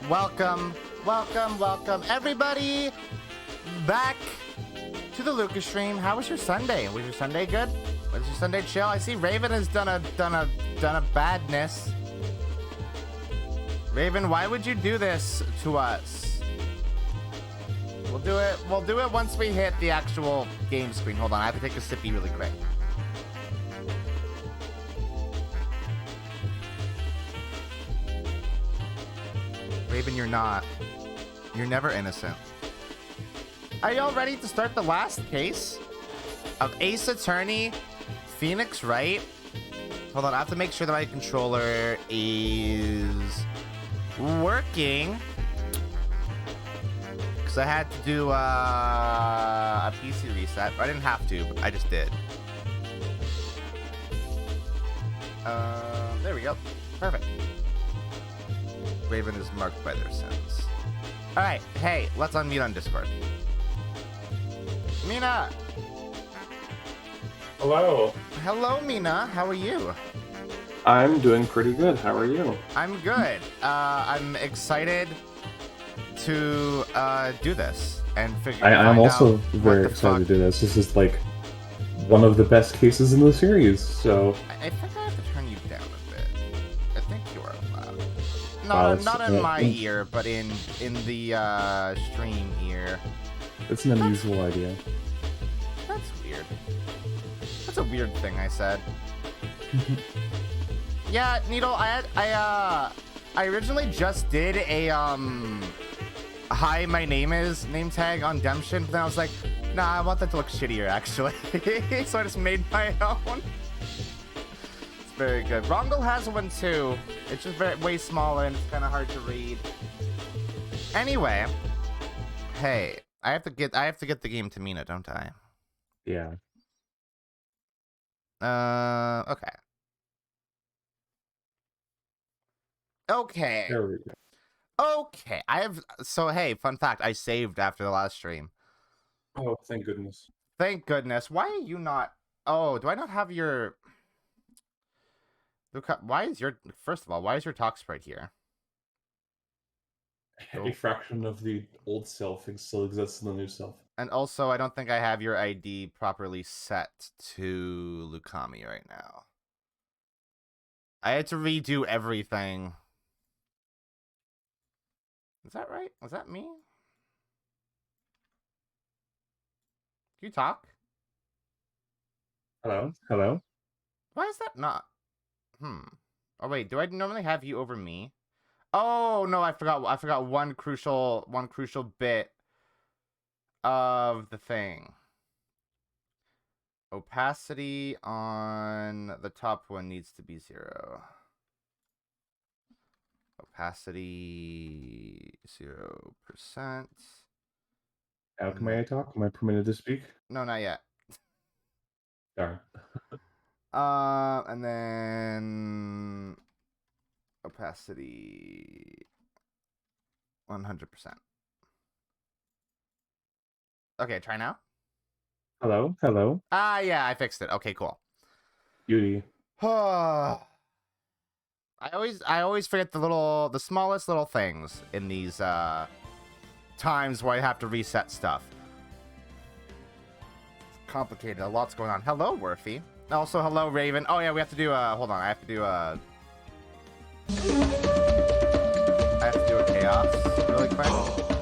Welcome, everybody, back to the Luka stream. How was your Sunday? Was your Sunday good? Was your Sunday chill? I see Raven has done a badness. Raven, why would you do this to us? We'll do it once we hit the actual game screen. Hold on, I have to take a sippy really quick. Raven, you're not. You're never innocent. Are y'all ready to start the last case of Ace Attorney Phoenix Wright? Hold on, I have to make sure that my controller is working. Because I had to do a PC reset. I didn't have to, but I just did. There we go. Perfect. Raven is marked by their sins. Alright, hey, let's unmute on Discord. Mina! Hello. Hello, Mina. How are you? I'm doing pretty good. How are you? I'm good. I'm excited to do this and figure out. I'm also very excited to do this. This is like one of the best cases in the series, so... I think I have to turn you down a bit. I think you are loud. Not in my ear, but in the stream ear. It's an unusual idea. That's weird. That's a weird thing I said. Yeah, Needle, I originally just did a hi, my name is name tag on Demption, but then I was like, nah, I want that to look shittier actually. So I just made my own. It's very good. Rongle has one too. It's just way smaller and it's kind of hard to read. Anyway, hey, I have to get the game to Mina, don't I? Yeah. Okay. Okay. There we go. Okay. Hey, fun fact, I saved after the last stream. Oh, thank goodness. Thank goodness. Why are you not... Oh, do I not have your... Luka, first of all, why is your talk sprite here? A fraction of the old self still exists in the new self. And also, I don't think I have your ID properly set to Lukami right now. I had to redo everything. Is that right? Was that me? Can you talk? Hello? Hello? Why is that not? Oh wait, do I normally have you over me? Oh no, I forgot one crucial bit of the thing. Opacity on the top one needs to be 0. Opacity 0%. How may I talk? Am I permitted to speak? No, not yet. Darn. And then opacity 100%. Okay, try now. Hello? Hello? Yeah, I fixed it. Okay, cool. Beauty. I always forget the smallest little things in these times where I have to reset stuff. It's complicated. A lot's going on. Hello, Worthy. Also, hello, Raven. Oh yeah, we have to do hold on. I have to do a chaos really quick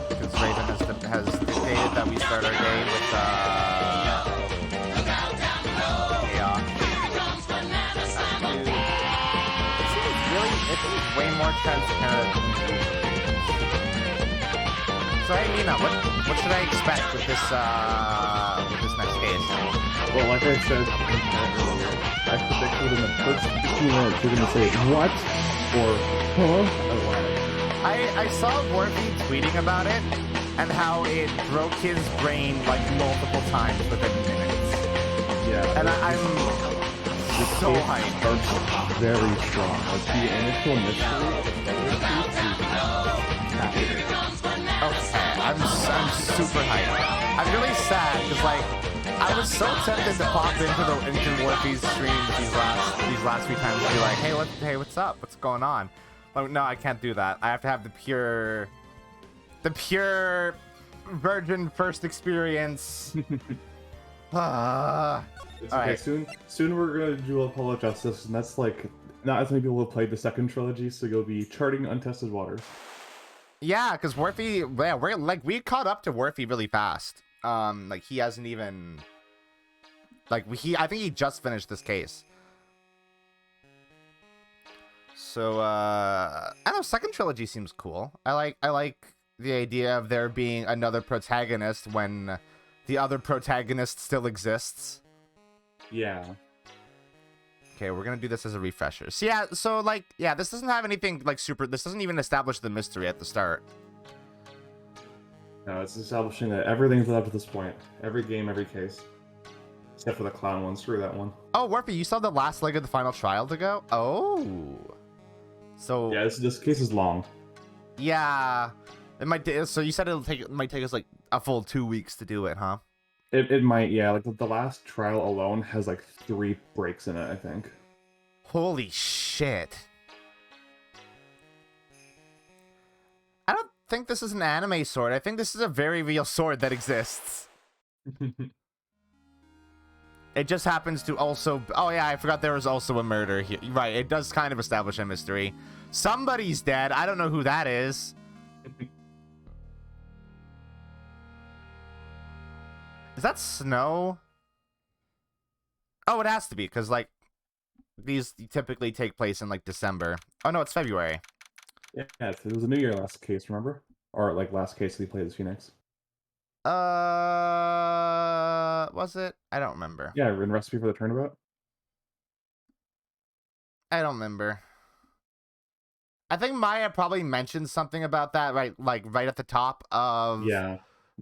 because Raven has dictated that we start our day with chaos. It seems way more transparent than usually. So hey, Mina, what should I expect with this next case? Well, like I said earlier, I predicted in the first 15 minutes you're going to say, what? Or, huh? I saw Worthy tweeting about it and how it broke his brain like multiple times within minutes. Yeah. And I'm so hyped. Starts very strong. Like the initial mystery. Okay, I'm super hyped. I'm really sad because like I was so tempted to pop into Warpy's stream these last few times and be like, hey, what's up? What's going on? But no, I can't do that. I have to have the pure virgin first experience. It's okay. Right. Soon we're gonna do Apollo Justice, and that's like not as many people have played the second trilogy, so you'll be charting untested waters. Yeah, because Warpy, yeah, we caught up to Warpy really fast. Like he hasn't even, I think he just finished this case. So I don't know, second trilogy seems cool. I like the idea of there being another protagonist when the other protagonist still exists. Yeah. Okay, we're gonna do this as a refresher. So yeah, this doesn't have anything like super. This doesn't even establish the mystery at the start. No, it's establishing that everything's led up to this point. Every game, every case. Except for the clown one. Screw that one. Oh, Warpy, you saw the last leg of the final trial to go? Oh. So yeah, this case is long. Yeah, it might. So you said it might take us like a full 2 weeks to do it, huh? It might, yeah. Like the last trial alone has like 3 breaks in it, I think. Holy shit! I don't think this is an anime sword. I think this is a very real sword that exists. It just happens to also... Oh yeah, I forgot there was also a murder here. Right, it does kind of establish a mystery. Somebody's dead. I don't know who that is. Is that snow? Oh, it has to be, because, like, these typically take place in, like, December. Oh, no, it's February. Yeah, it was a New Year last case, remember? Or, like, last case we played as Phoenix. Was it? I don't remember. Yeah, in Recipe for the Turnabout. I don't remember. I think Maya probably mentioned something about that, right at the top of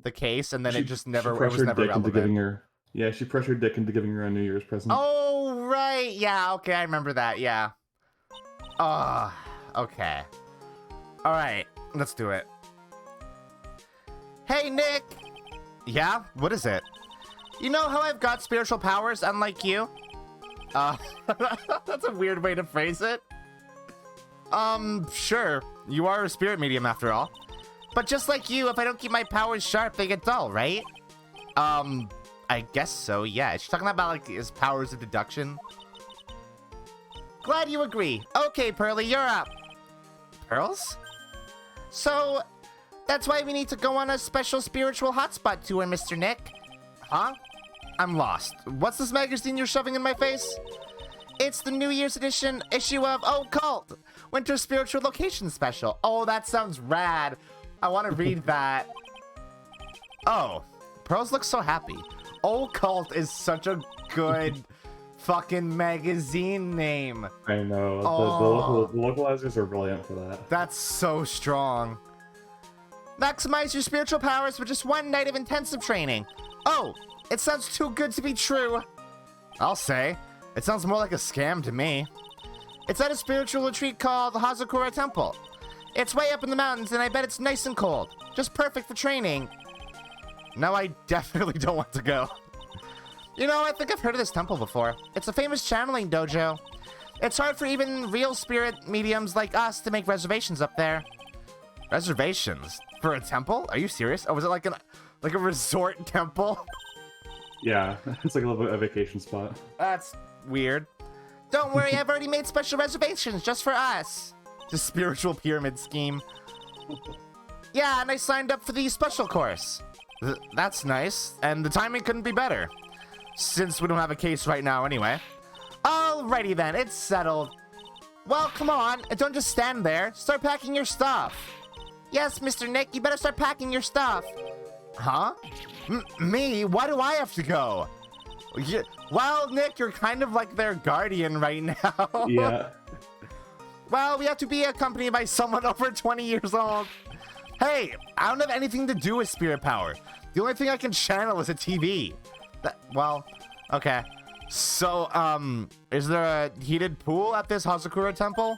the case, and then it was never relevant. She pressured Dick into giving her a New Year's present. Oh, right. Yeah, okay, I remember that, yeah. Okay. All right, let's do it. Hey, Nick! Yeah? What is it? You know how I've got spiritual powers, unlike you? That's a weird way to phrase it. Sure. You are a spirit medium, after all. But just like you, if I don't keep my powers sharp, they get dull, right? I guess so, yeah. She's talking about, like, his powers of deduction. Glad you agree. Okay, Pearly, you're up. Pearls? So, that's why we need to go on a special spiritual hotspot tour, Mr. Nick. Huh? I'm lost. What's this magazine you're shoving in my face? It's the New Year's edition issue of Occult, Winter Spiritual Location Special. Oh, that sounds rad. I want to read that. Oh, Pearls looks so happy. Occult is such a good fucking magazine name. I know. Oh. The localizers are brilliant for that. That's so strong. Maximize your spiritual powers with just 1 night of intensive training. Oh, it sounds too good to be true. I'll say. It sounds more like a scam to me. It's at a spiritual retreat called the Hazukura Temple. It's way up in the mountains, and I bet it's nice and cold. Just perfect for training. No, I definitely don't want to go. You know, I think I've heard of this temple before. It's a famous channeling dojo. It's hard for even real spirit mediums like us to make reservations up there. Reservations? For a temple? Are you serious? Oh, was it like a resort temple? Yeah, it's like a vacation spot. That's weird. Don't worry, I've already made special reservations just for us. It's a spiritual pyramid scheme. Yeah, and I signed up for the special course. That's nice, and the timing couldn't be better. Since we don't have a case right now anyway. Alrighty then, it's settled. Well, come on, and don't just stand there. Start packing your stuff. Yes, Mr. Nick, you better start packing your stuff. Huh? Me? Why do I have to go? Well, Nick, you're kind of like their guardian right now. Yeah. Well, we have to be accompanied by someone over 20 years old. Hey, I don't have anything to do with spirit power. The only thing I can channel is a TV. Well, okay. So, is there a heated pool at this Hazakura Temple?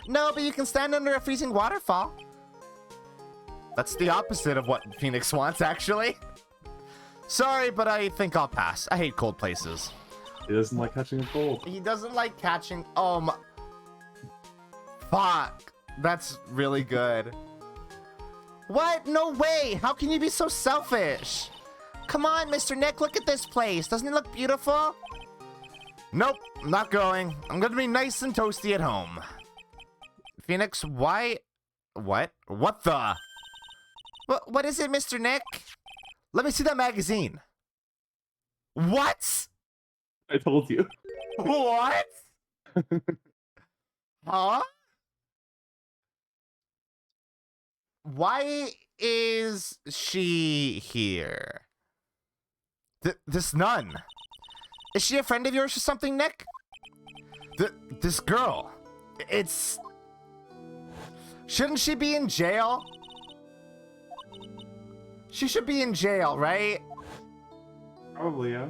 No, but you can stand under a freezing waterfall. That's the opposite of what Phoenix wants, actually. Sorry, but I think I'll pass. I hate cold places. He doesn't like catching a cold. He doesn't like catching... Oh, my... Fuck. That's really good. What? No way. How can you be so selfish? Come on, Mr. Nick. Look at this place. Doesn't it look beautiful? Nope. I'm not going. I'm going to be nice and toasty at home. Phoenix, why... What? What the... What is it, Mr. Nick? Let me see that magazine. What? I told you. What? Huh? Why is she here? This nun. Is she a friend of yours or something, Nick? This girl. It's... Shouldn't she be in jail? She should be in jail, right? Probably, yeah.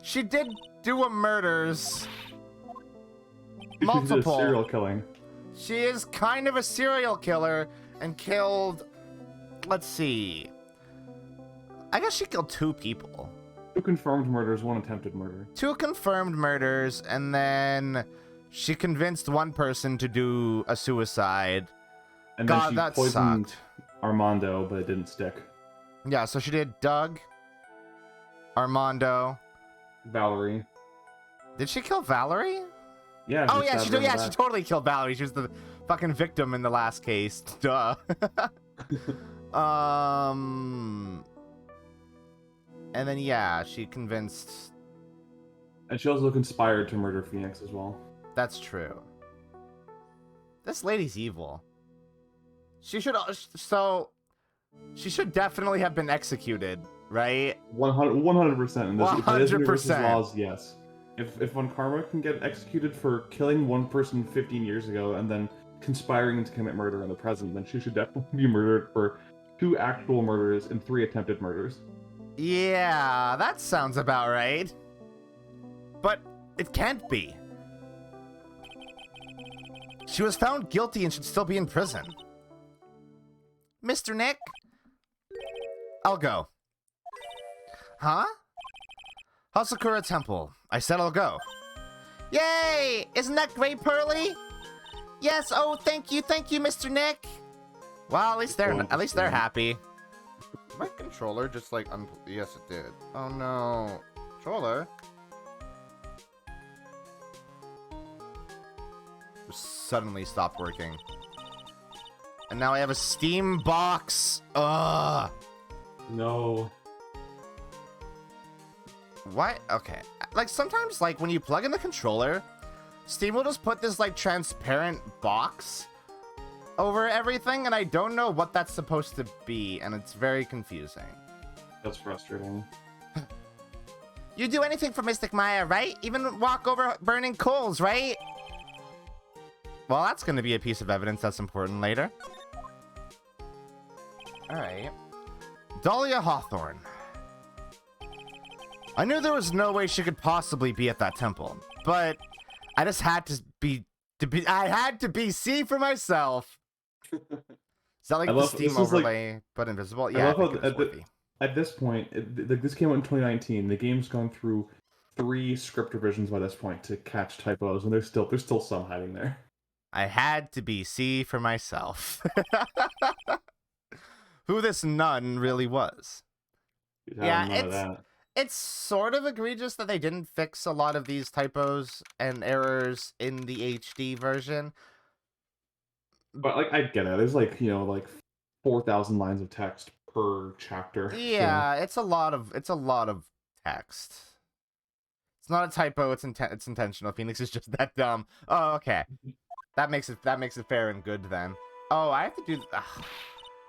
She did do a murders. She Multiple. did a serial killing. She is kind of a serial killer and killed... Let's see. I guess she killed 2 people. 2 confirmed murders, 1 attempted murder. 2 confirmed murders, and then she convinced 1 person to do a suicide. And God, then she that poisoned sucked. Armando, but it didn't stick. Yeah, so she did Doug, Armando. Valerie. Did she kill Valerie? Yeah. Oh yeah, she did. Yeah, she back. totally killed Valerie. She was the fucking victim in the last case. Duh. And then yeah, she convinced. And she also conspired to murder Phoenix as well. That's true. This lady's evil. She should. So she should definitely have been executed, right? 100%. In this 100%. laws, yes. If one karma can get executed for killing 1 person 15 years ago and then conspiring to commit murder in the present, then she should definitely be murdered for 2 actual murders and 3 attempted murders. Yeah, that sounds about right. But it can't be. She was found guilty and should still be in prison. Mr. Nick? I'll go. Huh? Hazukura Temple. I said I'll go. Yay! Isn't that great, Pearly? Yes, oh, thank you, Mr. Nick. Well, at least they're happy. My controller just like yes, it did. Oh no. Controller? Just suddenly stopped working. And now I have a Steam box. Ugh. No. What? Okay. Like, sometimes, like, when you plug in the controller, Steam will just put this, like, transparent box over everything, and I don't know what that's supposed to be, and it's very confusing. That's frustrating. You do anything for Mystic Maya, right? Even walk over burning coals, right? Well, that's going to be a piece of evidence that's important later. Alright. Dahlia Hawthorne. I knew there was no way she could possibly be at that temple, but I just had to be I had to be see for myself. Is that like the Steam overlay, like, but invisible? Yeah, I think at this point, this came out in 2019. The game's gone through 3 script revisions by this point to catch typos, and there's still some hiding there. I had to be see for myself. Who this nun really was. Yeah, it's sort of egregious that they didn't fix a lot of these typos and errors in the HD version. But like, I get it. There's like, you know, like 4,000 lines of text per chapter. Yeah, so. It's a lot of text. It's not a typo. It's intentional. Phoenix is just that dumb. Oh, okay. That makes it fair and good then. Oh, I have to do.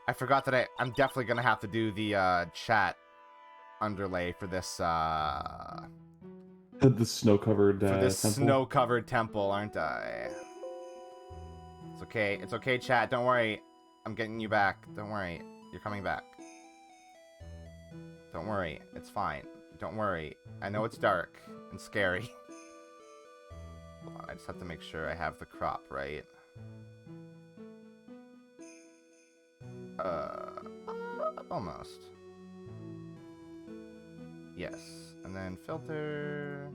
I forgot that I'm definitely gonna have to do the chat underlay for this. The snow-covered temple. Snow-covered temple, aren't I? It's okay. It's okay, chat. Don't worry. I'm getting you back. Don't worry. You're coming back. Don't worry. It's fine. Don't worry. I know it's dark and scary. Hold on. I just have to make sure I have the crop right. Almost. Yes. And then filter.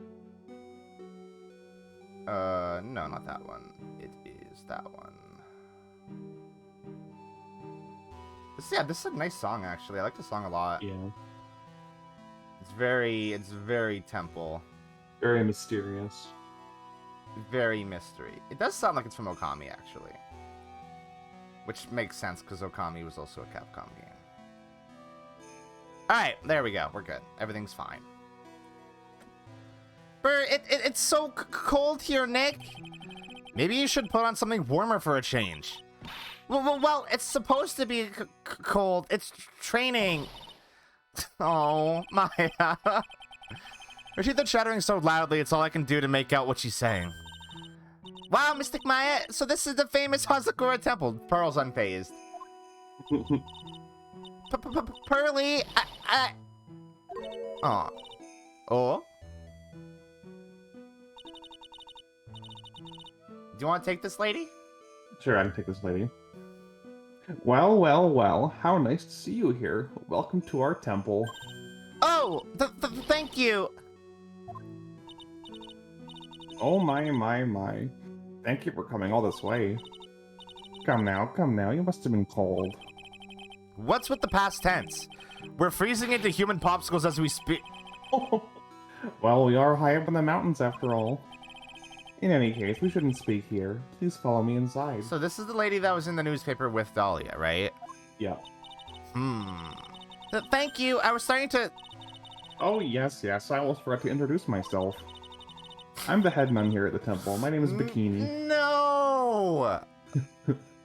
No, not that one. It is that one. This is a nice song, actually. I like the song a lot. Yeah. It's very temple. Very mysterious. Very mystery. It does sound like it's from Okami, actually. Which makes sense, because Okami was also a Capcom game. Alright, there we go. We're good. Everything's fine. It's so cold here, Nick. Maybe you should put on something warmer for a change. Well, it's supposed to be cold. It's training. Oh, Maya. Her teeth are chattering so loudly, it's all I can do to make out what she's saying. Wow, Mystic Maya, so this is the famous Hazukura Temple. Pearl's unfazed. Pearly, Aw. Oh? Do you want to take this, lady? Sure, I can take this lady. Well, how nice to see you here. Welcome to our temple. Oh, thank you. Oh my. Thank you for coming all this way. Come now, you must have been cold. What's with the past tense? We're freezing into human popsicles as we speak. Well, we are high up in the mountains after all. In any case, we shouldn't speak here. Please follow me inside. So this is the lady that was in the newspaper with Dahlia, right? Yeah. Thank you. I was starting to... Oh, yes. I almost forgot to introduce myself. I'm the headman here at the temple. My name is Bikini. No!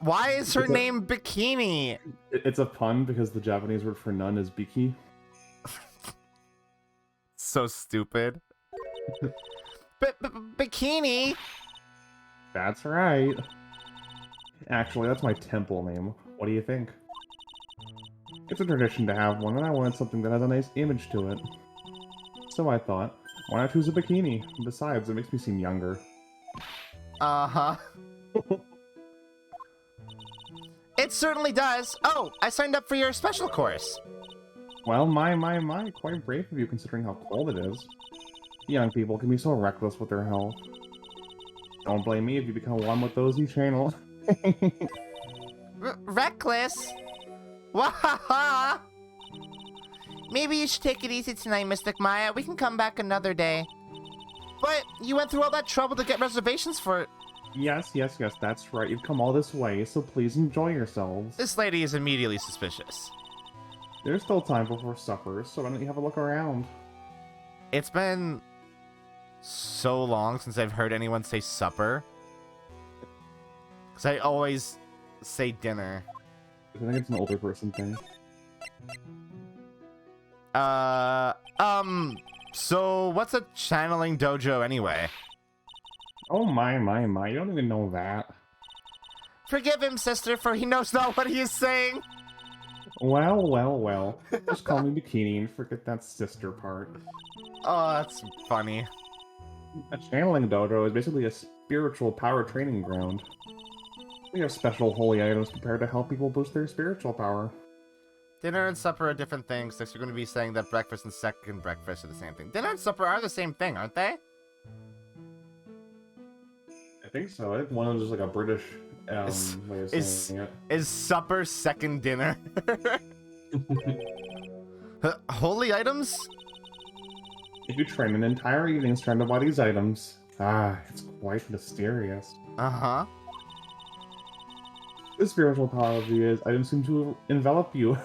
Why is her name Bikini? It's a pun because the Japanese word for nun is biki. So stupid. Bikini? That's right. Actually, that's my temple name. What do you think? It's a tradition to have one, and I wanted something that has a nice image to it. So I thought, why not choose a bikini? Besides, it makes me seem younger. Uh-huh. It certainly does. Oh, I signed up for your special course. Well, my, quite brave of you considering how cold it is. Young people can be so reckless with their health. Don't blame me if you become one with those you channel. Reckless? Wahaha! Maybe you should take it easy tonight, Mystic Maya. We can come back another day. But you went through all that trouble to get reservations for it. Yes, that's right. You've come all this way, so please enjoy yourselves. This lady is immediately suspicious. There's still time before supper, so why don't you have a look around? It's been so long since I've heard anyone say supper. Because I always say dinner. I think it's an older person thing. So what's a channeling dojo anyway? Oh my, you don't even know that. Forgive him, sister, for he knows not what he is saying. Well. Just call me Bikini and forget that sister part. Oh, that's funny. A channeling dojo is basically a spiritual power training ground. We have special holy items prepared to help people boost their spiritual power. Dinner and supper are different things, so you're going to be saying that breakfast and second breakfast are the same thing. Dinner and supper are the same thing, aren't they? I think so. I think one is just like a British way of saying it. Is supper second dinner? Holy items? If you train an entire evening surrounded by these items, it's quite mysterious. Uh-huh. The spiritual power of these items seem to envelop you.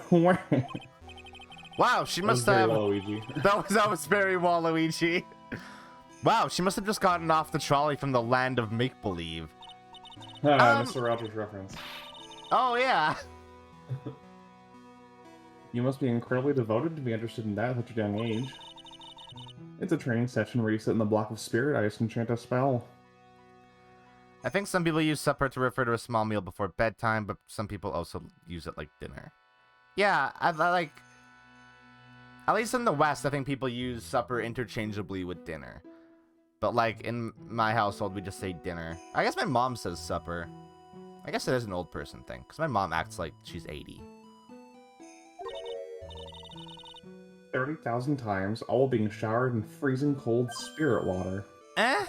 Wow, she must have... Waluigi. That was very Waluigi. Wow, she must have just gotten off the trolley from the land of make-believe. Mr. Rogers reference. Oh, yeah. You must be incredibly devoted to be interested in that at such a young age. It's a training session where you sit in the block of spirit ice and chant a spell. I think some people use supper to refer to a small meal before bedtime, but some people also use it like dinner. Yeah, I like... At least in the West, I think people use supper interchangeably with dinner. But, like, in my household, we just say dinner. I guess my mom says supper. I guess it is an old person thing, because my mom acts like she's 80. 30,000 times, all being showered in freezing cold spirit water. Eh?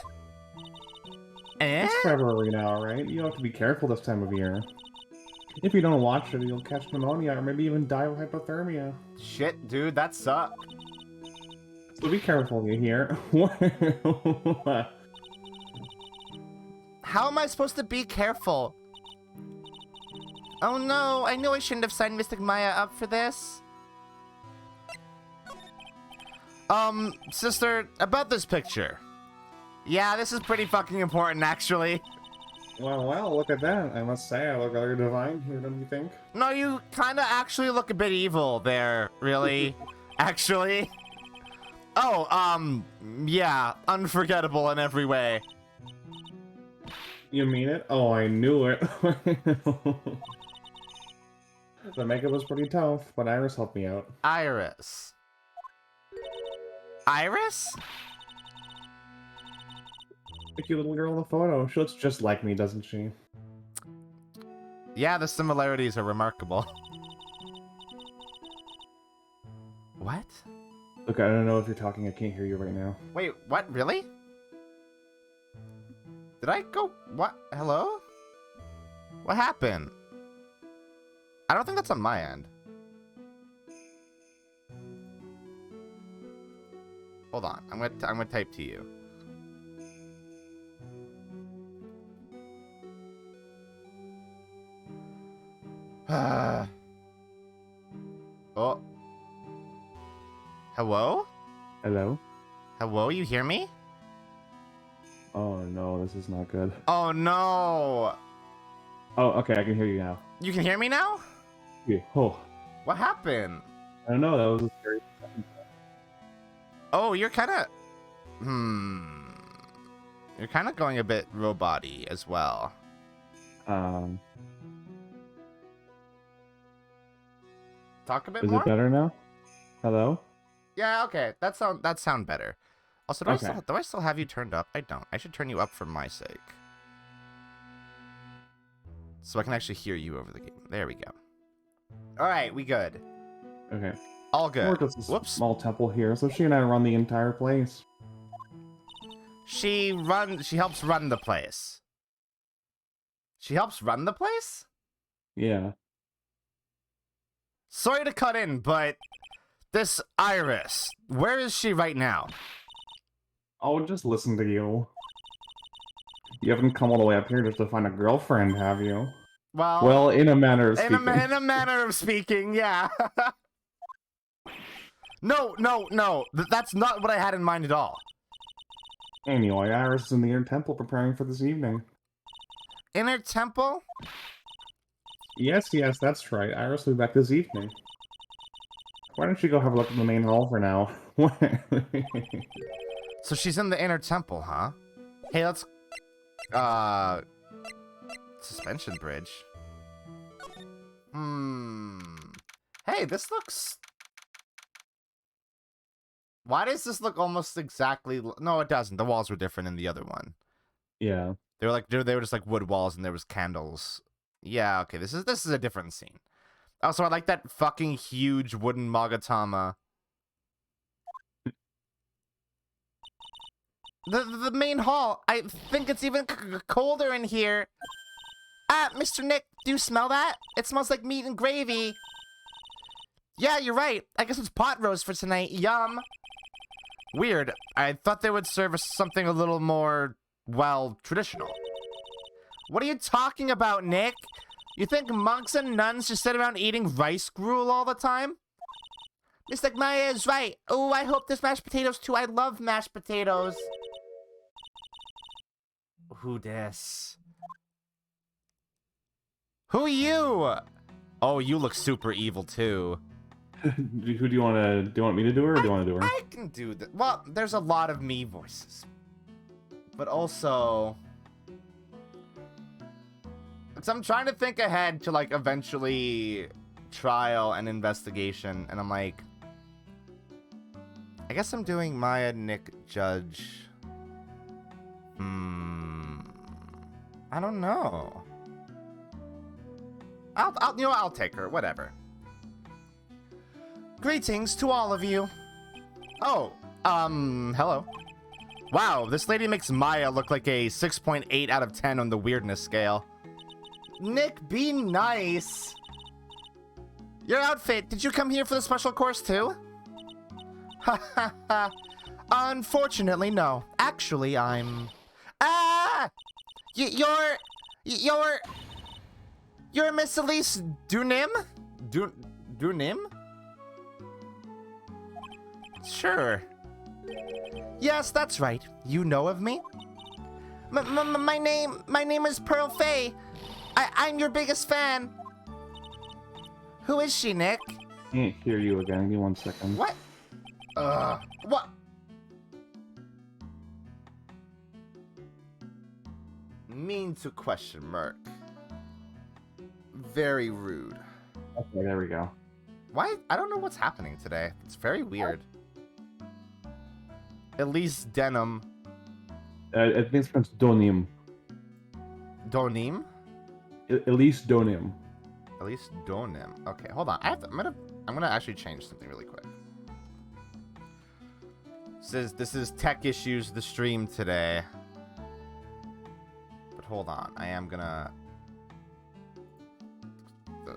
It's February now, right? You have to be careful this time of year. If you don't watch it, you'll catch pneumonia or maybe even die of hypothermia. Shit, dude, that sucks. So be careful, you hear? How am I supposed to be careful? Oh no, I knew I shouldn't have signed Mystic Maya up for this. Sister, about this picture. Yeah, this is pretty fucking important, actually. Well, look at that. I must say, I look rather divine here, don't you think? No, you kinda actually look a bit evil there, really. Actually. Oh, yeah, unforgettable in every way. You mean it? Oh, I knew it. The makeup was pretty tough, but Iris helped me out. Iris? Iris? The cute little girl in the photo. She looks just like me, doesn't she? Yeah, the similarities are remarkable. What? Look, I don't know if you're talking. I can't hear you right now. Wait, what? Really? Did I go? What? Hello? What happened? I don't think that's on my end. Hold on. I'm gonna type to you. Oh. Hello? Hello? Hello, you hear me? Oh no, this is not good. Oh no! Oh, okay, I can hear you now. You can hear me now? Yeah. Oh, What happened? I don't know. That was a scary. Oh, you're kind of... You're kind of going a bit robot-y as well. Talk a bit Is more? it better now? Hello? Yeah, okay. That sound better. Also, do I still have you turned up? I don't. I should turn you up for my sake. So I can actually hear you over the game. There we go. Alright, we good. Okay. All good. We're just a Whoops. small temple here, so she and I run the entire place. She helps run the place. She helps run the place? Yeah. Sorry to cut in, but this Iris, where is she right now? Oh, just listen to you. You haven't come all the way up here just to find a girlfriend, have you? Well, in a manner of speaking. In a manner of speaking, yeah. No. That's not what I had in mind at all. Anyway, Iris is in the inner temple preparing for this evening. Inner temple? Yes, that's right. Iris will be back this evening. Why don't you go have a look at the main hall for now? So she's in the inner temple, huh? Hey, let's... Suspension bridge. Hey, this looks... Why does this look almost exactly... No, it doesn't. The walls were different in the other one. Yeah. They were just like wood walls and there was candles. Yeah, okay. This is a different scene. Also, I like that fucking huge wooden Magatama. The main hall. I think it's even colder in here. Ah, Mr. Nick, do you smell that? It smells like meat and gravy. Yeah, you're right. I guess it's pot roast for tonight. Yum. Weird. I thought they would serve us something a little more, well, traditional. What are you talking about, Nick? You think monks and nuns just sit around eating rice gruel all the time? Mystic Maya is right. Oh, I hope there's mashed potatoes too. I love mashed potatoes. Who dis? Who you? Oh, you look super evil too. Who do you want me to do her, or do you want to do her? I can do that. Well, there's a lot of me voices. But also... So I'm trying to think ahead to, like, eventually trial and investigation, and I'm like... I guess I'm doing Maya, Nick, Judge... I don't know. I'll take her, whatever. Greetings to all of you. Oh, hello. Wow, this lady makes Maya look like a 6.8 out of 10 on the weirdness scale. Nick, be nice. Your outfit, did you come here for the special course too? Ha ha ha. Unfortunately, no. Actually, I'm... Ah! You're Miss Elise Dunim? Dunim? Sure. Yes, that's right. You know of me? My name is Pearl Faye. I'm your biggest fan. Who is she, Nick? Can't hear you again. Give me 1 second. What? What? Mean to question mark. Very rude. Okay, there we go. Why? I don't know what's happening today. It's very weird. Elise Denim. I think it's pronounced Donim. Donim? Elise Donim. Elise Donim. Okay, hold on. I'm gonna actually change something really quick. This is tech issues the stream today. But hold on. I am gonna...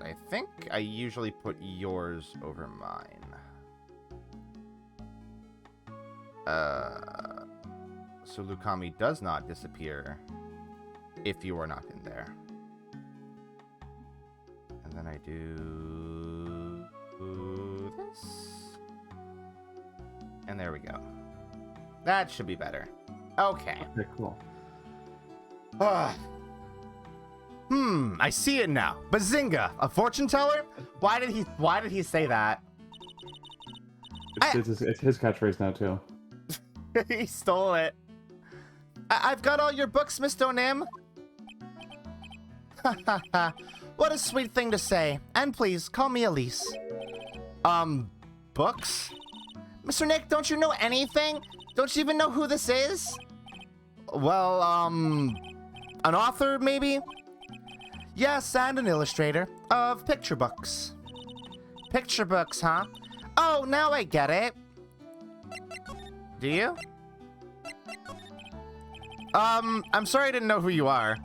I think I usually put yours over mine. So Lukami does not disappear if you are not in there. And then I do this. And there we go. That should be better. Okay. Okay, cool. I see it now. Bazinga! A fortune teller? Why did he say that? It's his catchphrase now, too. He stole it. I've got all your books, Miss Donim. What a sweet thing to say. And please, call me Elise. Books? Mr. Nick, don't you know anything? Don't you even know who this is? Well, an author, maybe? Yes, and an illustrator of picture books. Picture books, huh? Oh, now I get it. Do you? I'm sorry I didn't know who you are.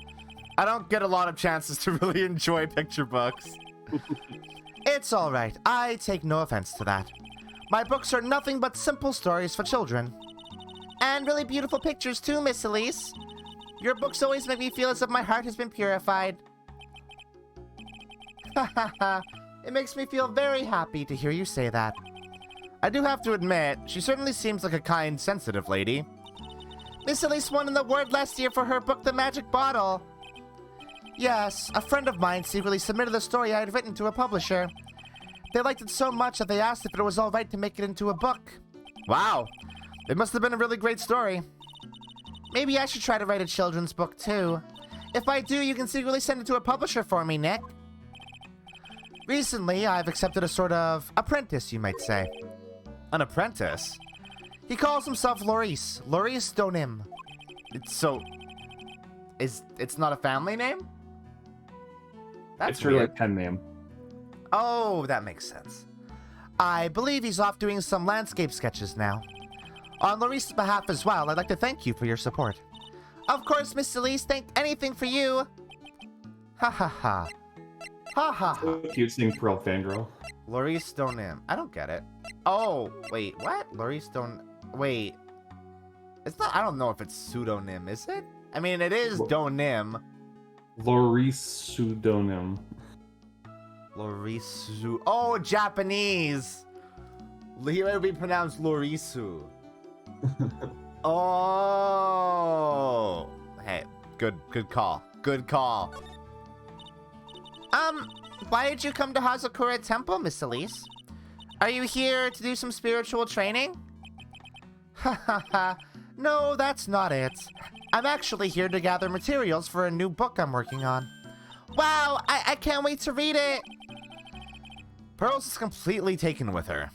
I don't get a lot of chances to really enjoy picture books. It's all right. I take no offense to that. My books are nothing but simple stories for children. And really beautiful pictures too, Miss Elise. Your books always make me feel as if my heart has been purified. It makes me feel very happy to hear you say that. I do have to admit, she certainly seems like a kind, sensitive lady. Miss Elise won an award last year for her book, The Magic Bottle. Yes, a friend of mine secretly submitted the story I had written to a publisher. They liked it so much that they asked if it was all right to make it into a book. Wow, it must have been a really great story. Maybe I should try to write a children's book too. If I do, you can secretly send it to a publisher for me, Nick. Recently, I've accepted a sort of apprentice, you might say. An apprentice? He calls himself Loris. Loris Donim. It's not a family name? That's it's really a pen name. Oh, that makes sense. I believe he's off doing some landscape sketches now. On Loris's behalf as well, I'd like to thank you for your support. Of course, Miss Elise, thank anything for you. Ha ha ha. Ha ha ha. Cute seeing Pearl fangirl. Loris Donim. I don't get it. Oh, wait, what? Loris Don... Wait. It's not... I don't know if it's pseudonym, is it? I mean, it is Donim. Loris pseudonym. Lorisu. Oh, Japanese. It would be pronounced Lorisu. Oh. Hey, good call. Good call. Why did you come to Hazakura Temple, Miss Elise? Are you here to do some spiritual training? Ha ha ha. No, that's not it. I'm actually here to gather materials for a new book I'm working on. Wow, I can't wait to read it. Pearls is completely taken with her.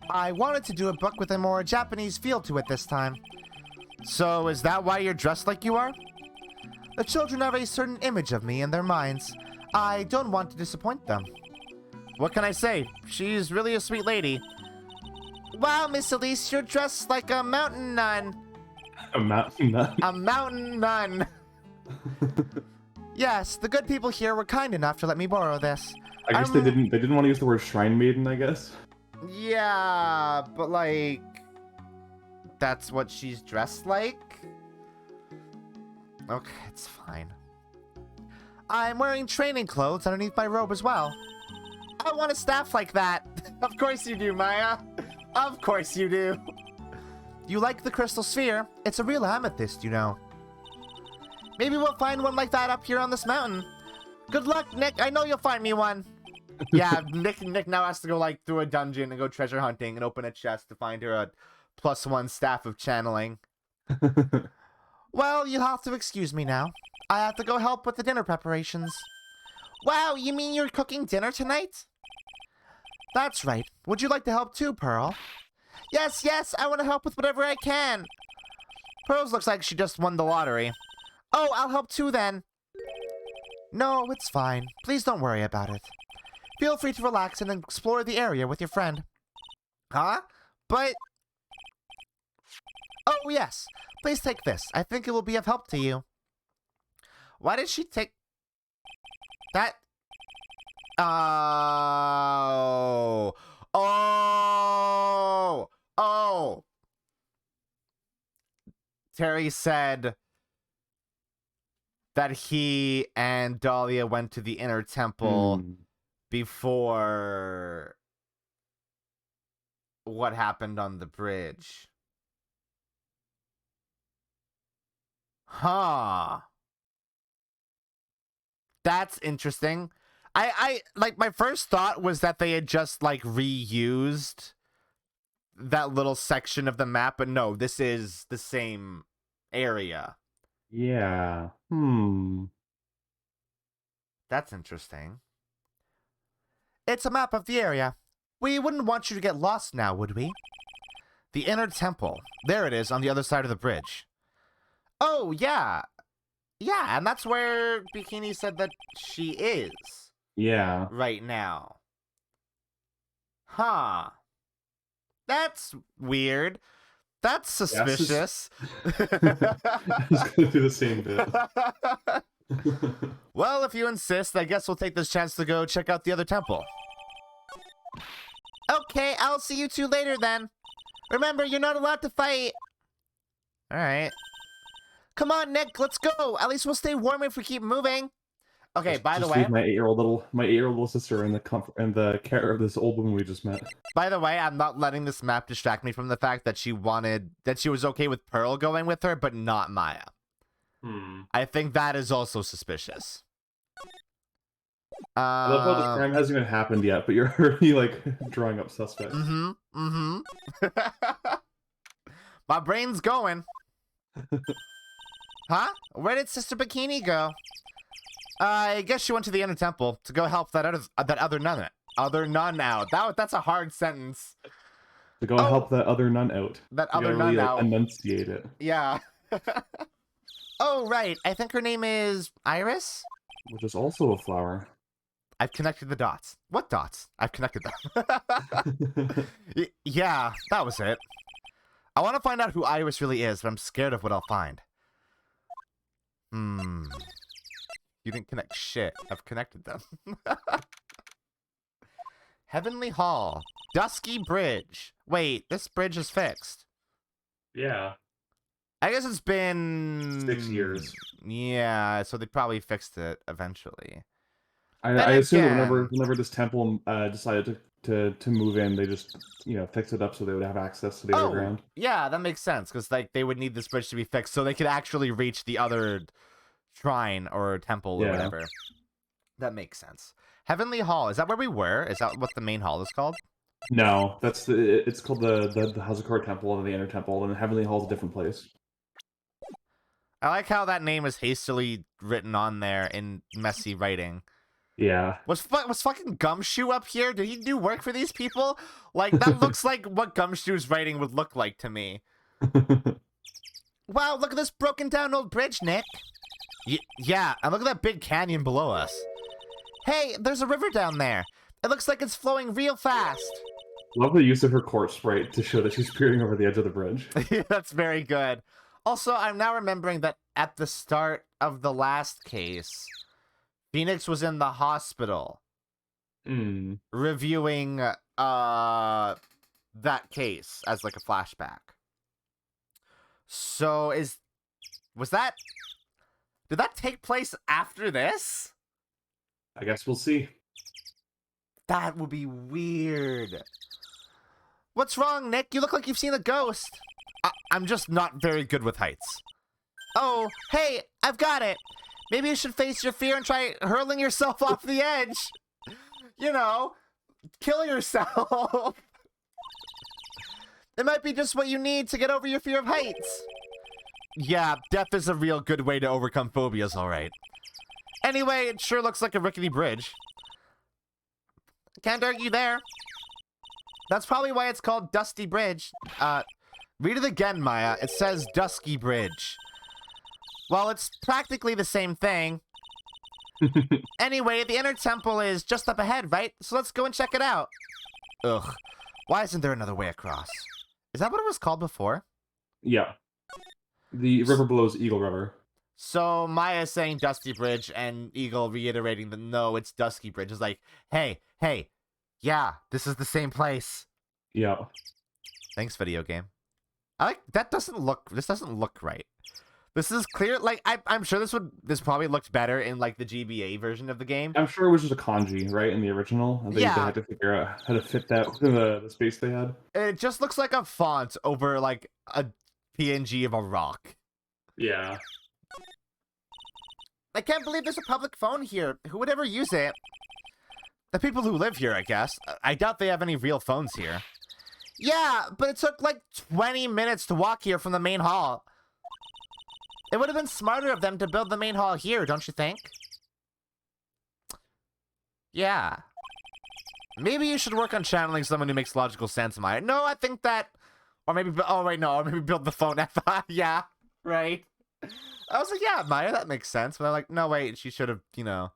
I wanted to do a book with a more Japanese feel to it this time. So, is that why you're dressed like you are? The children have a certain image of me in their minds. I don't want to disappoint them. What can I say? She's really a sweet lady. Wow, Miss Elise, you're dressed like a mountain nun. A mountain nun. A mountain nun. Yes, the good people here were kind enough to let me borrow this. I guess they didn't want to use the word shrine maiden, I guess. Yeah, but like, that's what she's dressed like? Okay, it's fine. I'm wearing training clothes underneath my robe as well. I want a staff like that. Of course you do, Maya. Of course you do. You like the crystal sphere? It's a real amethyst, you know. Maybe we'll find one like that up here on this mountain. Good luck, Nick. I know you'll find me one. Yeah, Nick now has to go like through a dungeon and go treasure hunting and open a chest to find her a +1 staff of channeling. Well, you'll have to excuse me now. I have to go help with the dinner preparations. Wow, you mean you're cooking dinner tonight? That's right. Would you like to help too, Pearl? Yes, I want to help with whatever I can. Pearls looks like she just won the lottery. Oh, I'll help too then. No, it's fine. Please don't worry about it. Feel free to relax and explore the area with your friend. Huh? But... Oh, yes. Please take this. I think it will be of help to you. Why did she take... that? Oh. Terry said that he and Dahlia went to the inner temple before what happened on the bridge. Huh. That's interesting. I like, my first thought was that they had just like reused that little section of the map, but no, this is the same area. Yeah. That's interesting. It's a map of the area. We wouldn't want you to get lost now, would we? The inner temple. There it is on the other side of the bridge. Oh, yeah. Yeah, and that's where Bikini said that she is. Yeah. Right now. Huh. That's weird. That's suspicious. I was going to do the same bit. Well, if you insist, I guess we'll take this chance to go check out the other temple. Okay, I'll see you two later then. Remember, you're not allowed to fight. Alright. Come on, Nick, let's go. At least we'll stay warm if we keep moving. Okay, by the way, leave my 8-year-old little sister in the care of this old woman we just met. By the way, I'm not letting this map distract me from the fact that she was okay with Pearl going with her, but not Maya. I think that is also suspicious. I love how the crime hasn't even happened yet, but you're already like drawing up suspects. My brain's going. Huh? Where did Sister Bikini go? I guess she went to the inner temple to go help that other nun out. That's a hard sentence. To go help that other nun out. That other nun out. Enunciate it. Yeah. Oh, right. I think her name is Iris? Which is also a flower. I've connected the dots. What dots? I've connected them. Yeah, that was it. I want to find out who Iris really is, but I'm scared of what I'll find. You didn't connect shit. I've connected them. Heavenly Hall. Dusky Bridge. Wait, this bridge is fixed. Yeah. I guess it's been... 6 years. Yeah, so they probably fixed it eventually. I assume that whenever this temple decided to move in, they just, fix it up so they would have access to the underground. Yeah, that makes sense, because like they would need this bridge to be fixed so they could actually reach the other shrine or temple or whatever. That makes sense. Heavenly Hall, is that where we were? Is that what the main hall is called? No, it's called the Hazukura Temple and the Inner Temple, and Heavenly Hall is a different place. I like how that name is hastily written on there in messy writing. Yeah. Was fucking Gumshoe up here? Did he do work for these people? Like, that looks like what Gumshoe's writing would look like to me. Wow, look at this broken down old bridge, Nick. Yeah, and look at that big canyon below us. Hey, there's a river down there. It looks like it's flowing real fast. Love the use of her corpse sprite to show that she's peering over the edge of the bridge. That's very good. Also, I'm now remembering that at the start of the last case, Phoenix was in the hospital reviewing that case as like a flashback. So did that take place after this? I guess we'll see. That would be weird. What's wrong, Nick? You look like you've seen a ghost. I'm just not very good with heights. Oh, hey, I've got it. Maybe you should face your fear and try hurling yourself off the edge. You know, kill yourself. It might be just what you need to get over your fear of heights. Yeah, death is a real good way to overcome phobias, all right. Anyway, it sure looks like a rickety bridge. Can't argue there. That's probably why it's called Dusty Bridge. Read it again, Maya. It says Dusky Bridge. Well, it's practically the same thing. Anyway, the inner temple is just up ahead, right? So let's go and check it out. Ugh. Why isn't there another way across? Is that what it was called before? Yeah. The river below is Eagle River. So Maya saying Dusty Bridge and Eagle reiterating that no, it's Dusky Bridge. It's like, hey, yeah, this is the same place. Yeah. Thanks, video game. This doesn't look right. This is clear. Like, I'm sure this probably looked better in like the GBA version of the game. I'm sure it was just a kanji, right, in the original. And they had to figure out how to fit that within the space they had. It just looks like a font over like a PNG of a rock. Yeah. I can't believe there's a public phone here. Who would ever use it? The people who live here, I guess. I doubt they have any real phones here. Yeah, but it took like 20 minutes to walk here from the main hall. It would have been smarter of them to build the main hall here, don't you think? Yeah. Maybe you should work on channeling someone who makes logical sense, Maya. No, I think that... Or maybe... Oh, wait, no. Or maybe build the phone at the... Yeah, right. I was like, yeah, Maya, that makes sense. But I'm like, no, wait, she should have, you know...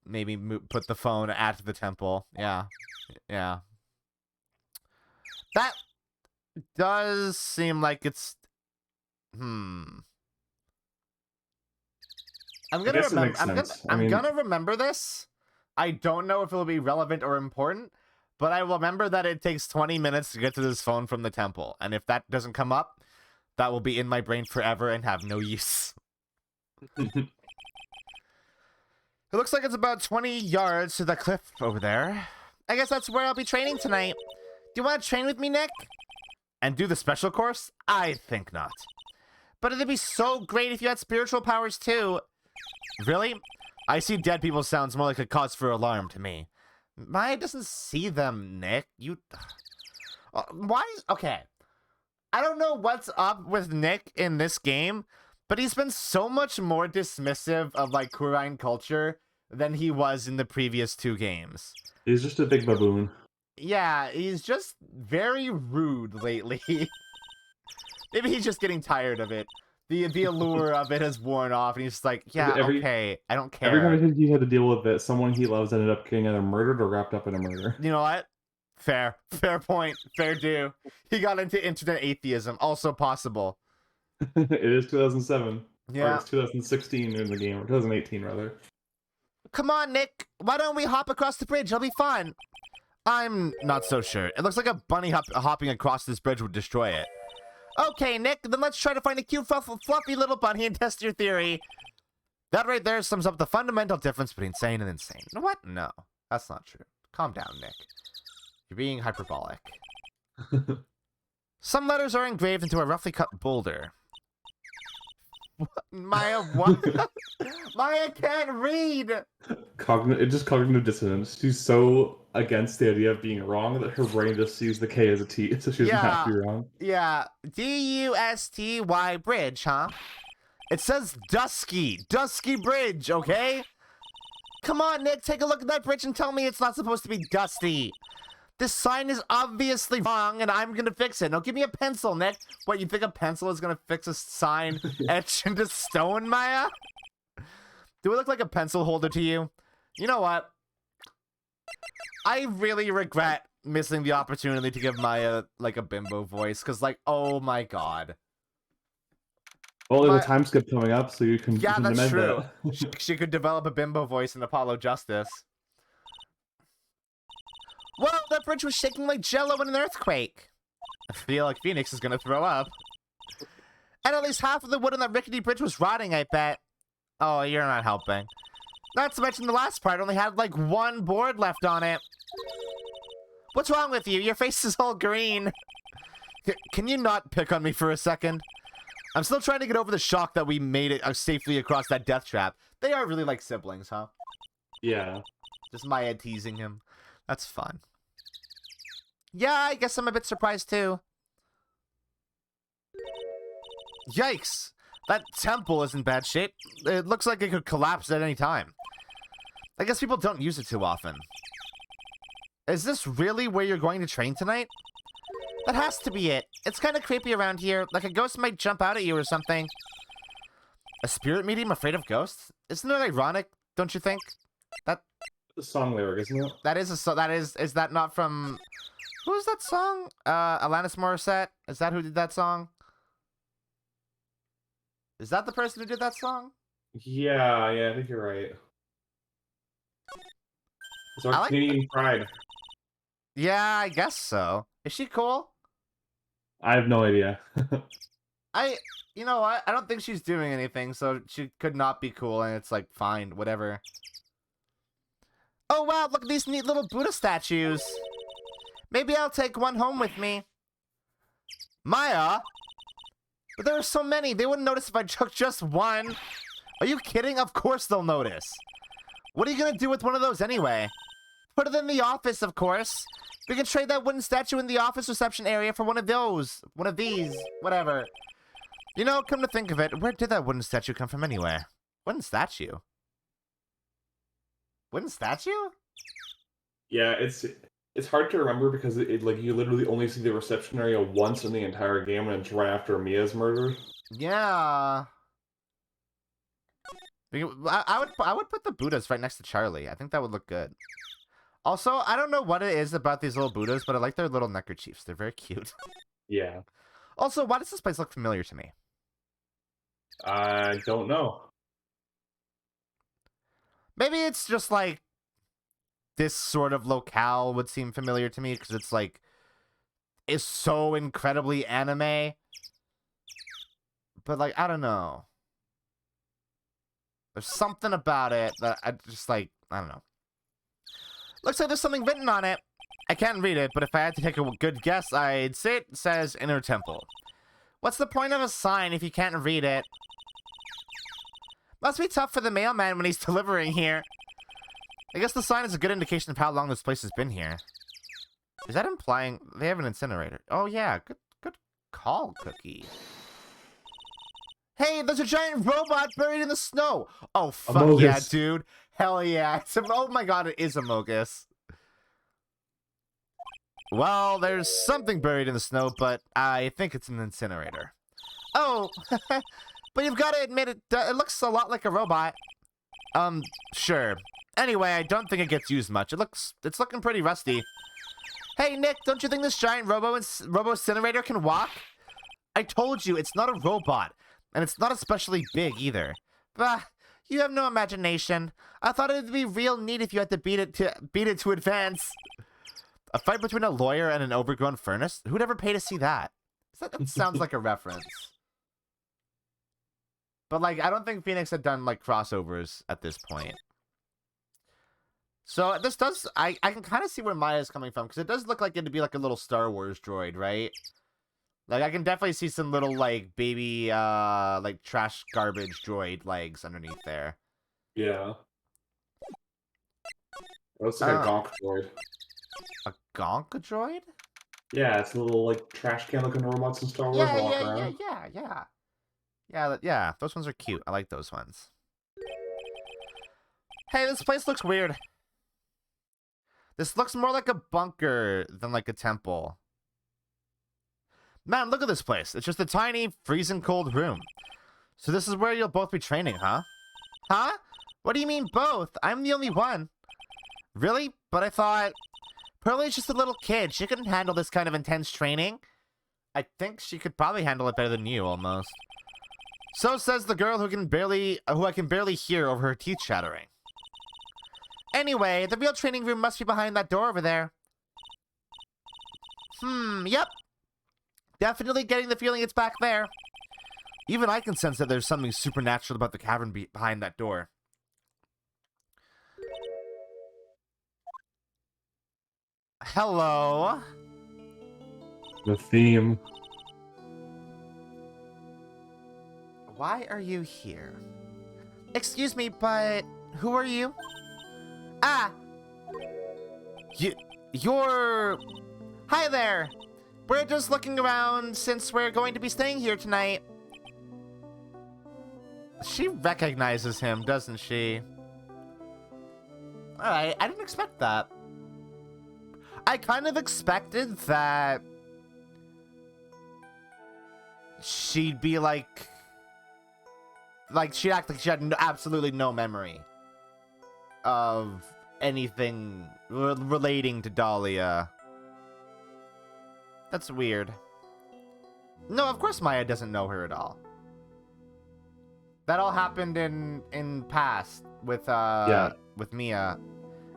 Maybe put the phone at the temple. Yeah. Yeah. That does seem like it's... I'm gonna remember this. I don't know if it'll be relevant or important, but I remember that it takes 20 minutes to get to this phone from the temple. And if that doesn't come up, that will be in my brain forever and have no use. It looks like it's about 20 yards to the cliff over there. I guess that's where I'll be training tonight. Do you want to train with me, Nick? And do the special course? I think not. But it'd be so great if you had spiritual powers too. Really? I see dead people sounds more like a cause for alarm to me. Maya doesn't see them, Nick. You... why? Okay. I don't know what's up with Nick in this game, but he's been so much more dismissive of, like, Kurine culture than he was in the previous two games. He's just a big baboon. Yeah, he's just very rude lately. Maybe he's just getting tired of it. The allure of it has worn off, and he's just like, yeah, okay, I don't care. Every time I think he had to deal with it, someone he loves ended up getting either murdered or wrapped up in a murder. You know what? Fair point, fair due. He got into internet atheism, also possible. It is 2007. Yeah. Or it's 2016 in the game, or 2018 rather. Come on, Nick. Why don't we hop across the bridge? It'll be fun. I'm not so sure. It looks like a bunny hopping across this bridge would destroy it. Okay, Nick, then let's try to find a cute, fluffy little bunny and test your theory. That right there sums up the fundamental difference between sane and insane. You know what? No, that's not true. Calm down, Nick. You're being hyperbolic. Some letters are engraved into a roughly cut boulder. What? Maya, what? Maya can't read! It's just cognitive dissonance. She's so against the idea of being wrong that her brain just sees the K as a T, so she doesn't have to be wrong. Yeah. D-U-S-T-Y bridge, huh? It says Dusky Bridge, okay? Come on, Nick, take a look at that bridge and tell me it's not supposed to be dusty. This sign is obviously wrong, and I'm gonna fix it. Now, give me a pencil, Nick. What, you think a pencil is gonna fix a sign etched into stone, Maya? Do it look like a pencil holder to you? You know what? I really regret missing the opportunity to give Maya, like, a bimbo voice, because, like, oh my god. Well, the time skip coming up, so you can, yeah, you can that's amend true. that. She could develop a bimbo voice in Apollo Justice. Whoa, that bridge was shaking like jello in an earthquake. I feel like Phoenix is gonna throw up. And at least half of the wood on that rickety bridge was rotting, I bet. Oh, you're not helping. Not to mention the last part only had like one board left on it. What's wrong with you? Your face is all green. Can you not pick on me for a second? I'm still trying to get over the shock that we made it safely across that death trap. They are really like siblings, huh? Yeah. Just Maya teasing him. That's fun. Yeah, I guess I'm a bit surprised too. Yikes! That temple is in bad shape. It looks like it could collapse at any time. I guess people don't use it too often. Is this really where you're going to train tonight? That has to be it. It's kind of creepy around here, like a ghost might jump out at you or something. A spirit medium afraid of ghosts? Isn't it ironic, don't you think? That The song lyric, isn't it? That is is that not from, who is that song? Alanis Morissette? Is that who did that song? Is that the person who did that song? Yeah, I think you're right. It's our like Canadian pride. Yeah, I guess so. Is she cool? I have no idea. You know what? I don't think she's doing anything, so she could not be cool, and it's like, fine, whatever. Oh wow, look at these neat little Buddha statues. Maybe I'll take one home with me. Maya? But there are so many, they wouldn't notice if I took just one. Are you kidding? Of course they'll notice. What are you gonna do with one of those anyway? Put it in the office, of course. We can trade that wooden statue in the office reception area for one of those. One of these. Whatever. You know, come to think of it, where did that wooden statue come from anyway? Wooden statue? Wooden statue? Yeah, it's hard to remember because it like you literally only see the reception area once in the entire game, and it's right after Mia's murder. Yeah. I would put the Buddhas right next to Charlie. I think that would look good. Also, I don't know what it is about these little Buddhas, but I like their little neckerchiefs. They're very cute. Yeah. Also, why does this place look familiar to me? I don't know. Maybe it's just like this sort of locale would seem familiar to me because it's like is so incredibly anime. But like, I don't know. There's something about it that I just like, I don't know. Looks like there's something written on it. I can't read it, but if I had to take a good guess, I'd say it says Inner Temple. What's the point of a sign if you can't read it? Must be tough for the mailman when he's delivering here. I guess the sign is a good indication of how long this place has been here. Is that implying they have an incinerator? Oh yeah, good call, Cookie. Hey, there's a giant robot buried in the snow. Oh fuck Amogus. Yeah, dude. Hell yeah. Oh my god, it is Amogus. Well, there's something buried in the snow, but I think it's an incinerator. Oh, but you've got to admit it looks a lot like a robot. Sure. Anyway, I don't think it gets used much. It's looking pretty rusty. Hey, Nick, don't you think this giant robo-incinerator can walk? I told you, it's not a robot, and it's not especially big either. Bah, you have no imagination. I thought it'd be real neat if you had to beat it to advance. A fight between a lawyer and an overgrown furnace? Who'd ever pay to see that? That sounds like a reference. But, like, I don't think Phoenix had done, like, crossovers at this point. So, this does... I can kind of see where Maya's coming from, because it does look like it'd be, like, a little Star Wars droid, right? Like, I can definitely see some little, like, baby, like, trash garbage droid legs underneath there. Yeah. It looks like a gonk droid. A gonk droid? Yeah, it's a little, like, trash can looking robots in Star Wars walking around. Yeah, those ones are cute. I like those ones. Hey, this place looks weird. This looks more like a bunker than like a temple. Man, look at this place. It's just a tiny, freezing cold room. So this is where you'll both be training, huh? Huh? What do you mean both? I'm the only one. Really? but I thought, Pearlie's just a little kid. She couldn't handle this kind of intense training. I think she could probably handle it better than you, almost. So says the girl who I can barely hear over her teeth chattering. Anyway, the real training room must be behind that door over there. Yep. Definitely getting the feeling it's back there. Even I can sense that there's something supernatural about the cavern behind that door. Hello? The theme. Why are you here? Excuse me, but who are you? Ah! You're... Hi there! We're just looking around since we're going to be staying here tonight. She recognizes him, doesn't she? Alright, I didn't expect that. I kind of expected that she'd be like she'd act like she had absolutely no memory of anything relating to Dahlia. That's weird. No, of course Maya doesn't know her at all. That all happened in past with Mia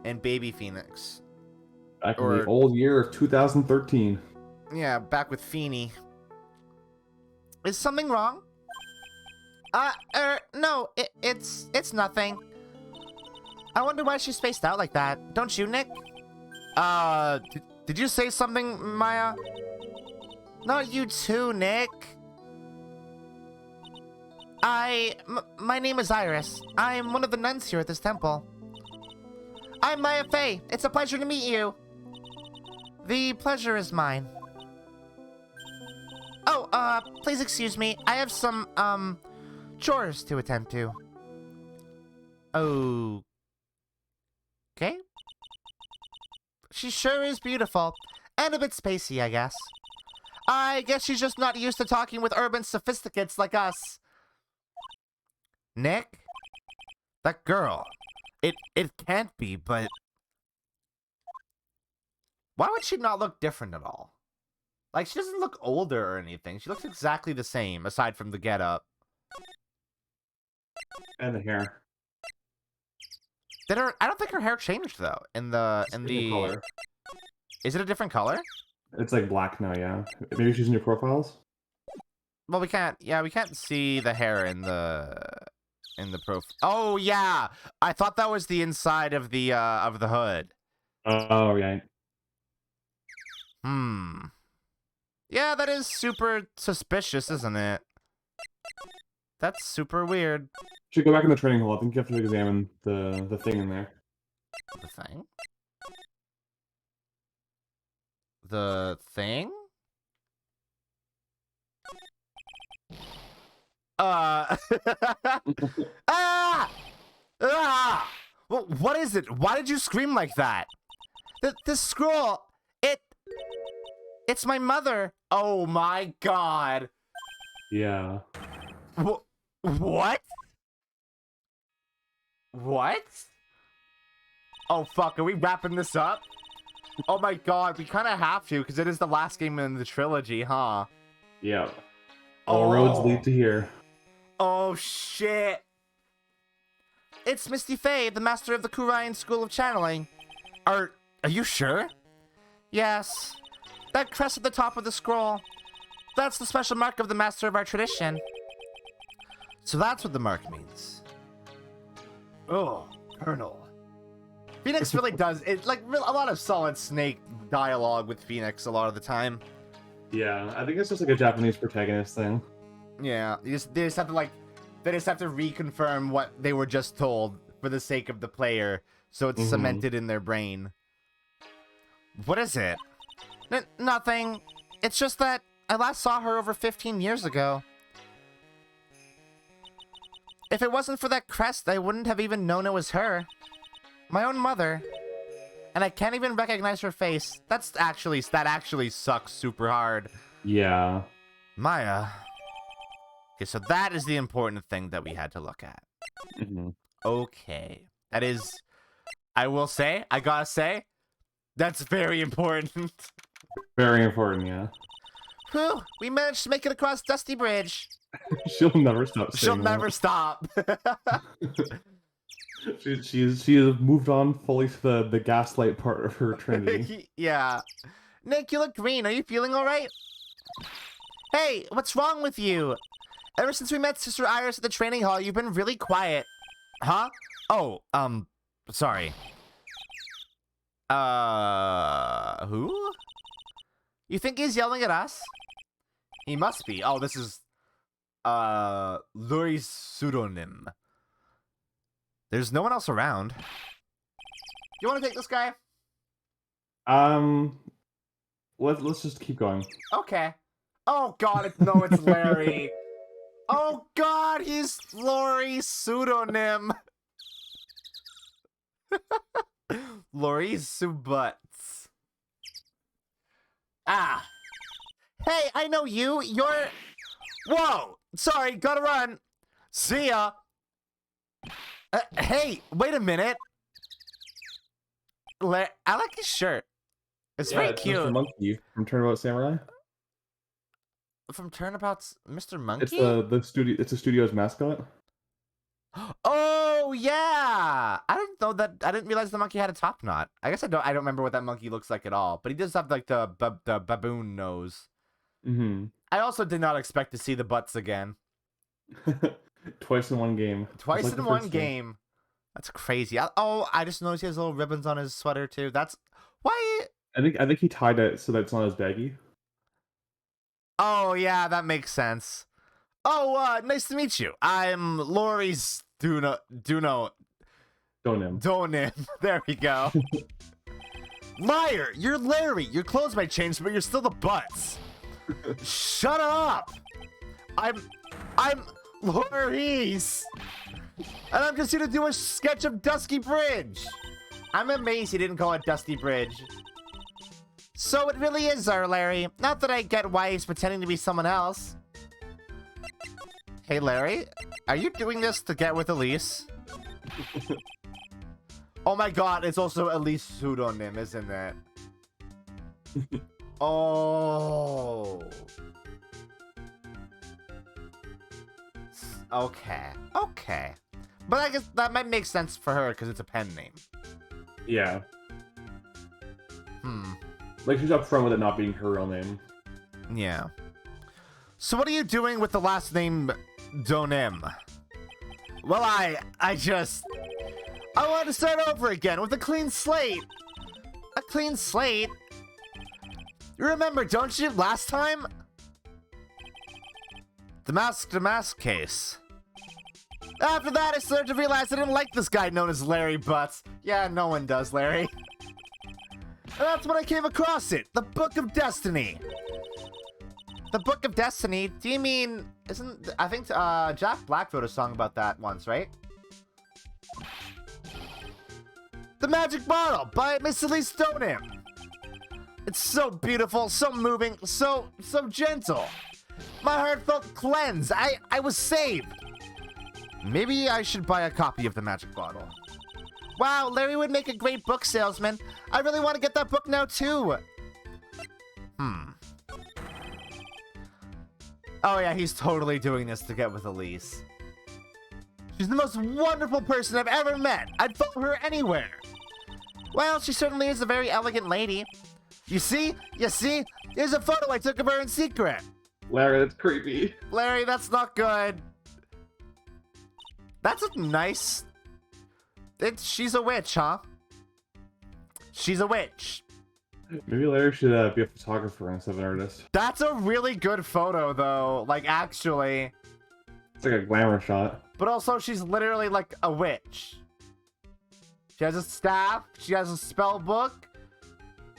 and baby Phoenix. Back in the old year of 2013. Yeah, back with Feeny. Is something wrong? No, it's nothing. I wonder why she's spaced out like that. Don't you, Nick? Did you say something, Maya? Not you too, Nick. My name is Iris. I'm one of the nuns here at this temple. I'm Maya Fey. It's a pleasure to meet you. The pleasure is mine. Oh, please excuse me. I have some, chores to attend to. Okay. She sure is beautiful. And a bit spacey, I guess. I guess she's just not used to talking with urban sophisticates like us. Nick? That girl. It can't be, but... Why would she not look different at all? Like, she doesn't look older or anything. She looks exactly the same, aside from the getup. And the hair. I don't think her hair changed, though. In the color. Is it a different color? It's like black now, yeah. Maybe she's in your profiles? Well, we can't see the hair in the profile. Oh, yeah! I thought that was the inside of the hood. Oh, yeah. Yeah, that is super suspicious, isn't it? That's super weird. Should go back in the training hall. I think you have to examine the thing in there. The thing? The thing? Ah! Ah! Well, what is it? Why did you scream like that? The scroll, it's my mother. Oh my god. Yeah. What? What? Oh fuck, are we wrapping this up? Oh my god, we kind of have to, because it is the last game in the trilogy, huh? Yeah. All roads lead to here. Oh shit. It's Misty Faye, the master of the Kurian School of Channeling. Are you sure? Yes. That crest at the top of the scroll. That's the special mark of the master of our tradition. So that's what the mark means. Oh, Colonel. Phoenix really does. It's like a lot of solid Snake dialogue with Phoenix a lot of the time. Yeah, I think it's just like a Japanese protagonist thing. Yeah, they just have to reconfirm what they were just told for the sake of the player, so it's cemented in their brain. What is it? Nothing. It's just that I last saw her over 15 years ago. If it wasn't for that crest, I wouldn't have even known it was her. My own mother. And I can't even recognize her face. That actually sucks super hard. Yeah. Maya. Okay, so that is the important thing that we had to look at. Okay. That is I will say, I gotta say, that's very important. Very important, yeah. Whew, we managed to make it across Dusty Bridge. She'll never stop saying She'll never stop. She has moved on fully to the gaslight part of her trinity. Yeah. Nick, you look green. Are you feeling all right? Hey, what's wrong with you? Ever since we met Sister Iris at the training hall, you've been really quiet. Huh? Oh, sorry. Who? You think he's yelling at us? He must be. Oh, this is, Luri's pseudonym. There's no one else around. You want to take this guy? Let's just keep going. Okay. Oh God, it's Larry. Oh God, he's Lori's pseudonym. Lori's Subutts. Ah. Hey, I know you. You're... Whoa. Sorry, gotta run. See ya. Hey, wait a minute. I like his shirt. It's very cute. Mr. Monkey from Turnabout Samurai. From Turnabouts, Mr. Monkey? It's the studio. It's a studio's mascot. Oh yeah! I didn't know that. I didn't realize the monkey had a top knot. I guess I don't remember what that monkey looks like at all. But he does have like the baboon nose. Mm-hmm. I also did not expect to see the butts again. Twice in one game. Twice like in one game. That's crazy. I just noticed he has little ribbons on his sweater too. That's why. I think he tied it so that it's not as baggy. Oh yeah, that makes sense. Oh, nice to meet you. I'm Lori's Donim. There we go. Liar! You're Larry. Your clothes might change, but you're still the butts. Shut up! I'm Lori's, and I'm just here to do a sketch of Dusty Bridge. I'm amazed he didn't call it Dusty Bridge. So it really is our Larry. Not that I get why he's pretending to be someone else. Hey Larry, are you doing this to get with Elise? Oh my God, it's also Elise's pseudonym, isn't it? Oh. Okay. But I guess that might make sense for her because it's a pen name. Yeah. Like she's up front with it not being her real name. Yeah. So what are you doing with the last name Donim? Well, I wanted to start over again with a clean slate. A clean slate? You remember, don't you, last time? The mask case. After that, I started to realize I didn't like this guy known as Larry Butts. Yeah, no one does, Larry. And that's when I came across it. The Book of Destiny. The Book of Destiny? Do you mean... I think Jack Black wrote a song about that once, right? The Magic Bottle by Miss Elise Donim. It's so beautiful, so moving, so gentle. My heart felt cleansed. I was saved. Maybe I should buy a copy of the Magic Bottle. Wow, Larry would make a great book salesman. I really want to get that book now, too. Oh, yeah, he's totally doing this to get with Elise. She's the most wonderful person I've ever met. I'd follow her anywhere. Well, she certainly is a very elegant lady. You see? Here's a photo I took of her in secret. Larry, that's creepy. Larry, that's not good. That's a nice... She's a witch, huh? She's a witch. Maybe Larry should be a photographer instead of an artist. That's a really good photo, though. Like, actually. It's like a glamour shot. But also, she's literally like a witch. She has a staff. She has a spell book.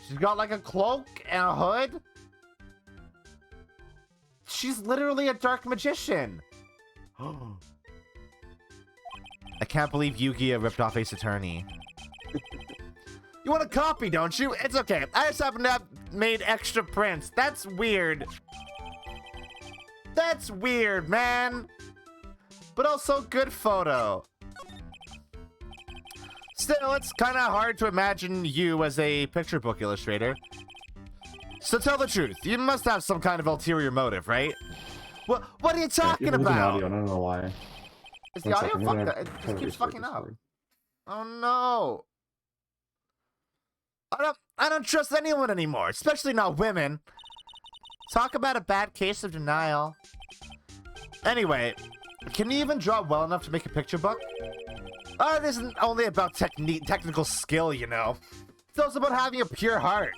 She's got like a cloak and a hood. She's literally a dark magician. I can't believe Yu-Gi-Oh! Ripped off Ace Attorney. You want a copy, don't you? It's okay. I just happen to have made extra prints. That's weird. That's weird, man. But also good photo. Still, it's kind of hard to imagine you as a picture book illustrator. So tell the truth, you must have some kind of ulterior motive, right? What are you talking about? Audio, I don't know why. Is the audio fucked up? It just keeps fucking up. Oh no. I don't trust anyone anymore, especially not women. Talk about a bad case of denial. Anyway, can you even draw well enough to make a picture book? Art isn't only about technical skill, you know. It's also about having a pure heart.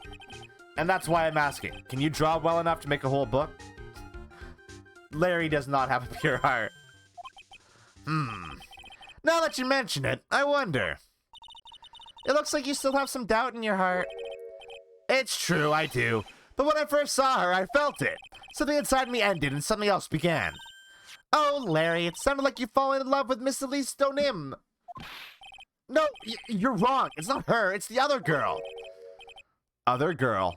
And that's why I'm asking. Can you draw well enough to make a whole book? Larry does not have a pure heart. Now that you mention it, I wonder. It looks like you still have some doubt in your heart. It's true, I do. But when I first saw her, I felt it. Something inside me ended and something else began. Oh, Larry, it sounded like you've fallen in love with Miss Elise Donim. No, you're wrong. It's not her, it's the other girl. Other girl.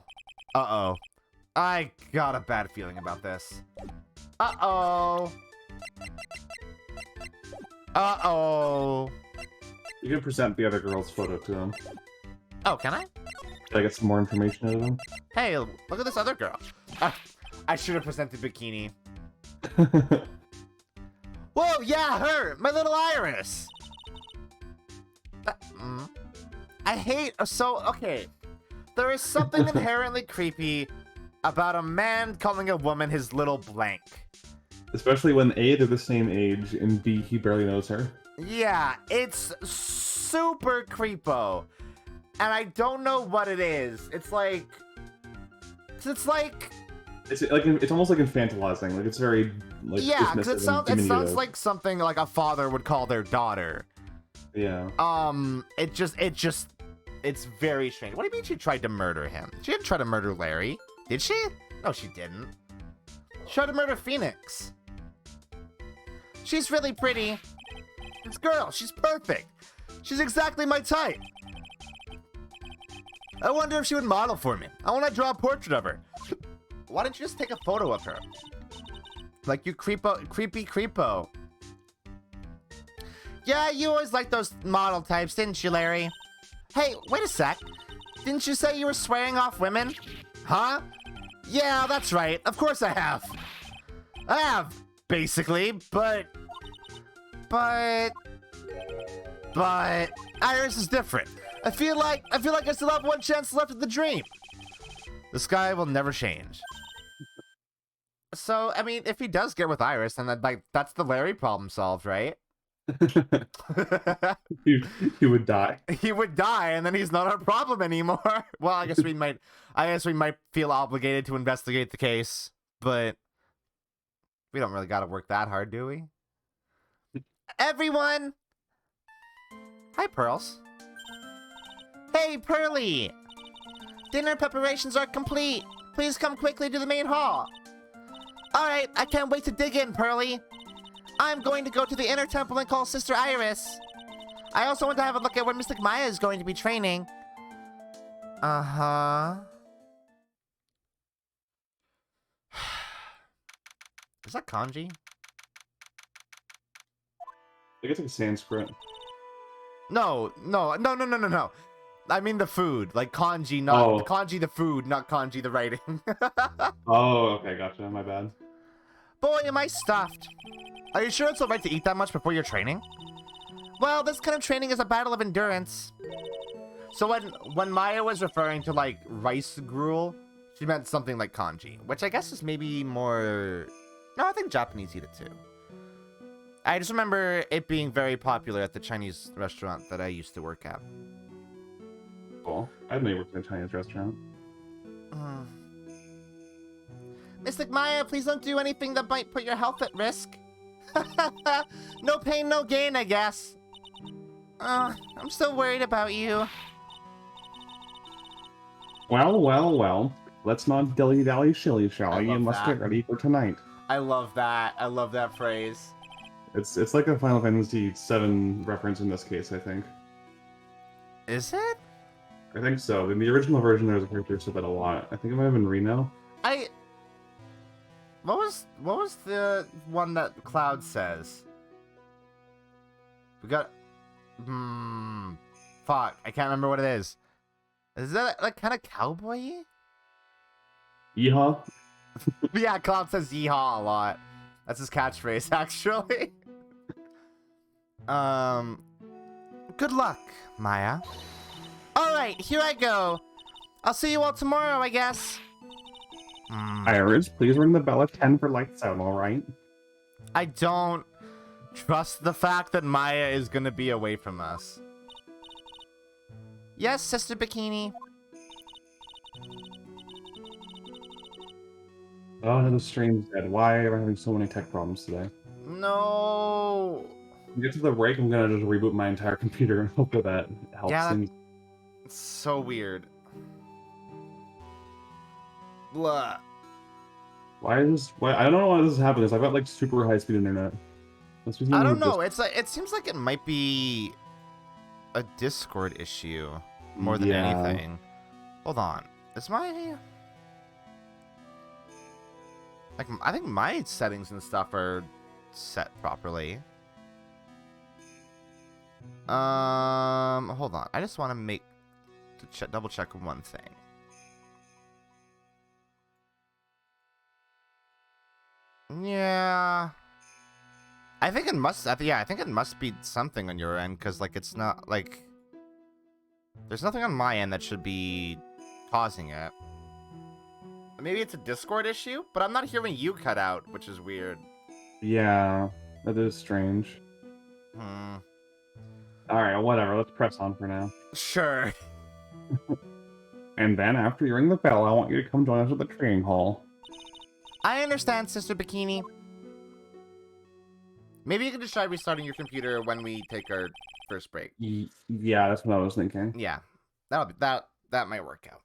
Uh-oh. I got a bad feeling about this. Uh-oh. Uh-oh. You can present the other girl's photo to him. Oh, can I? Can I get some more information out of him? Hey, look at this other girl. I should have presented Bikini. Whoa, yeah, her! My little Iris! I hate... okay. There is something inherently creepy about a man calling a woman his little blank. Especially when A, they're the same age, and B, he barely knows her. Yeah, it's super creepo. And I don't know what it is. It's like... It's almost like infantilizing. Like, it's very, like, yeah, because it sounds diminutive. like something like a father would call their daughter. Yeah. It's very strange. What do you mean she tried to murder him? She didn't try to murder Larry. Did she? No, she didn't. She tried to murder Phoenix. She's really pretty. This girl, she's perfect. She's exactly my type. I wonder if she would model for me. I want to draw a portrait of her. Why don't you just take a photo of her? Like you creepy creepo. Yeah, you always liked those model types, didn't you, Larry? Hey, wait a sec. Didn't you say you were swearing off women? Huh? Yeah, that's right. Of course I have. I have, basically, but Iris is different. I feel like I still have one chance left of the dream. The sky will never change. So, I mean, if he does get with Iris, then that's the Larry problem solved, right? he would die. He would die, and then he's not our problem anymore. Well, I guess we might feel obligated to investigate the case, but we don't really got to work that hard, do we? Everyone! Hi, Pearls. Hey, Pearly! Dinner preparations are complete. Please come quickly to the main hall. Alright, I can't wait to dig in, Pearly. I'm going to go to the inner temple and call Sister Iris. I also want to have a look at where Mystic Maya is going to be training. Uh-huh. Is that kanji? I guess it's Sanskrit. No. I mean the food, like kanji, not kanji the food, not kanji the writing. Oh, okay, gotcha. My bad. Boy, am I stuffed. Are you sure it's alright to eat that much before your training? Well, this kind of training is a battle of endurance. So when Maya was referring to like rice gruel, she meant something like kanji, which I guess is maybe more... No, I think Japanese eat it too. I just remember it being very popular at the Chinese restaurant that I used to work at. Cool. I've never worked in a Chinese restaurant. Mystic Maya, please don't do anything that might put your health at risk. No pain, no gain, I guess. I'm still worried about you. Well. Let's not dilly-dally shilly, shall we? You must that. get ready for tonight. I love that. I love that phrase. It's like a Final Fantasy VII reference in this case, I think. Is it? I think so. In the original version, there was a character who said that a lot. I think it might have been Reno. What was the one that Cloud says? We got Fuck, I can't remember what it is. Is that like kind of cowboy-y? Yeehaw. Yeah, Cloud says yeehaw a lot. That's his catchphrase, actually. Good luck, Maya. Alright, here I go. I'll see you all tomorrow, I guess. Iris, please ring the bell at 10 for lights out, alright? I don't trust the fact that Maya is gonna be away from us. Yes, Sister Bikini. Oh, no, the stream's dead. Why am I having so many tech problems today? No. When we get to the break, I'm gonna just reboot my entire computer and hope that helps Yeah, things. it's so weird. Blah. Why is this? Why? I don't know why this is happening. I've got like super high speed internet. I don't know. It's like it seems like it might be a Discord issue more than anything. Hold on. Is my I think my settings and stuff are set properly. Hold on. I just want to double check one thing. Yeah. I think it must be something on your end, because like it's not like there's nothing on my end that should be causing it. Maybe it's a Discord issue, but I'm not hearing you cut out, which is weird. Yeah, that is strange. Alright, whatever. Let's press on for now. Sure. And then after you ring the bell, I want you to come join us at the training hall. I understand, Sister Bikini. Maybe you can just try restarting your computer when we take our first break. Yeah, that's what I was thinking. Yeah, that might work out.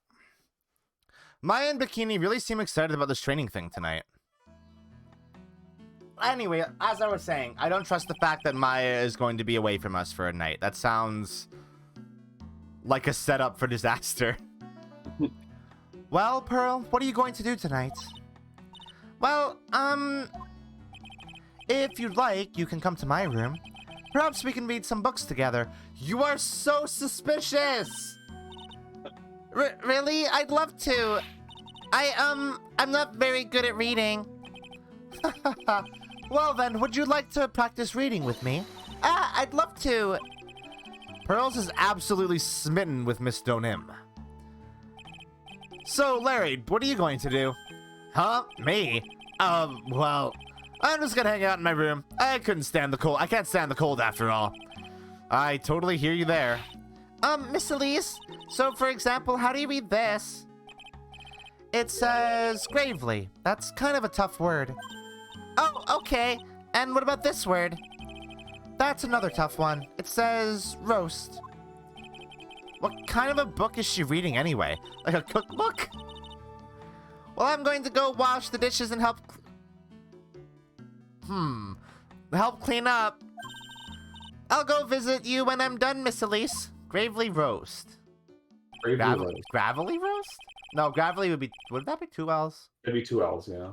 Maya and Bikini really seem excited about this training thing tonight. Anyway, as I was saying, I don't trust the fact that Maya is going to be away from us for a night. That sounds like a setup for disaster. Well, Pearl, what are you going to do tonight? Well, if you'd like, you can come to my room. Perhaps we can read some books together. You are so suspicious! Really? I'd love to. I'm not very good at reading. Well then, would you like to practice reading with me? I'd love to. Pearls is absolutely smitten with Miss Donim. So, Larry, what are you going to do? Huh? Me? Well, I'm just gonna hang out in my room. I can't stand the cold after all. I totally hear you there. Miss Elise, so for example, how do you read this? It says gravely. That's kind of a tough word. Oh, okay. And what about this word? That's another tough one. It says roast. What kind of a book is she reading anyway? Like a cookbook? Well, I'm going to go wash the dishes and help clean up. I'll go visit you when I'm done, Miss Elise. Gravely roast. Gravelly roast? No, gravelly would that be 2 L's? It'd be 2 L's, yeah.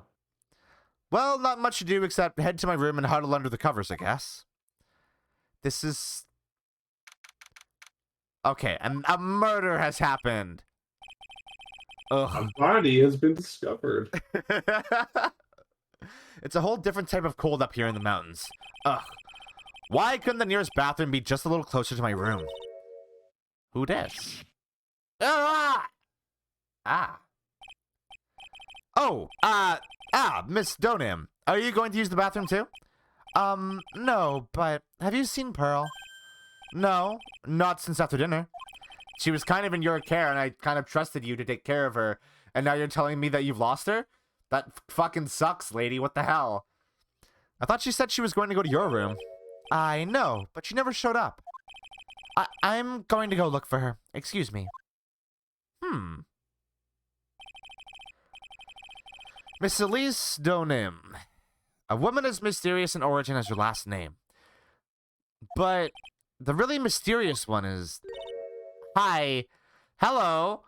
Well, not much to do except head to my room and huddle under the covers, I guess. This is... Okay, and a murder has happened. Ugh. A body has been discovered. It's a whole different type of cold up here in the mountains. Ugh. Why couldn't the nearest bathroom be just a little closer to my room? Who dis? Ah! Oh, Miss Donim. Are you going to use the bathroom too? No, but have you seen Pearl? No, not since after dinner. She was kind of in your care, and I kind of trusted you to take care of her, and now you're telling me that you've lost her? That fucking sucks, lady. What the hell? I thought she said she was going to go to your room. I know, but she never showed up. I'm going to go look for her. Excuse me. Miss Elise Donim. A woman as mysterious in origin as your last name. But the really mysterious one is... Hi. Hello.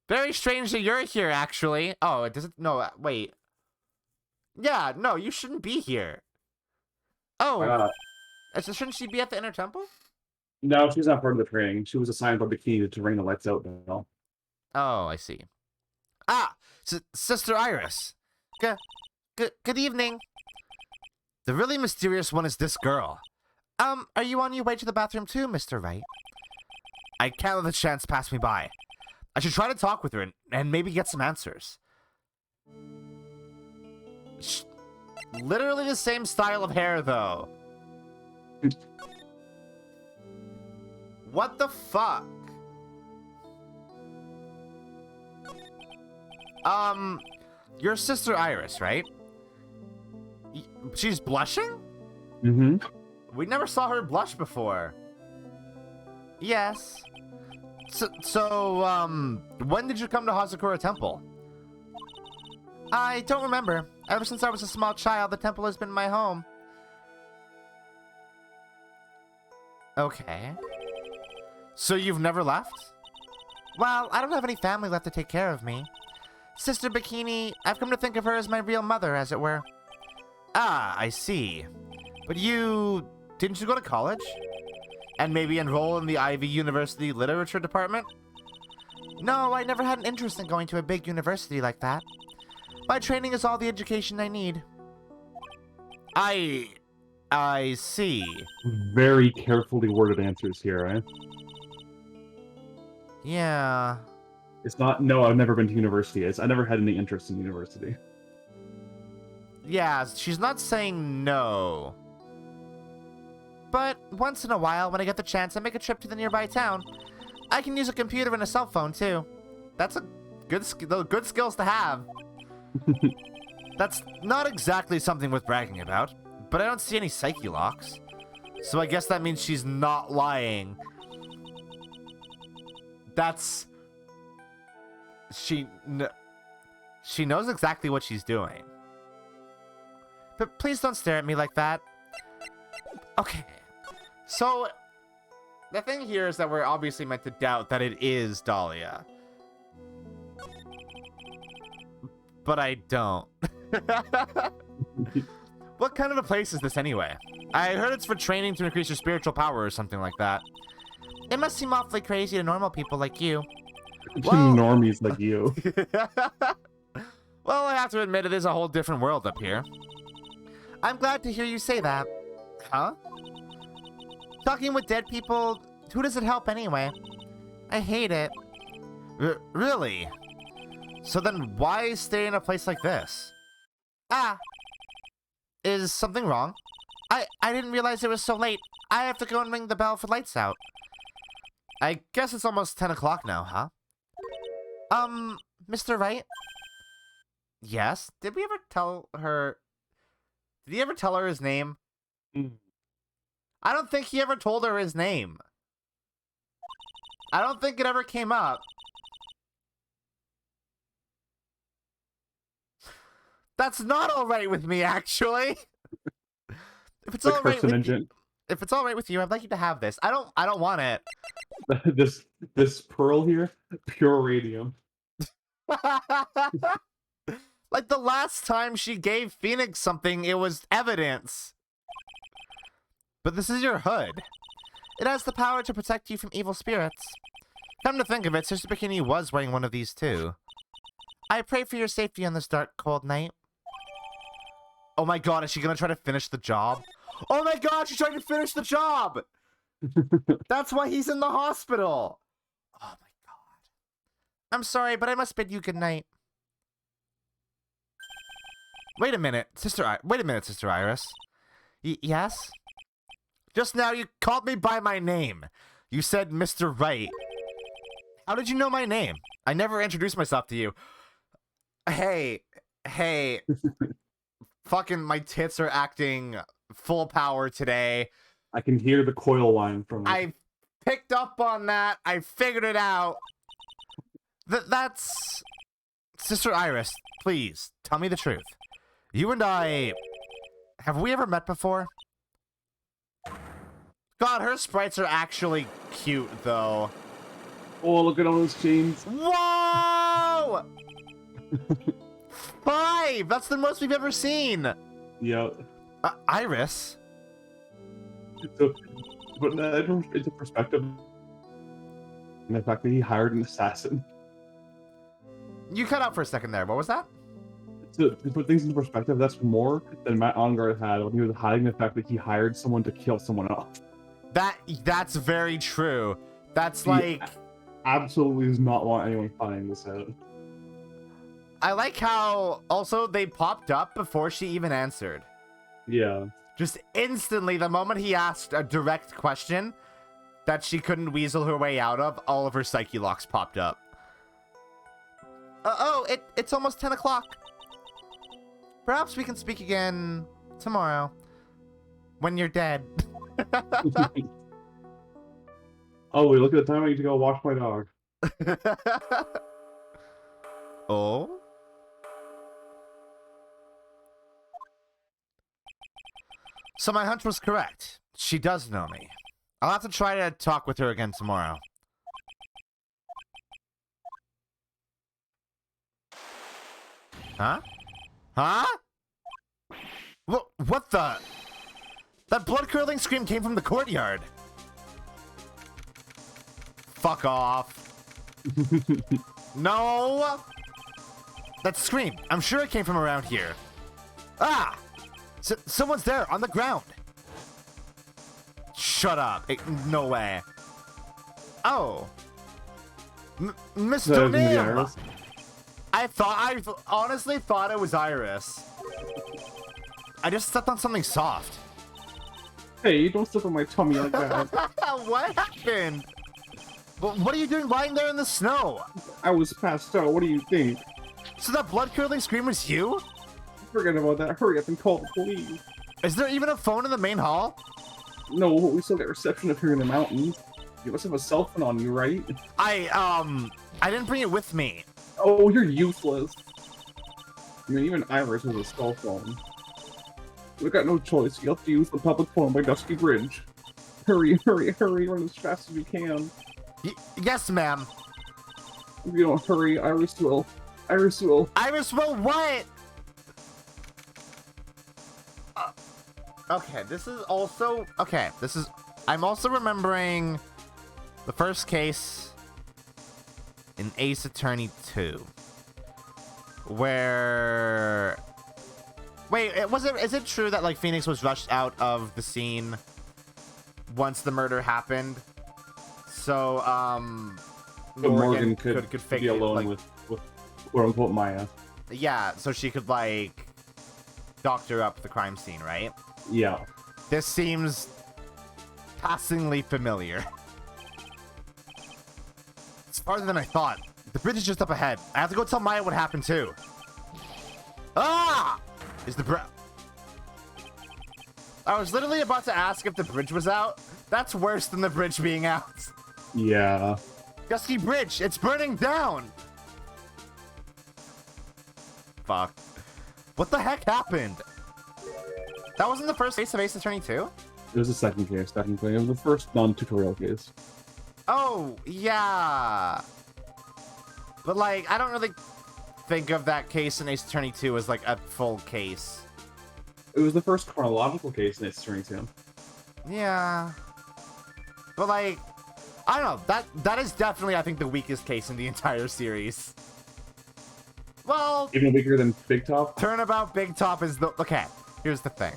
Very strange that you're here, actually. Oh, it doesn't... No, wait. Yeah, no, you shouldn't be here. Oh. Shouldn't she be at the Inner Temple? No, she's not part of the training. She was assigned by Bikini to ring the lights out now. Oh, I see. Ah, Sister Iris. Good evening. The really mysterious one is this girl. Are you on your way to the bathroom too, Mr. Wright? I can't let the chance pass me by. I should try to talk with her and maybe get some answers. Literally the same style of hair, though. What the fuck? Your sister Iris, right? She's blushing? Mm-hmm. We never saw her blush before. Yes. So, when did you come to Hazukura Temple? I don't remember. Ever since I was a small child, the temple has been my home. Okay. So you've never left? Well, I don't have any family left to take care of me. Sister Bikini, I've come to think of her as my real mother, as it were. Ah, I see. But didn't you go to college? And maybe enroll in the Ivy University Literature Department? No, I never had an interest in going to a big university like that. My training is all the education I need. I see. Very carefully worded answers here, right? Yeah. It's not, no, I've never been to university. I never had any interest in university. Yeah, she's not saying no. But once in a while, when I get the chance, I make a trip to the nearby town. I can use a computer and a cell phone, too. That's a good skills to have. That's not exactly something worth bragging about, but I don't see any psyche locks. So I guess that means she's not lying. She knows exactly what she's doing. But please don't stare at me like that. Okay. So, the thing here is that we're obviously meant to doubt that it is Dahlia. But I don't. What kind of a place is this anyway? I heard it's for training to increase your spiritual power or something like that. It must seem awfully crazy to normal people like you. Well, normies like you. Well, I have to admit it is a whole different world up here. I'm glad to hear you say that. Huh? Talking with dead people, who does it help anyway? I hate it. Really? So then why stay in a place like this? Ah! Is something wrong? I didn't realize it was so late. I have to go and ring the bell for lights out. I guess it's almost 10 o'clock now, huh? Mr. Wright? Yes? Did we ever tell her... Did he ever tell her his name? I don't think he ever told her his name. I don't think it ever came up. That's not alright with me, actually. If it's alright with you, if it's alright with you, I'd like you to have this. I don't want it. this pearl here, pure radium. Like the last time she gave Phoenix something, it was evidence. But this is your hood. It has the power to protect you from evil spirits. Come to think of it, Sister Bikini was wearing one of these too. I pray for your safety on this dark, cold night. Oh my god, is she gonna try to finish the job? Oh my god, she's trying to finish the job! That's why he's in the hospital! Oh my god. I'm sorry, but I must bid you good night. Wait a minute, Sister Iris. Yes? Just now you called me by my name. You said Mr. Wright. How did you know my name? I never introduced myself to you. Hey. Fucking my tits are acting full power today. I can hear the coil line from it. I picked up on that. I figured it out. That's... Sister Iris, please, tell me the truth. You and I... Have we ever met before? God, her sprites are actually cute, though. Oh, look at all those chains. Whoa! 5! That's the most we've ever seen! Yeah. Iris? So, But into perspective, and the fact that he hired an assassin. You cut out for a second there. What was that? To put things into perspective, that's more than Matt Ongard had when he was hiding the fact that he hired someone to kill someone else. That's very true. That's like... He absolutely does not want anyone finding this out. I like how also they popped up before she even answered. Yeah. Just instantly, the moment he asked a direct question that she couldn't weasel her way out of, all of her psyche locks popped up. It's almost 10 o'clock. Perhaps we can speak again tomorrow. When you're dead. Oh, wait, look at the time. I need to go wash my dog. Oh? So my hunch was correct. She does know me. I'll have to try to talk with her again tomorrow. Huh? Huh? What the? That blood-curdling scream came from the courtyard. Fuck off. No! That scream, I'm sure it came from around here. Ah! Someone's there, on the ground. Shut up. No way. Oh. Miss O'Neill. I honestly thought it was Iris. I just stepped on something soft. Hey, you don't step on my tummy like that. What happened? What are you doing lying there in the snow? I was passed out. What do you think? So that blood-curdling scream was you? Forget about that. Hurry up and call the police. Is there even a phone in the main hall? No, we still get reception up here in the mountains. You must have a cell phone on you, right? I didn't bring it with me. Oh, you're useless. I mean, even Iris has a cell phone. We got no choice. You have to use the public phone by Dusky Bridge. Hurry, hurry, hurry, run as fast as you can. Yes, ma'am. If you don't hurry, Iris will. Iris will. Iris will what? Okay, this is also... Okay, this is... I'm also remembering the first case in Ace Attorney 2. Where... Wait, is it true that, like, Phoenix was rushed out of the scene once the murder happened? So, Morgan could fake be alone, like, with quote-unquote Maya. Yeah, so she could, like, doctor up the crime scene, right? Yeah. This seems passingly familiar. It's farther than I thought. The bridge is just up ahead. I have to go tell Maya what happened, too. Ah! Is the bridge... I was literally about to ask if the bridge was out. That's worse than the bridge being out. Yeah. Dusky Bridge, it's burning down! Fuck. What the heck happened? That wasn't the first case of Ace Attorney 2? It was the second case, technically. It was the first non-tutorial case. Oh, yeah. But, like, I don't really think of that case in Ace Attorney 2 as, like, a full case. It was the first chronological case in Ace Attorney 2. Yeah. But, like, I don't know. That is definitely, I think, the weakest case in the entire series. Well... Even weaker than Big Top? Turnabout Big Top is the... Okay, here's the thing.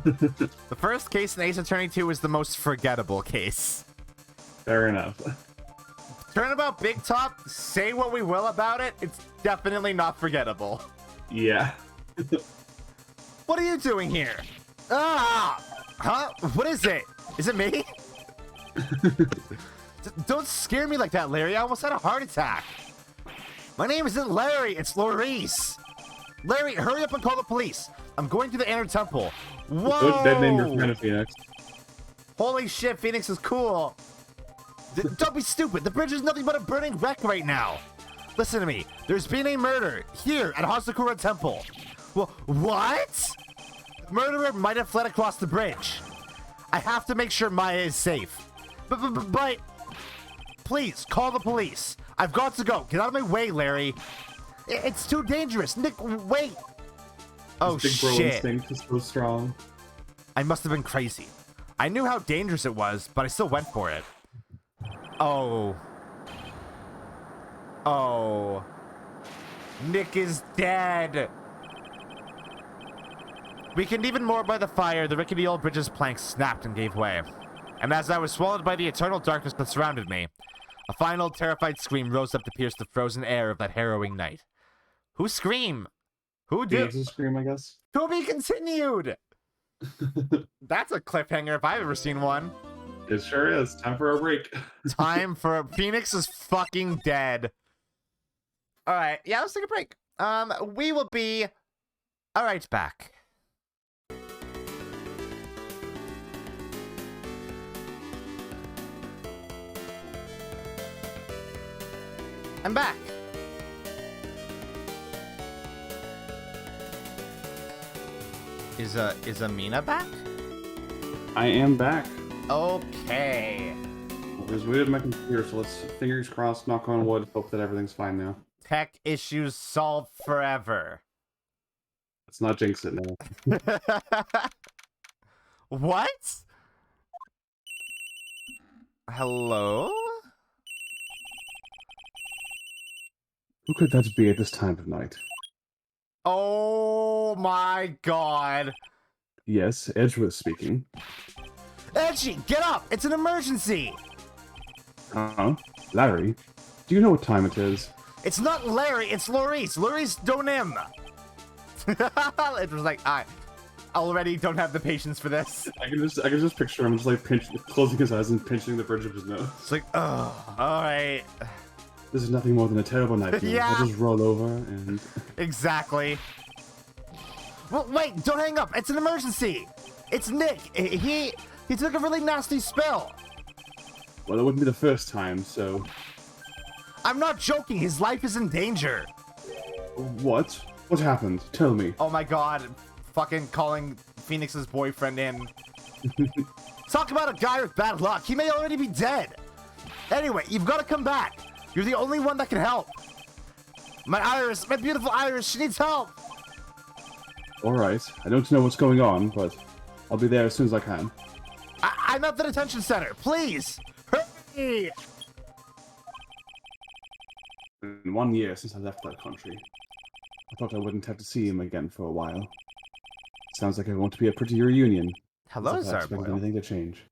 The first case in Ace Attorney 2 is the most forgettable case. Fair enough. Turnabout Big Top, say what we will about it, it's definitely not forgettable. Yeah. What are you doing here? Ah! Huh? What is it? Is it me? Don't scare me like that, Larry. I almost had a heart attack. My name isn't Larry, it's Laurice. Larry, hurry up and call the police. I'm going to the inner temple. Whoa! Dead name your friend, Phoenix. Holy shit, Phoenix is cool. Don't be stupid. The bridge is nothing but a burning wreck right now. Listen to me. There's been a murder here at Hazukura Temple. Well, what? The murderer might have fled across the bridge. I have to make sure Maya is safe. But please, call the police. I've got to go. Get out of my way, Larry. It's too dangerous. Nick, wait. Oh, Big bro shit. instinct is so strong. I must have been crazy. I knew how dangerous it was, but I still went for it. Oh. Oh. Nick is dead. Weakened even more by the fire, the rickety old bridge's planks snapped and gave way. And as I was swallowed by the eternal darkness that surrounded me, a final terrified scream rose up to pierce the frozen air of that harrowing night. Who scream? Who did? Scream, I guess. To be continued! That's a cliffhanger if I've ever seen one. It sure is. Time for a break. Time for Phoenix is fucking dead. Alright, yeah, let's take a break. We will be alright back. I'm back. Is Amina back? I am back. Okay. I was waiting on my computer, so let's fingers crossed, knock on wood, hope that everything's fine now. Tech issues solved forever. Let's not jinx it now. What? Hello? Who could that be at this time of night? Oh my god. Yes, Edgeworth speaking. Edgy, get up! It's an emergency! Huh? Larry? Do you know what time it is? It's not Larry, it's Laurice. Laurice Donim. It was like, I already don't have the patience for this. I can just picture him just like closing his eyes and pinching the bridge of his nose. It's like, oh, alright. This is nothing more than a terrible nightmare. Yeah. I'll just roll over and... Exactly. Well, wait, don't hang up. It's an emergency. It's Nick. He took a really nasty spill. Well, it wouldn't be the first time, so... I'm not joking. His life is in danger. What? What happened? Tell me. Oh my god. Fucking calling Phoenix's boyfriend in. Talk about a guy with bad luck. He may already be dead. Anyway, you've got to come back. You're the only one that can help. My Iris, my beautiful Iris, she needs help. Alright, I don't know what's going on, but I'll be there as soon as I can. I'm at the detention center. Please, hurry. In 1 year since I left that country, I thought I wouldn't have to see him again for a while. Sounds like it won't be a pretty reunion. Hello, I expect Zarboil. anything to change.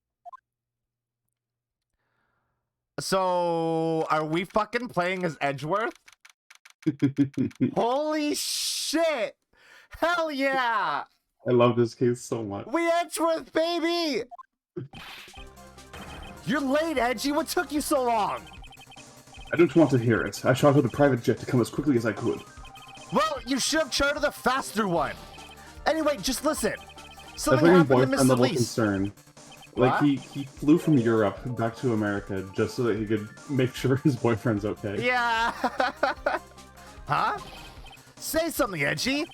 So, are we fucking playing as Edgeworth? Holy shit! Hell yeah! I love this case so much. We Edgeworth, baby! You're late, Edgy. What took you so long? I don't want to hear it. I chartered a private jet to come as quickly as I could. Well, you should have chartered a faster one. Anyway, just listen. That's Something like a happened to boyfriend Mr. level Lease. concern. What? Like, he flew from Europe back to America just so that he could make sure his boyfriend's okay. Yeah. Huh? Say something, Edgy.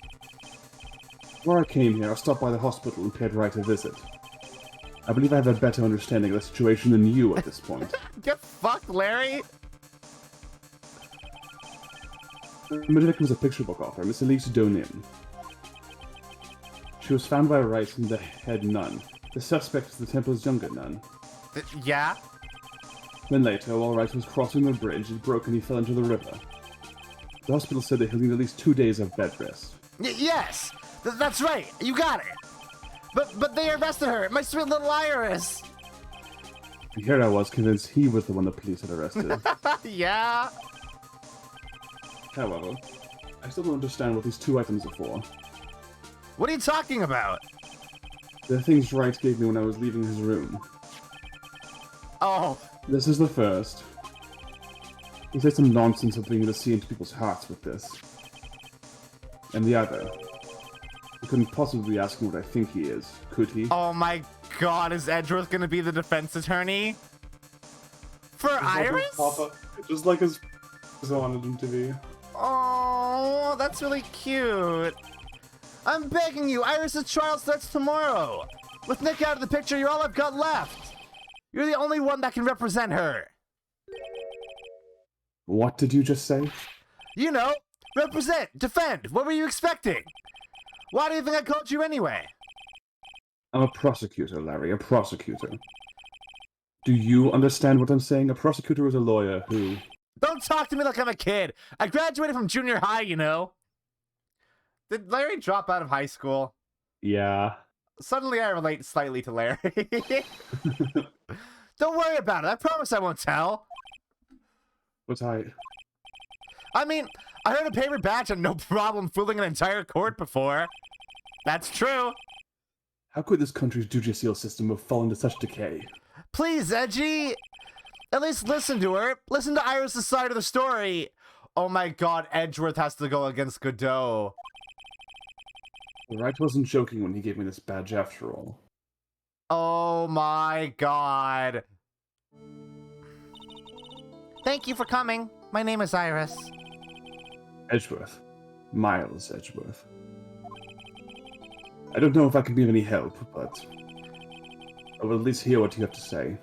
Before I came here, I stopped by the hospital and paid Wright a visit. I believe I have a better understanding of the situation than you at this point. Get fucked, Larry. The victim was a picture book author, Miss Elise Donin. She was found by Wright and the head nun. The suspect is the temple's younger nun. Yeah? Then later, while Wright was crossing the bridge, it broke and he fell into the river. The hospital said that he'll need at least 2 days of bed rest. Yes! That's right! You got it! But they arrested her! My sweet little Iris! And here I was, convinced he was the one the police had arrested. Yeah? However, I still don't understand what these 2 items are for. What are you talking about? They're things Wright gave me when I was leaving his room. Oh. This is the first. He said some nonsense of being able to see into people's hearts with this. And the other. I couldn't possibly ask him what I think he is, could he? Oh my god, is Edgeworth gonna be the defense attorney? For Iris? Papa, just like his wanted him to be. Oh, that's really cute. I'm begging you, Iris' trial starts tomorrow. With Nick out of the picture, you're all I've got left. You're the only one that can represent her. What did you just say? You know, represent, defend. What were you expecting? Why do you think I called you anyway? I'm a prosecutor, Larry, a prosecutor. Do you understand what I'm saying? A prosecutor is a lawyer who... Don't talk to me like I'm a kid. I graduated from junior high, you know. Did Larry drop out of high school? Yeah. Suddenly I relate slightly to Larry. Don't worry about it. I promise I won't tell. What's I... I mean, I heard a paper badge and no problem fooling an entire court before. That's true. How could this country's judicial system have fallen to such decay? Please, Edgy. At least listen to her. Listen to Iris' side of the story. Oh my god, Edgeworth has to go against Godot. Wright wasn't joking when he gave me this badge after all. Oh my god. Thank you for coming. My name is Iris. Edgeworth. Miles Edgeworth. I don't know if I can be of any help, but I will at least hear what you have to say.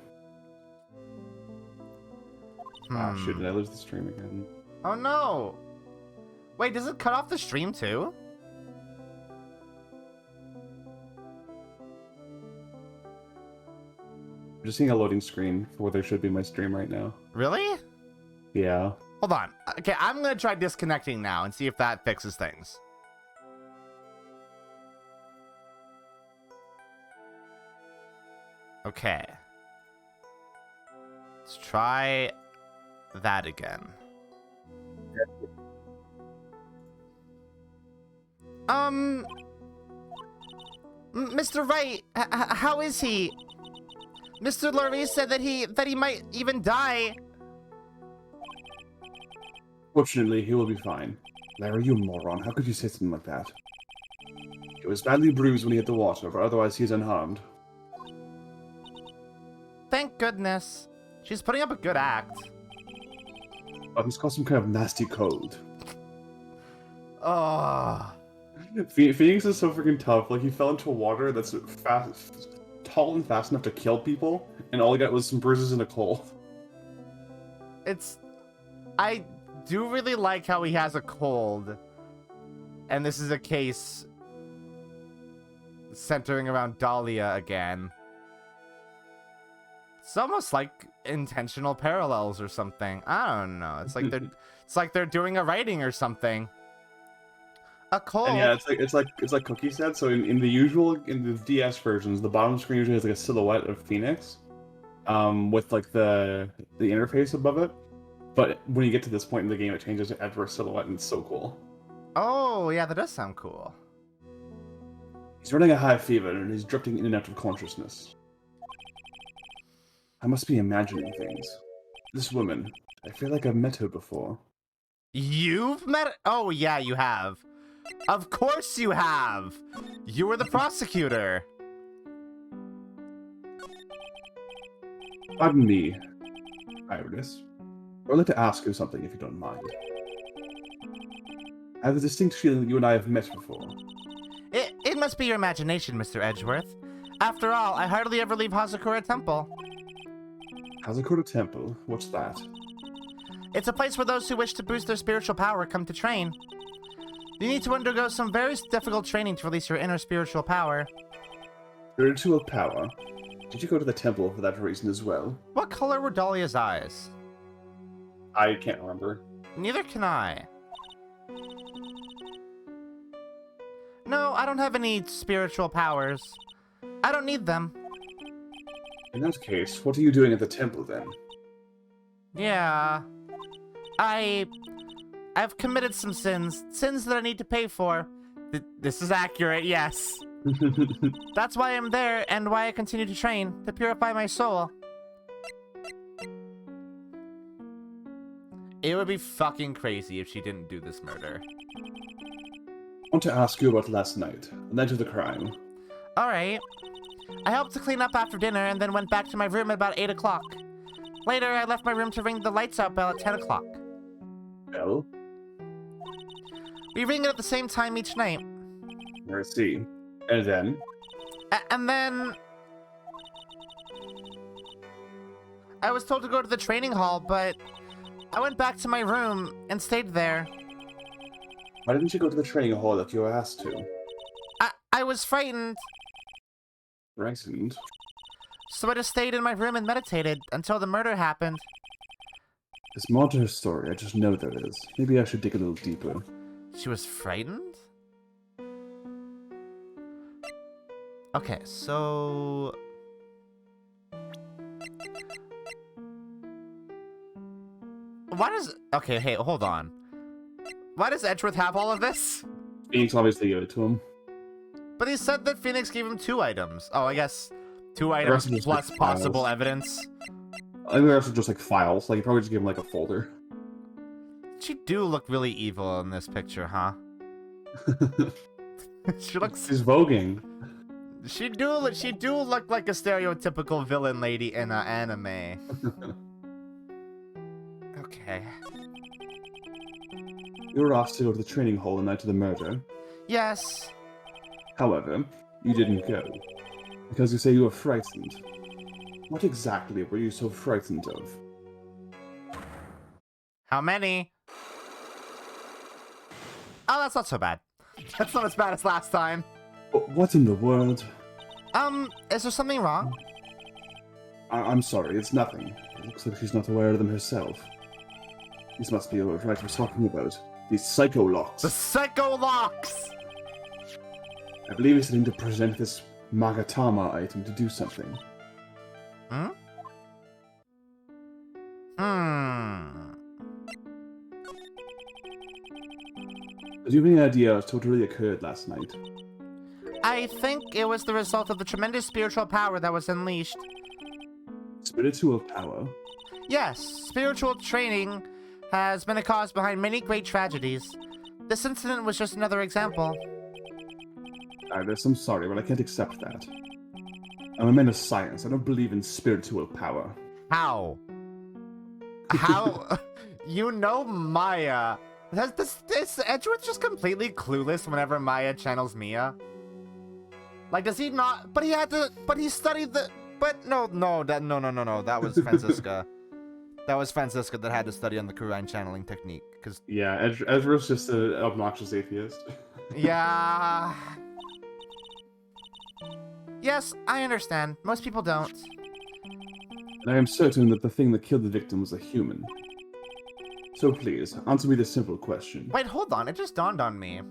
Ah, shit, did I lose the stream again? Oh no! Wait, does it cut off the stream too? I'm just seeing a loading screen for where there should be my stream right now. Really? Yeah. Hold on. Okay, I'm gonna try disconnecting now and see if that fixes things. Okay. Let's try that again. Mr. Wright, how is he? Mr. Lurie said that he might even die. Fortunately, he will be fine. Larry, you moron. How could you say something like that? He was badly bruised when he hit the water, but otherwise he's unharmed. Thank goodness. She's putting up a good act. But he's got some kind of nasty cold. Oh. Phoenix is so freaking tough. Like, he fell into water that's tall and fast enough to kill people, and all he got was some bruises and a cold. I do really like how he has a cold. And this is a case centering around Dahlia again. It's almost like intentional parallels or something. I don't know. It's like they're doing a writing or something. A cold. And yeah, it's like Cookie said. So in the DS versions, the bottom screen usually has like a silhouette of Phoenix, with like the interface above it. But when you get to this point in the game, it changes to Edgeworth's silhouette, and it's so cool. Oh yeah, that does sound cool. He's running a high fever, and he's drifting in and out of consciousness. I must be imagining things. This woman, I feel like I've met her before. You've met her? Oh yeah, you have. Of course you have. You were the prosecutor. Pardon me, Iris. I'd like to ask you something, if you don't mind. I have a distinct feeling that you and I have met before. It must be your imagination, Mr. Edgeworth. After all, I hardly ever leave Hazukura Temple. Hazakura Temple? What's that? It's a place where those who wish to boost their spiritual power come to train. You need to undergo some very difficult training to release your inner spiritual power. Spiritual power? Did you go to the temple for that reason as well? What color were Dahlia's eyes? I can't remember. Neither can I. No, I don't have any spiritual powers. I don't need them. In that case, what are you doing at the temple then? Yeah. I've committed some sins. Sins that I need to pay for. This is accurate, yes. That's why I'm there, and why I continue to train, to purify my soul. It would be fucking crazy if she didn't do this murder. I want to ask you about last night, the night of the crime. Alright. I helped to clean up after dinner, and then went back to my room at about 8 o'clock. Later, I left my room to ring the lights out bell at 10 o'clock. Bell? We ring it at the same time each night. I see. And then? And then... I was told to go to the training hall, but I went back to my room and stayed there. Why didn't you go to the training hall that you were asked to? I was frightened. Frightened? So I just stayed in my room and meditated until the murder happened. There's more to her story, I just know there is. Maybe I should dig a little deeper. She was frightened? Okay, so... Why does... Okay, hey, hold on. Why does Edgeworth have all of this? Phoenix obviously gave it to him. But he said that Phoenix gave him 2 items. Oh, I guess 2 items just plus like possible files. evidence. I think the rest are just like files. Like, you probably just gave him like a folder. She do look really evil in this picture, huh? She looks... She's voguing. She do look like a stereotypical villain lady in an anime. Okay. You were asked to go to the training hall the night of the murder. Yes. However, you didn't go. Because you say you were frightened. What exactly were you so frightened of? How many? Oh, that's not so bad. That's not as bad as last time. What in the world? Is there something wrong? I'm sorry, it's nothing. It looks like she's not aware of them herself. These must be what Wright was talking about. These psycho locks. The psycho locks! I believe he's going to present this Magatama item to do something. Hmm? Do you have any idea as to what really occurred last night? I think it was the result of the tremendous spiritual power that was unleashed. Spiritual power? Yes, spiritual training has been a cause behind many great tragedies. This incident was just another example. Iris, I'm sorry, but I can't accept that. I'm a man of science. I don't believe in spiritual power. How? How? You know Maya. This Edgeworth's just completely clueless whenever Maya channels Mia. Like, does he not? But he had to. But he studied the. But no. That was Francisca. That was Francisca that had to study on the Kurine channeling technique. Cause Yeah, Ezra's just an obnoxious atheist. yeah. Yes, I understand. Most people don't. And I am certain that the thing that killed the victim was a human. So please, answer me this simple question. Wait, hold on. It just dawned on me.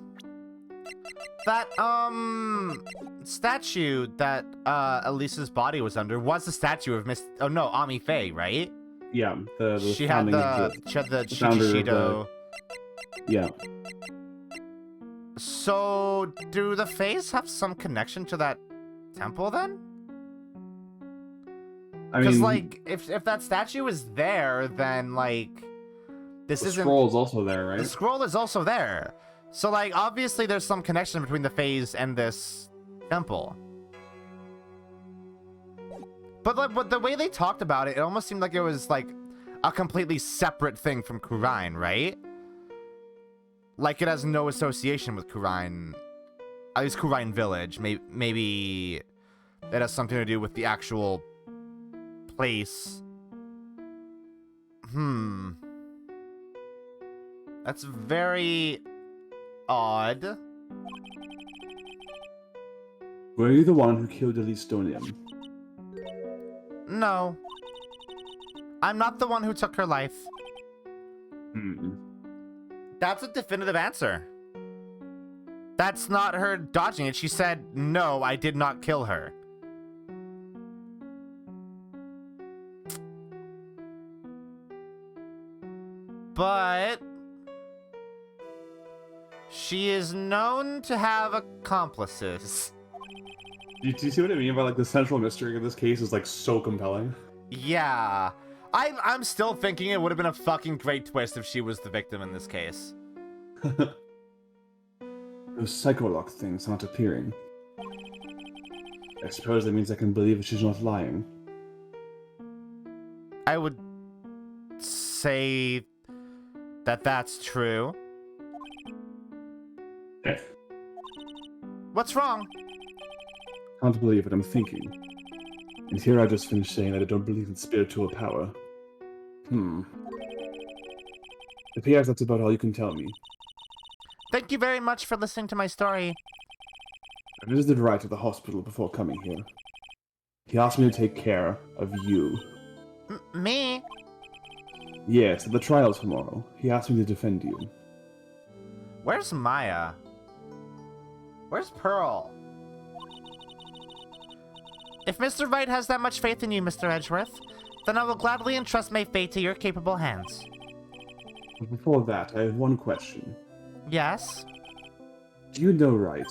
That, statue that, Elisa's body was under was the statue of Miss... Oh, no, Ami Faye, right? Yeah, the she had the Shichishido. Yeah. So, do the Fays have some connection to that temple, then? I Because, mean, like, if that statue is there, then, like... This the isn't... scroll is also there, right? The scroll is also there. So, like, obviously there's some connection between the Fays and this temple. But, like, but the way they talked about it, it almost seemed like it was, like, a completely separate thing from Kurine, right? Like, it has no association with Kurine. At least Kurine Village. Maybe it has something to do with the actual place. That's very odd. Were you the one who killed Elistonium? No. I'm not the one who took her life. That's a definitive answer. That's not her dodging it. She said, no, I did not kill her. But she is known to have accomplices. Do you see what I mean by, like, the central mystery of this case is, like, so compelling? Yeah. I'm still thinking it would have been a fucking great twist if she was the victim in this case. Those psycholock things aren't appearing. I suppose that means I can believe that she's not lying. I would say that that's true. What's wrong? Can't believe what I'm thinking. And here I just finished saying that I don't believe in spiritual power. It appears that's about all you can tell me. Thank you very much for listening to my story. I visited Wright at the hospital before coming here. He asked me to take care of you. Me? Yes, at the trial tomorrow. He asked me to defend you. Where's Maya? Where's Pearl? If Mr. Wright has that much faith in you, Mr. Edgeworth, then I will gladly entrust my fate to your capable hands. But before that, I have one question. Yes? Do you know Wright?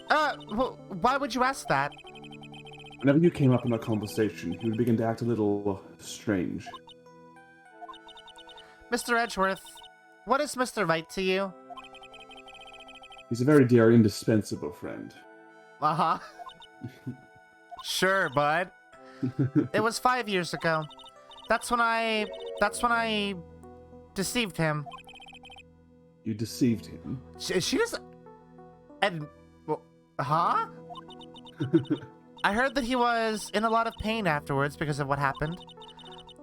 Why would you ask that? Whenever you came up in a conversation, he would begin to act a little strange. Mr. Edgeworth, what is Mr. Wright to you? He's a very dear, indispensable friend. Uh-huh. Sure, bud. It was 5 years ago. That's when I deceived him. You deceived him? She just... And... Well, huh? I heard that he was in a lot of pain afterwards because of what happened.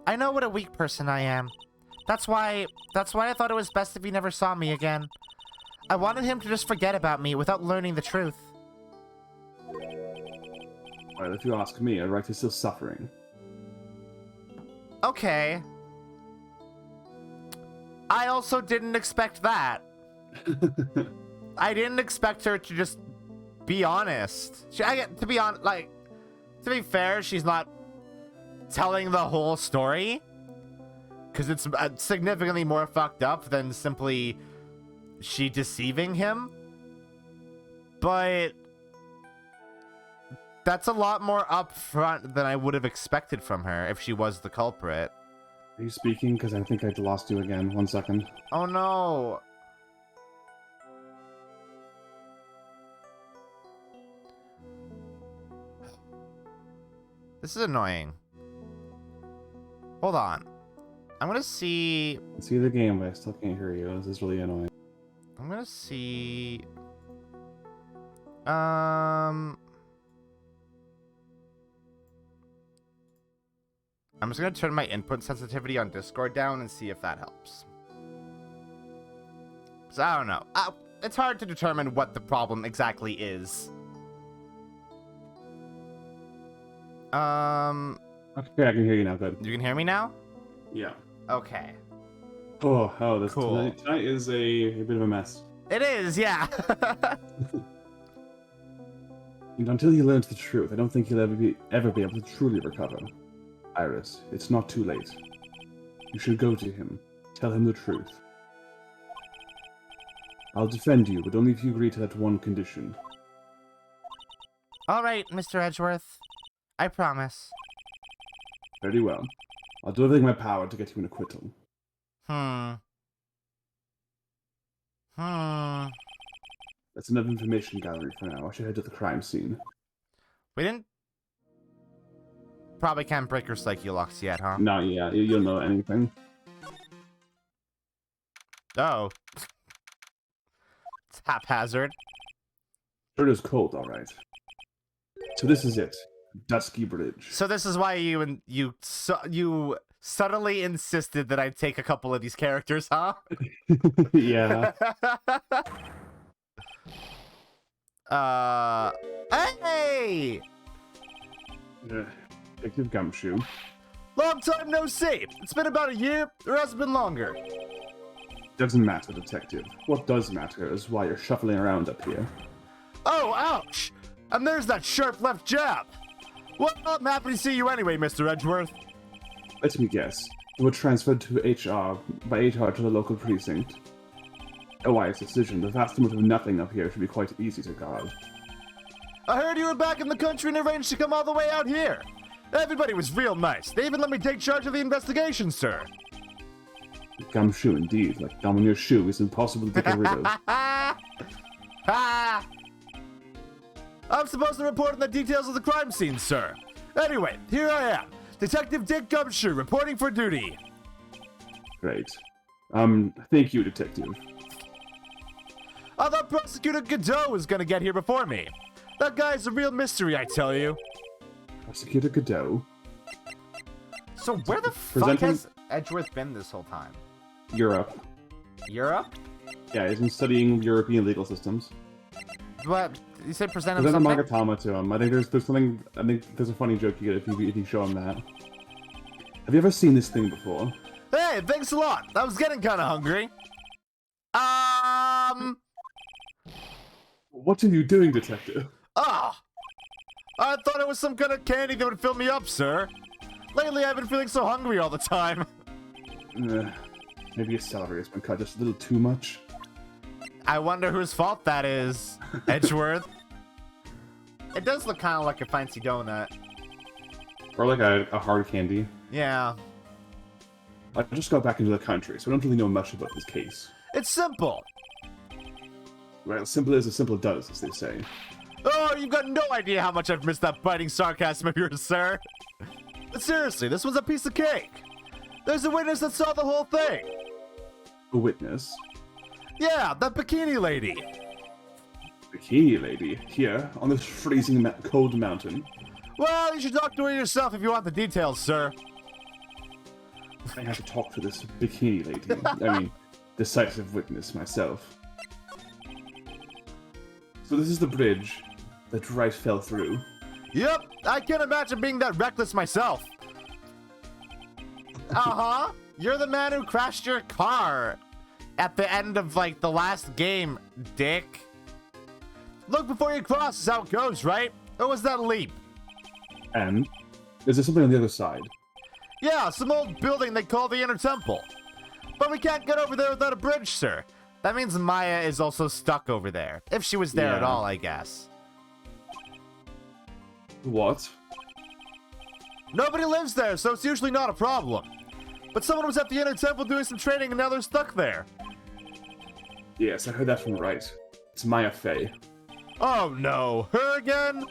I know what a weak person I am. That's why I thought it was best if he never saw me again. I wanted him to just forget about me without learning the truth. Well, if you ask me, Wright is still suffering. Okay. I also didn't expect that. I didn't expect her to just be honest. To be fair, she's not telling the whole story. Because it's significantly more fucked up than simply she deceiving him. But that's a lot more upfront than I would have expected from her if she was the culprit. Are you speaking? Because I think I lost you again. 1 second. Oh no. This is annoying. Hold on. I'm gonna see... See the game, but I still can't hear you. This is really annoying. I'm gonna see... I'm just gonna turn my input sensitivity on Discord down and see if that helps. So I don't know. It's hard to determine what the problem exactly is. Okay, I can hear you now. Good. You can hear me now? Yeah. Okay. Oh, this Cool. tonight is a bit of a mess. It is, yeah. And until he learns the truth, I don't think he'll ever be able to truly recover. Iris, it's not too late. You should go to him. Tell him the truth. I'll defend you, but only if you agree to that one condition. All right, Mr. Edgeworth. I promise. Very well. I'll do everything in my power to get you an acquittal. That's enough information gathering for now. I should head to the crime scene. We didn't... Probably can't break her psyche locks yet, huh? Not yet. You'll know anything. Oh. It's haphazard. Sure is cold, all right. So this is it. Dusky Bridge. So this is why you subtly insisted that I take a couple of these characters, huh? Yeah. Hey! Detective Gumshoe. Long time no see. It's been about a year, or has it been longer? Doesn't matter, Detective. What does matter is why you're shuffling around up here. Oh, ouch! And there's that sharp left jab. Well, I'm happy to see you anyway, Mr. Edgeworth. Let me guess. You were transferred to HR by HR to the local precinct. A wise decision. The vast amount of nothing up here should be quite easy to guard. I heard you were back in the country and arranged to come all the way out here. Everybody was real nice. They even let me take charge of the investigation, sir. Gumshoe, indeed. Like gum on your shoe is impossible to get rid of. I'm supposed to report on the details of the crime scene, sir. Anyway, here I am, Detective Dick Gumshoe, reporting for duty. Great. Thank you, Detective. I thought Prosecutor Godot was gonna get here before me. That guy's a real mystery, I tell you. Prosecutor Godot. So where the fuck Presenting- has Edgeworth been this whole time? Europe. Europe? Yeah, he's been studying European legal systems. But You say present him Present the something? Magatama to him. I think there's something. I think there's a funny joke you get if you show him that. Have you ever seen this thing before? Hey, thanks a lot. I was getting kind of hungry. What are you doing, detective? Ah! I thought it was some kind of candy that would fill me up, sir. Lately, I've been feeling so hungry all the time. Maybe your salary has been cut just a little too much. I wonder whose fault that is, Edgeworth. It does look kind of like a fancy donut. Or like a hard candy. Yeah. I just got back into the country, so I don't really know much about this case. It's simple. Well, simple as simple does, as they say. Oh, you've got no idea how much I've missed that biting sarcasm of yours, sir. But seriously, this was a piece of cake. There's a witness that saw the whole thing. A witness? Yeah, that bikini lady. Bikini lady? Here, on this freezing cold mountain? Well, you should talk to her yourself if you want the details, sir. I have to talk to this bikini lady. I mean, decisive witness myself. So this is the bridge that Wright fell through. Yep, I can't imagine being that reckless myself. Uh-huh. You're the man who crashed your car at the end of, like, the last game, dick. Look before you cross is how it goes, right? Or was that leap? And is there something on the other side? Yeah, some old building they call the Inner Temple. But we can't get over there without a bridge, sir. That means Maya is also stuck over there. If she was there at Yeah. all, I guess. What? Nobody lives there, so it's usually not a problem. But someone was at the Inner Temple doing some training and now they're stuck there. Yes, I heard that from Wright. It's Maya Fey. Oh no, her again?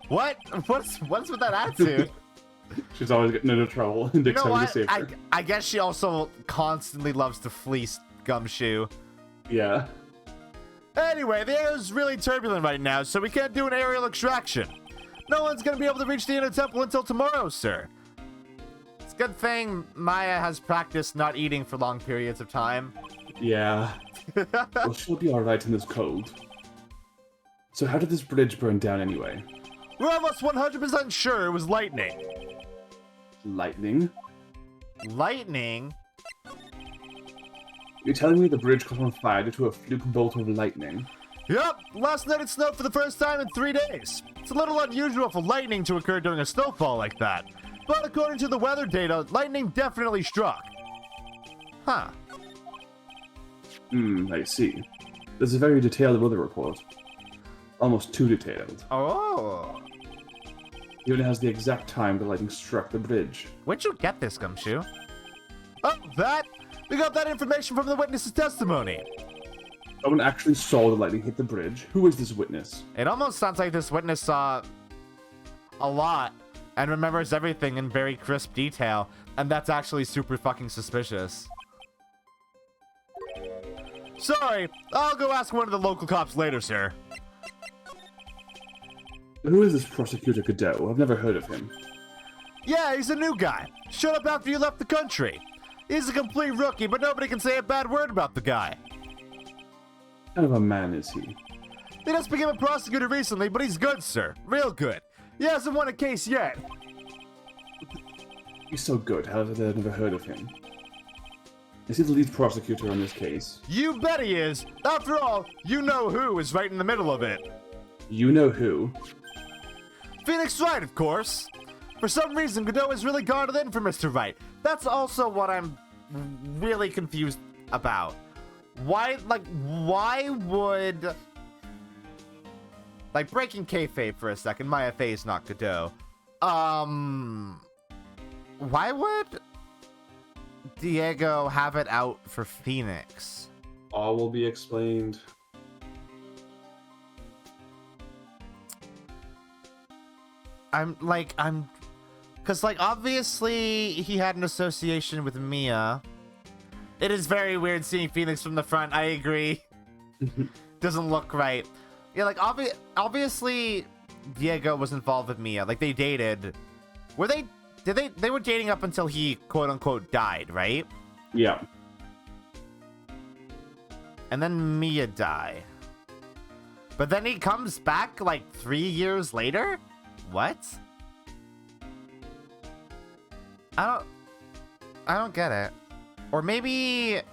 What? What's with that attitude? She's always getting into trouble, and You Dick's know having to what? save her. I guess she also constantly loves to fleece Gumshoe. Yeah. Anyway, the air is really turbulent right now, so we can't do an aerial extraction. No one's gonna be able to reach the Inner Temple until tomorrow, sir. It's a good thing Maya has practiced not eating for long periods of time. Yeah. Well, she'll be alright in this cold. So how did this bridge burn down anyway? We're almost 100% sure it was lightning. Lightning? Lightning? You're telling me the bridge caught on fire due to a fluke bolt of lightning? Yep, last night it snowed for the first time in 3 days. It's a little unusual for lightning to occur during a snowfall like that. But according to the weather data, lightning definitely struck. Huh. I see. There's a very detailed weather report. Almost too detailed. Oh. It even has the exact time the lightning struck the bridge. Where'd you get this, Gumshoe? Oh, that? We got that information from the witness's testimony. Someone actually saw the lightning hit the bridge. Who is this witness? It almost sounds like this witness saw a lot and remembers everything in very crisp detail, and that's actually super fucking suspicious. Sorry, I'll go ask one of the local cops later, sir. Who is this prosecutor Godot? I've never heard of him. Yeah, he's a new guy. Showed up after you left the country. He's a complete rookie, but nobody can say a bad word about the guy. What kind of a man is he? He just became a prosecutor recently, but he's good, sir. Real good. He hasn't won a case yet. He's so good, how have I never heard of him? Is he the lead prosecutor on this case? You bet he is. After all, you know who is right in the middle of it. You know who? Phoenix Wright, of course. For some reason, Godot is really guarded in for Mr. Wright. That's also what I'm really confused about. Why would... Like, breaking kayfabe for a second, Maya Fey is not Godot. Why would Diego have it out for Phoenix? All will be explained. Because, like, obviously he had an association with Mia. It is very weird seeing Phoenix from the front, I agree. Doesn't look right. Yeah, like, obviously Diego was involved with Mia. Like, they dated. They were dating up until he, quote-unquote, died, right? Yeah. And then Mia died. But then he comes back like 3 years later? What? I don't get it. Or maybe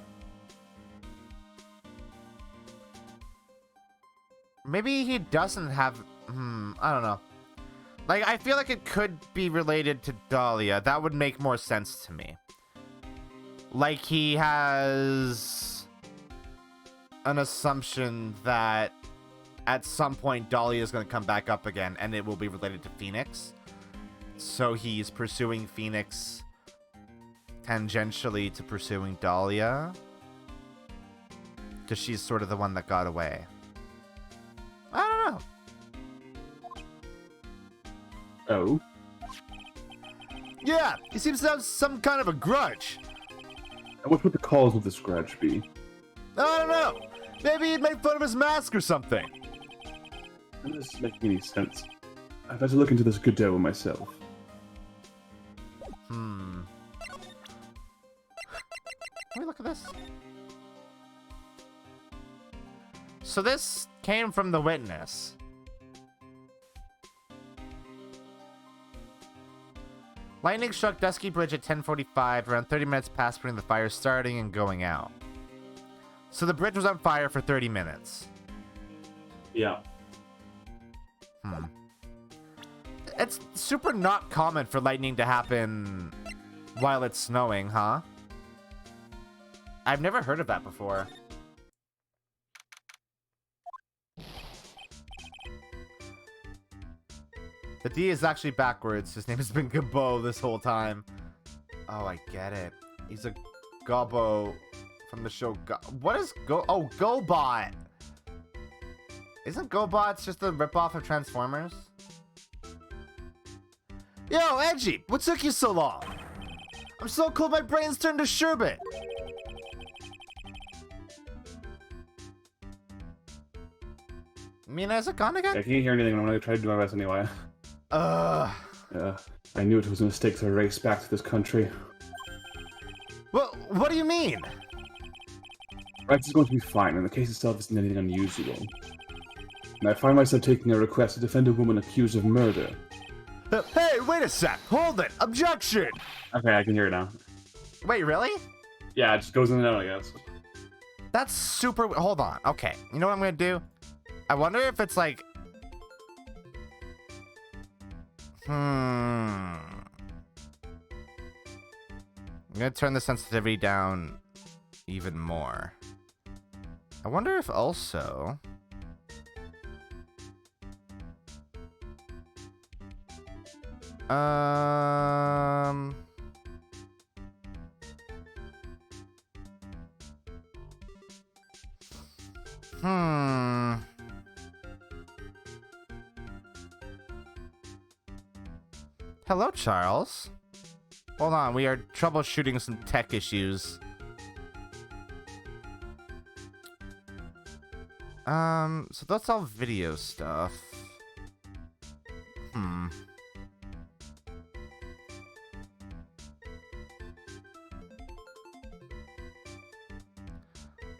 he doesn't have I don't know. Like, I feel like it could be related to Dahlia. That would make more sense to me. Like, he has an assumption that at some point Dahlia is going to come back up again, and it will be related to Phoenix. So he's pursuing Phoenix tangentially to pursuing Dahlia. Because she's sort of the one that got away. I don't know. Oh? Yeah, he seems to have some kind of a grudge. And what would the cause of this grudge be? I don't know. Maybe he'd make fun of his mask or something. None of this is making any sense. I've had to look into this Godot myself. Let me look at this. So this came from the witness. Lightning struck Dusky Bridge at 10:45, around 30 minutes past between the fire starting and going out. So the bridge was on fire for 30 minutes. Yeah. It's super not common for lightning to happen while it's snowing, huh? I've never heard of that before. The D is actually backwards. His name has been Gabo this whole time. Oh, I get it. He's a Gobbo from the show what is Go... Oh, GoBot! Isn't GoBots just a ripoff of Transformers? Yo, Edgy, what took you so long? I'm so cold my brain's turned to sherbet. Mina, is it gone again? I can't hear anything, I'm gonna try to do my best anyway. Yeah, I knew it was a mistake to race back to this country. Well, what do you mean? Rights is going to be fine, and the case itself isn't anything unusual. And I find myself taking a request to defend a woman accused of murder. Hey, wait a sec. Hold it. Objection. Okay, I can hear it now. Wait, really? Yeah, it just goes in and out, I guess. That's super... Hold on. Okay. You know what I'm going to do? I wonder if it's like... I'm going to turn the sensitivity down even more. I wonder if also... Hello, Charles. Hold on, we are troubleshooting some tech issues. So that's all video stuff.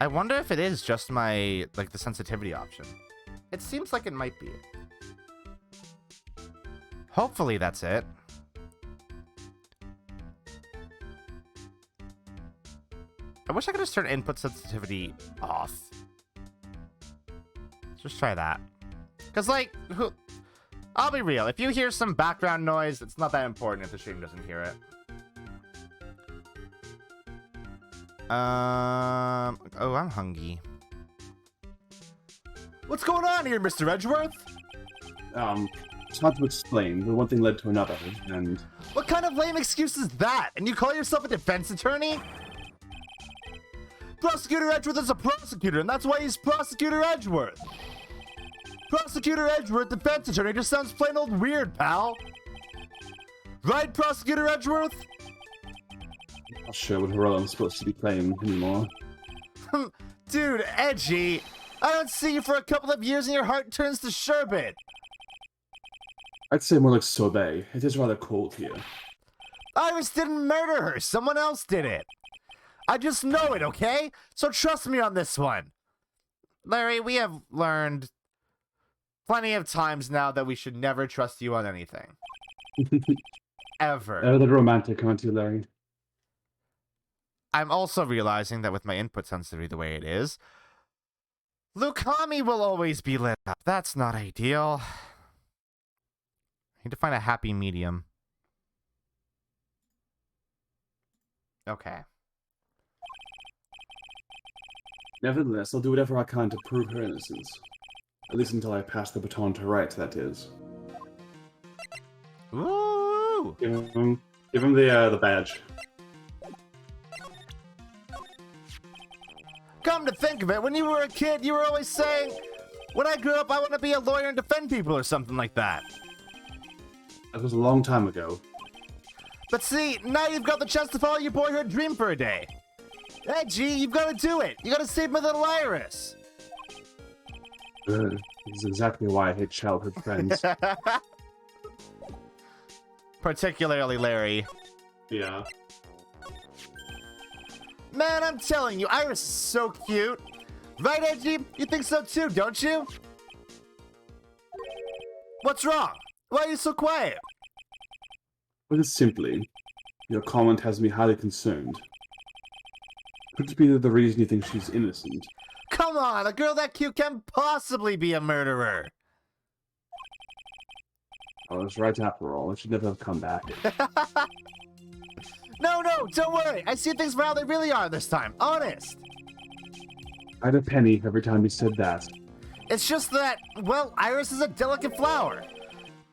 I wonder if it is just my, like, the sensitivity option. It seems like it might be. Hopefully that's it. I wish I could just turn input sensitivity off. Let's just try that. Because, like, I'll be real. If you hear some background noise, it's not that important if the stream doesn't hear it. Oh, I'm hungry. What's going on here, Mr. Edgeworth? It's hard to explain, but one thing led to another, and... What kind of lame excuse is that? And you call yourself a defense attorney? Prosecutor Edgeworth is a prosecutor, and that's why he's Prosecutor Edgeworth. Prosecutor Edgeworth, defense attorney, just sounds plain old weird, pal. Right, Prosecutor Edgeworth? I'm not sure what role I'm supposed to be playing anymore. Dude, Edgy, I don't see you for a couple of years and your heart turns to sherbet. I'd say more like sorbet. It is rather cold here. Iris didn't murder her, someone else did it. I just know it, okay? So trust me on this one. Larry, we have learned plenty of times now that we should never trust you on anything. Ever. The romantic, aren't you, Larry? I'm also realizing that with my input sensitivity the way it is, Lukami will always be lit up. That's not ideal. I need to find a happy medium. Okay. Nevertheless, I'll do whatever I can to prove her innocence. At least until I pass the baton to Wright, that is. Ooh! Give him the badge. Come to think of it, when you were a kid, you were always saying, when I grow up, I want to be a lawyer and defend people or something like that. That was a long time ago. But see, now you've got the chance to follow your boyhood dream for a day. Hey, G, you've got to do it. You got to save my little Iris. Good. This is exactly why I hate childhood friends. Particularly Larry. Yeah. Man, I'm telling you, Iris is so cute. Right, Edgy? You think so too, don't you? What's wrong? Why are you so quiet? Put it simply, your comment has me highly concerned. Could it be the reason you think she's innocent? Come on, a girl that cute can't possibly be a murderer. I was right after all. I should never have come back. No, don't worry. I see things for how they really are this time. Honest. I'd a penny every time you said that. It's just that, well, Iris is a delicate flower.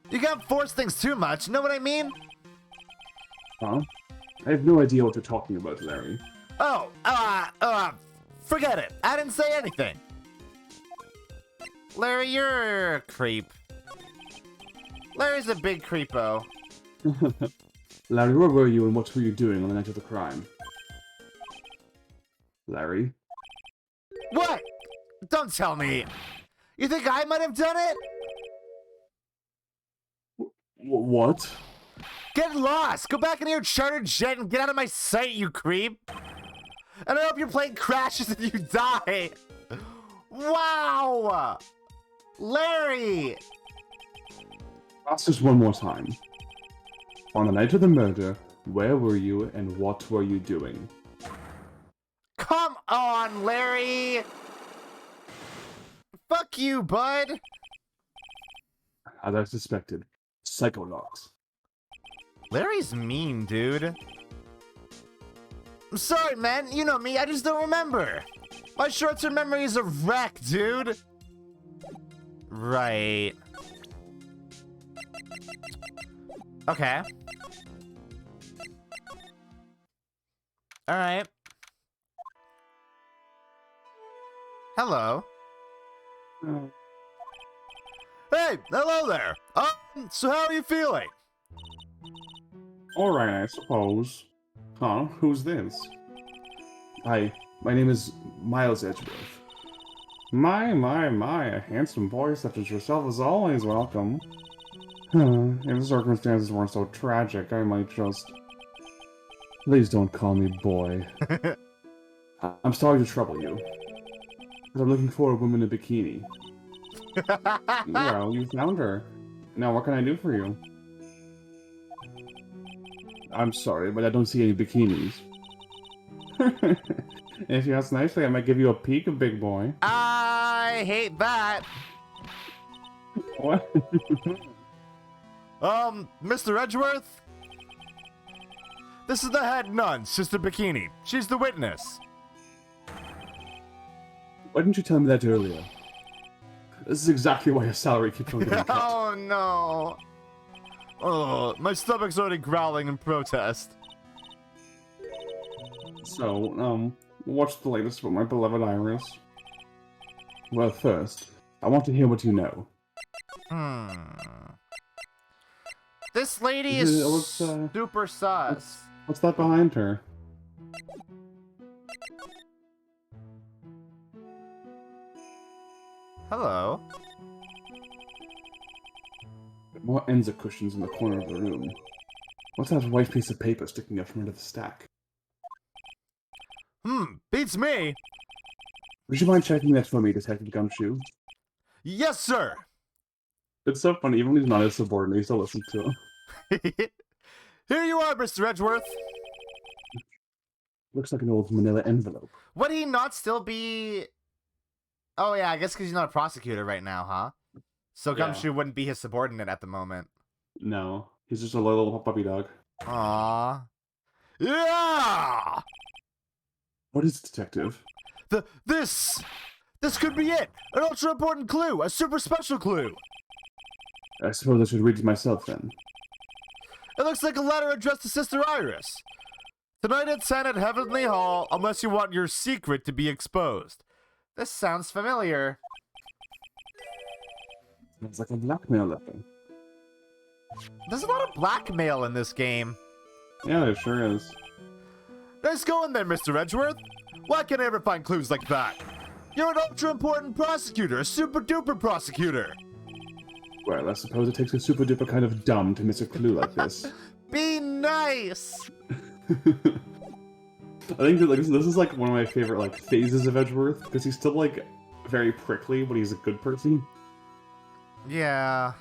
You can't force things too much, know what I mean? Huh? I have no idea what you're talking about, Larry. Oh, forget it. I didn't say anything. Larry, you're a creep. Larry's a big creepo. Larry, where were you and what were you doing on the night of the crime? Larry? What? Don't tell me. You think I might have done it? What? Get lost! Go back in your chartered jet and get out of my sight, you creep! And I hope your plane crashes and you die! Wow! Larry! Ask just one more time. On the night of the murder, where were you and what were you doing? Come on, Larry! Fuck you, bud! As I suspected, psychologs. Larry's mean, dude. I'm sorry, man. You know me, I just don't remember. My short-term memory is a wreck, dude. Right. Okay. Alright. Hello. Hey, hello there. So how are you feeling? Alright, I suppose. Huh? Who's this? Hi, my name is Miles Edgeworth. My, a handsome boy such as yourself is always welcome. If the circumstances weren't so tragic, I might just... Please don't call me boy. I'm sorry to trouble you. But I'm looking for a woman in a bikini. Well, you found her. Now what can I do for you? I'm sorry, but I don't see any bikinis. If you ask nicely, I might give you a peek of big boy. I hate that. What? Mr. Edgeworth? This is the head nun, Sister Bikini. She's the witness. Why didn't you tell me that earlier? This is exactly why your salary keeps on getting cut. Oh, no. Oh, my stomach's already growling in protest. So, what's the latest about my beloved Iris? Well, first, I want to hear what you know. This lady is super sus. What's that behind her? Hello. More Enza cushions in the corner of the room. What's that white piece of paper sticking up from under the stack? Beats me. Would you mind checking that for me, Detective Gumshoe? Yes, sir. It's so funny, even when he's not his subordinate, he still listens to him. Here you are, Mr. Edgeworth. Looks like an old manila envelope. Would he not still be... Oh, yeah, I guess because he's not a prosecutor right now, huh? So Gumshoe wouldn't be his subordinate at the moment. No, he's just a little puppy dog. Aww. Yeah! What is it, detective? This could be it. An ultra important clue. A super special clue. I suppose I should read it myself then. It looks like a letter addressed to Sister Iris. Tonight at 10 at Heavenly Hall, unless you want your secret to be exposed. This sounds familiar. It's like a blackmail letter. There's a lot of blackmail in this game. Yeah, there sure is. Nice going there, Mr. Edgeworth. Why can't I ever find clues like that? You're an ultra important prosecutor, a super duper prosecutor. Well, I suppose it takes a super duper kind of dumb to miss a clue like this. Be nice! I think that, like, this is like one of my favorite like phases of Edgeworth, because he's still like very prickly, but he's a good person. Yeah.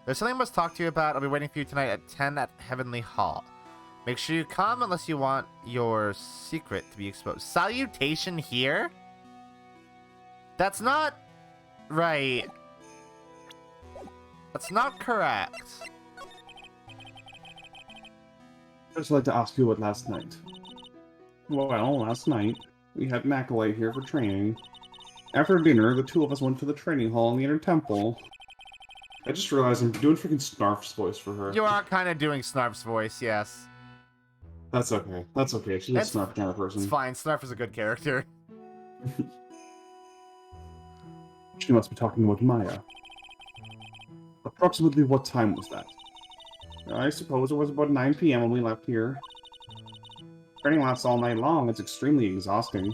There's something I must talk to you about. I'll be waiting for you tonight at 10 at Heavenly Hall. Make sure you come unless you want your secret to be exposed. Salutation here? That's not right. That's not correct. I'd just like to ask you about last night. Well, last night, we had an acolyte here for training. After dinner, the two of us went to the training hall in the Inner Temple. I just realized I'm doing freaking Snarf's voice for her. You are kind of doing Snarf's voice, yes. That's okay. That's okay. She's a Snarf kind of person. It's fine. Snarf is a good character. She must be talking about Maya. Approximately what time was that? I suppose it was about 9 p.m. when we left here. Training lasts all night long. It's extremely exhausting.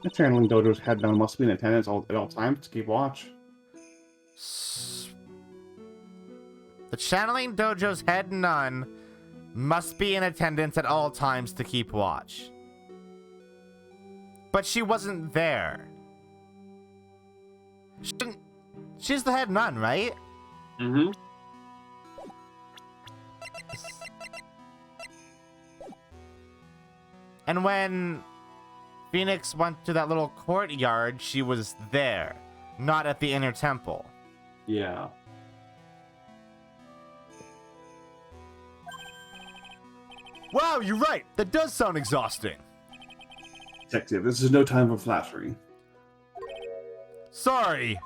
The channeling dojo's head down must be in attendance at all times to keep watch. The channeling dojo's head nun must be in attendance at all times to keep watch. But she wasn't there. She's the head nun, right? Mm-hmm. And when Phoenix went to that little courtyard, she was there, not at the Inner Temple. Yeah. Wow, you're right. That does sound exhausting. Detective, this is no time for flattery. Sorry.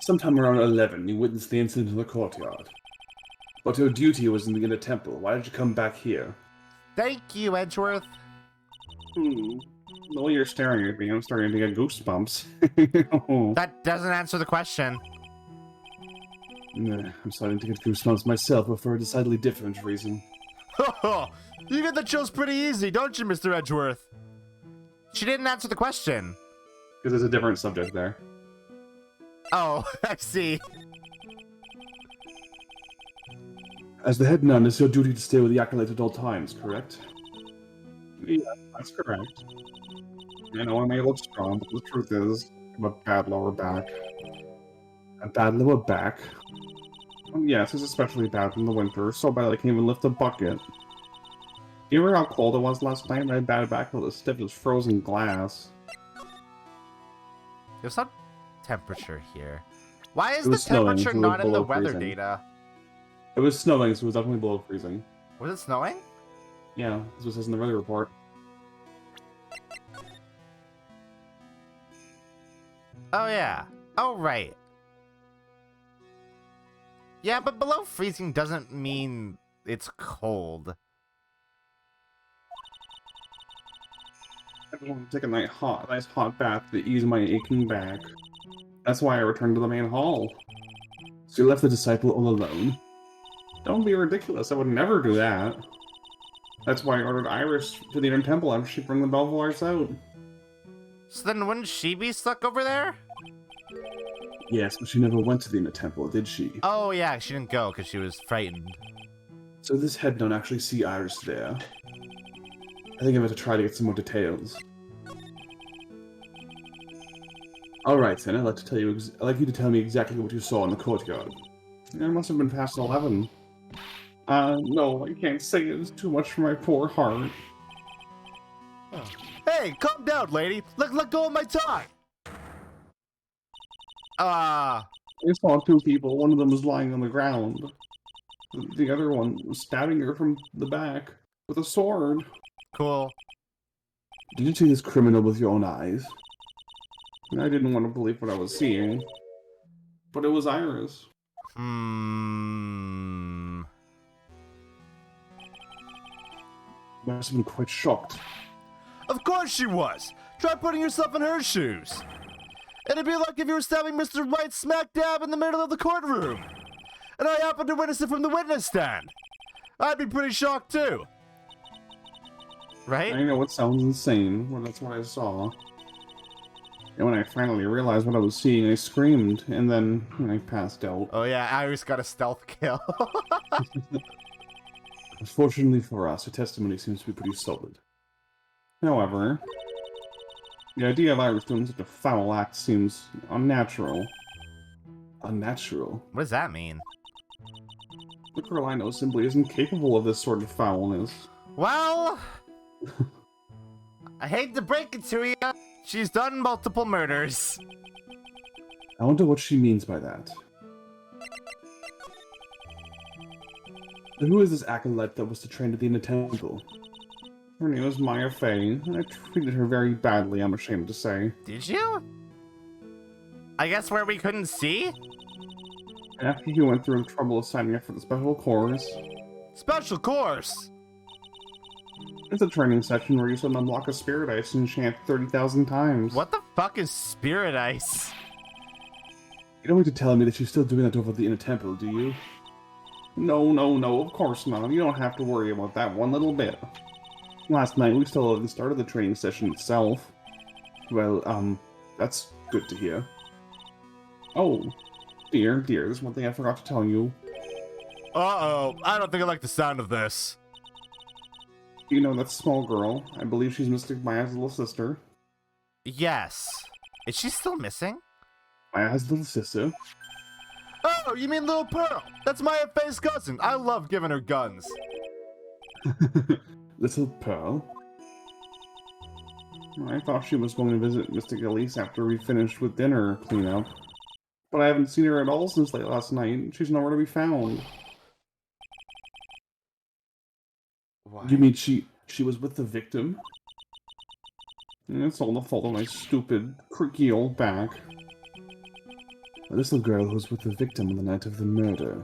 Sometime around 11, you witnessed the incident in the courtyard. But your duty was in the Inner Temple. Why did you come back here? Thank you, Edgeworth. The way you're staring at me, I'm starting to get goosebumps. That doesn't answer the question. Nah, I'm starting to get goosebumps myself, but for a decidedly different reason. You get the chills pretty easy, don't you, Mr. Edgeworth? She didn't answer the question. Because there's a different subject there. Oh, I see. As the head nun, it's your duty to stay with the acolyte at all times, correct? Yeah, that's correct. I know I may look strong, but the truth is, I'm a bad lower back. A bad lower back? Yes, it's especially bad in the winter, so bad I can't even lift a bucket. You remember how cold it was last night? My bad back was as stiff as frozen glass. There's some temperature here. Why is It the was snowing, temperature so it was not in the below weather freezing. data? It was snowing, so it was definitely below freezing. Was it snowing? Yeah, this was in the weather report. Oh, yeah. Oh, right. Yeah, but below freezing doesn't mean it's cold. I want to take a nice hot bath to ease my aching back. That's why I returned to the main hall. So you left the disciple all alone? Don't be ridiculous, I would never do that. That's why I ordered Iris to the Inner Temple after she brought the Belvoirs out. So then wouldn't she be stuck over there? Yes, but she never went to the Inner Temple, did she? Oh, yeah, she didn't go because she was frightened. So this head don't actually see Iris there. I think I'm going to try to get some more details. All right, then. I'd like to tell you. I'd like you to tell me exactly what you saw in the courtyard. It must have been past 11. No, I can't say it. It's too much for my poor heart. Hey, calm down, lady. Let go of my tongue. I saw two people. One of them was lying on the ground. The other one was stabbing her from the back with a sword. Cool. Did you see this criminal with your own eyes? I didn't want to believe what I was seeing, but it was Iris. Must have been quite shocked. Of course she was. Try putting yourself in her shoes. It'd be like if you were stabbing Mr. Wright smack dab in the middle of the courtroom, and I happened to witness it from the witness stand. I'd be pretty shocked too. Right? I know it sounds insane, but that's what I saw. And when I finally realized what I was seeing, I screamed, and then I passed out. Oh yeah, Iris got a stealth kill. Unfortunately for us, her testimony seems to be pretty solid. However, the idea of Iris doing such a foul act seems unnatural. Unnatural? What does that mean? The girl I know simply isn't capable of this sort of foulness. Well, I hate to break it to you. She's done multiple murders. I wonder what she means by that. And who is this acolyte that was to train at the Temple? Her name was Maya Fey, and I treated her very badly, I'm ashamed to say. Did you? I guess where we couldn't see? After you went through the trouble of signing up for the special course, Special course? it's a training session where you suddenly unlock a spirit ice and chant 30,000 times. What the fuck is spirit ice? You don't need to tell me that you're still doing that over the Inner Temple, do you? No, of course not. You don't have to worry about that one little bit. Last night, we still haven't started the training session itself. Well, that's good to hear. Oh, dear, there's one thing I forgot to tell you. Uh-oh, I don't think I like the sound of this. You know that small girl? I believe she's Mystic Maya's little sister. Yes. Is she still missing? Maya's little sister? Oh, you mean Little Pearl? That's Maya Fey's cousin. I love giving her guns. Little Pearl? I thought she was going to visit Mystic Elise after we finished with dinner cleanup. But I haven't seen her at all since late last night. She's nowhere to be found. What? You mean she was with the victim? It's all the fault of my stupid, creaky old back. The little girl who was with the victim on the night of the murder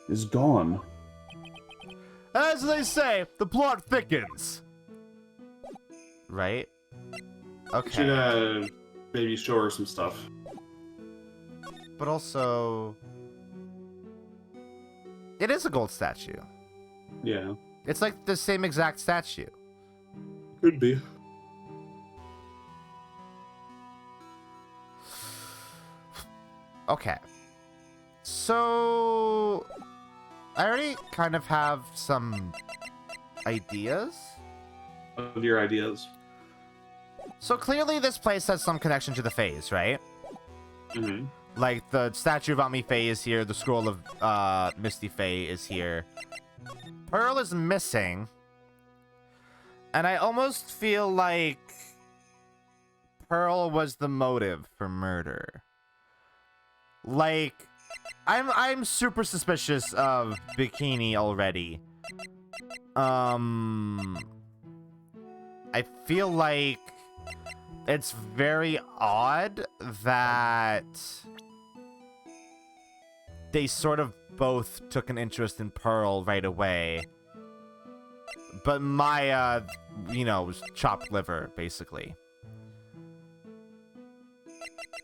is gone. As they say, the plot thickens. Right? Okay. Should, maybe show her some stuff. But also... It is a gold statue. Yeah. It's like the same exact statue. Could be. Okay. So... I already kind of have some ideas. What are your ideas? So clearly this place has some connection to the Fays, right? Mm-hmm. Like, the statue of Ami Faye is here, the scroll of Misty Faye is here. Pearl is missing. And I almost feel like Pearl was the motive for murder. Like, I'm super suspicious of Bikini already. I feel like it's very odd that they sort of both took an interest in Pearl right away. But Maya, you know, was chopped liver, basically.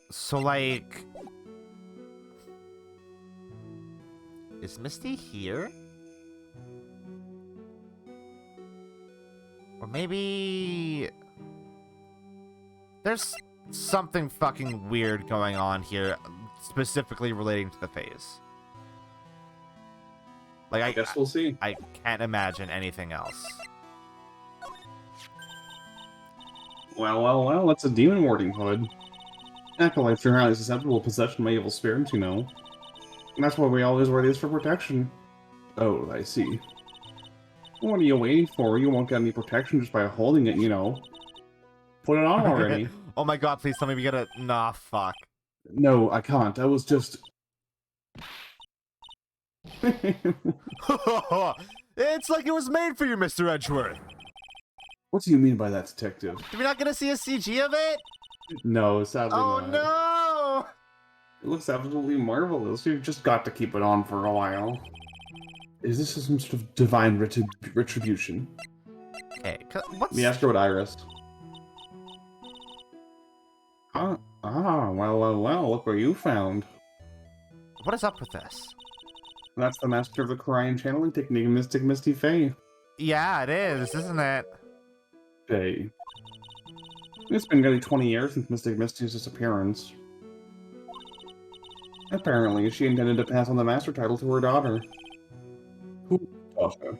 So, like... Is Misty here? Or maybe... There's something fucking weird going on here, specifically relating to the phase. Like, I guess we'll see. I can't imagine anything else. Well, that's a demon warding hood. Acolytes are highly susceptible to possession by evil spirits, you know. And that's why we always wear these for protection. Oh, I see. What are you waiting for? You won't get any protection just by holding it, you know. Put it on already. Oh my god, please tell me we get a... Nah, fuck. No, I can't. I was just... It's like it was made for you, Mr. Edgeworth. What do you mean by that, detective? Are we not gonna see a CG of it? No, sadly Oh not. no! It looks absolutely marvelous. You've just got to keep it on for a while. Is this some sort of divine retribution? Okay, what's... Let me ask her about Iris. Well, look where you found. What is up with this? That's the master of the Korean channeling technique, Mystic Misty Fae. Yeah, it is, isn't it? Fae. It's been nearly 20 years since Mystic Misty's disappearance. Apparently, she intended to pass on the master title to her daughter. Who taught her?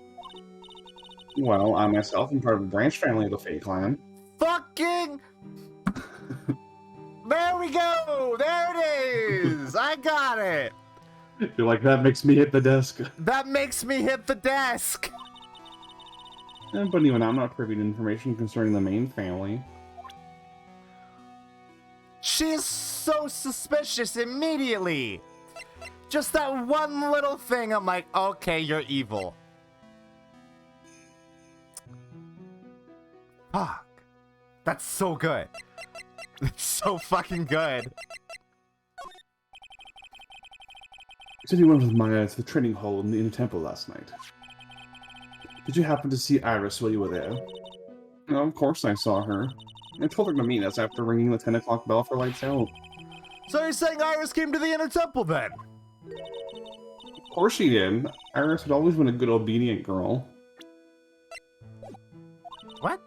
Well, I myself am part of the branch family of the Fae clan. Fucking... There we go! There it is! I got it! You're like, that makes me hit the desk. That makes me hit the desk! But even I'm not privy to information concerning the main family. She's so suspicious immediately! Just that one little thing, I'm like, okay, you're evil. Fuck. That's so good. It's so fucking good. Said you went with Maya to the training hall in the inner temple last night. Did you happen to see Iris while you were there? Oh, of course I saw her. I told her to meet us after ringing the 10 o'clock bell for lights out. So you're saying Iris came to the inner temple then? Of course she did. Iris had always been a good obedient girl. What?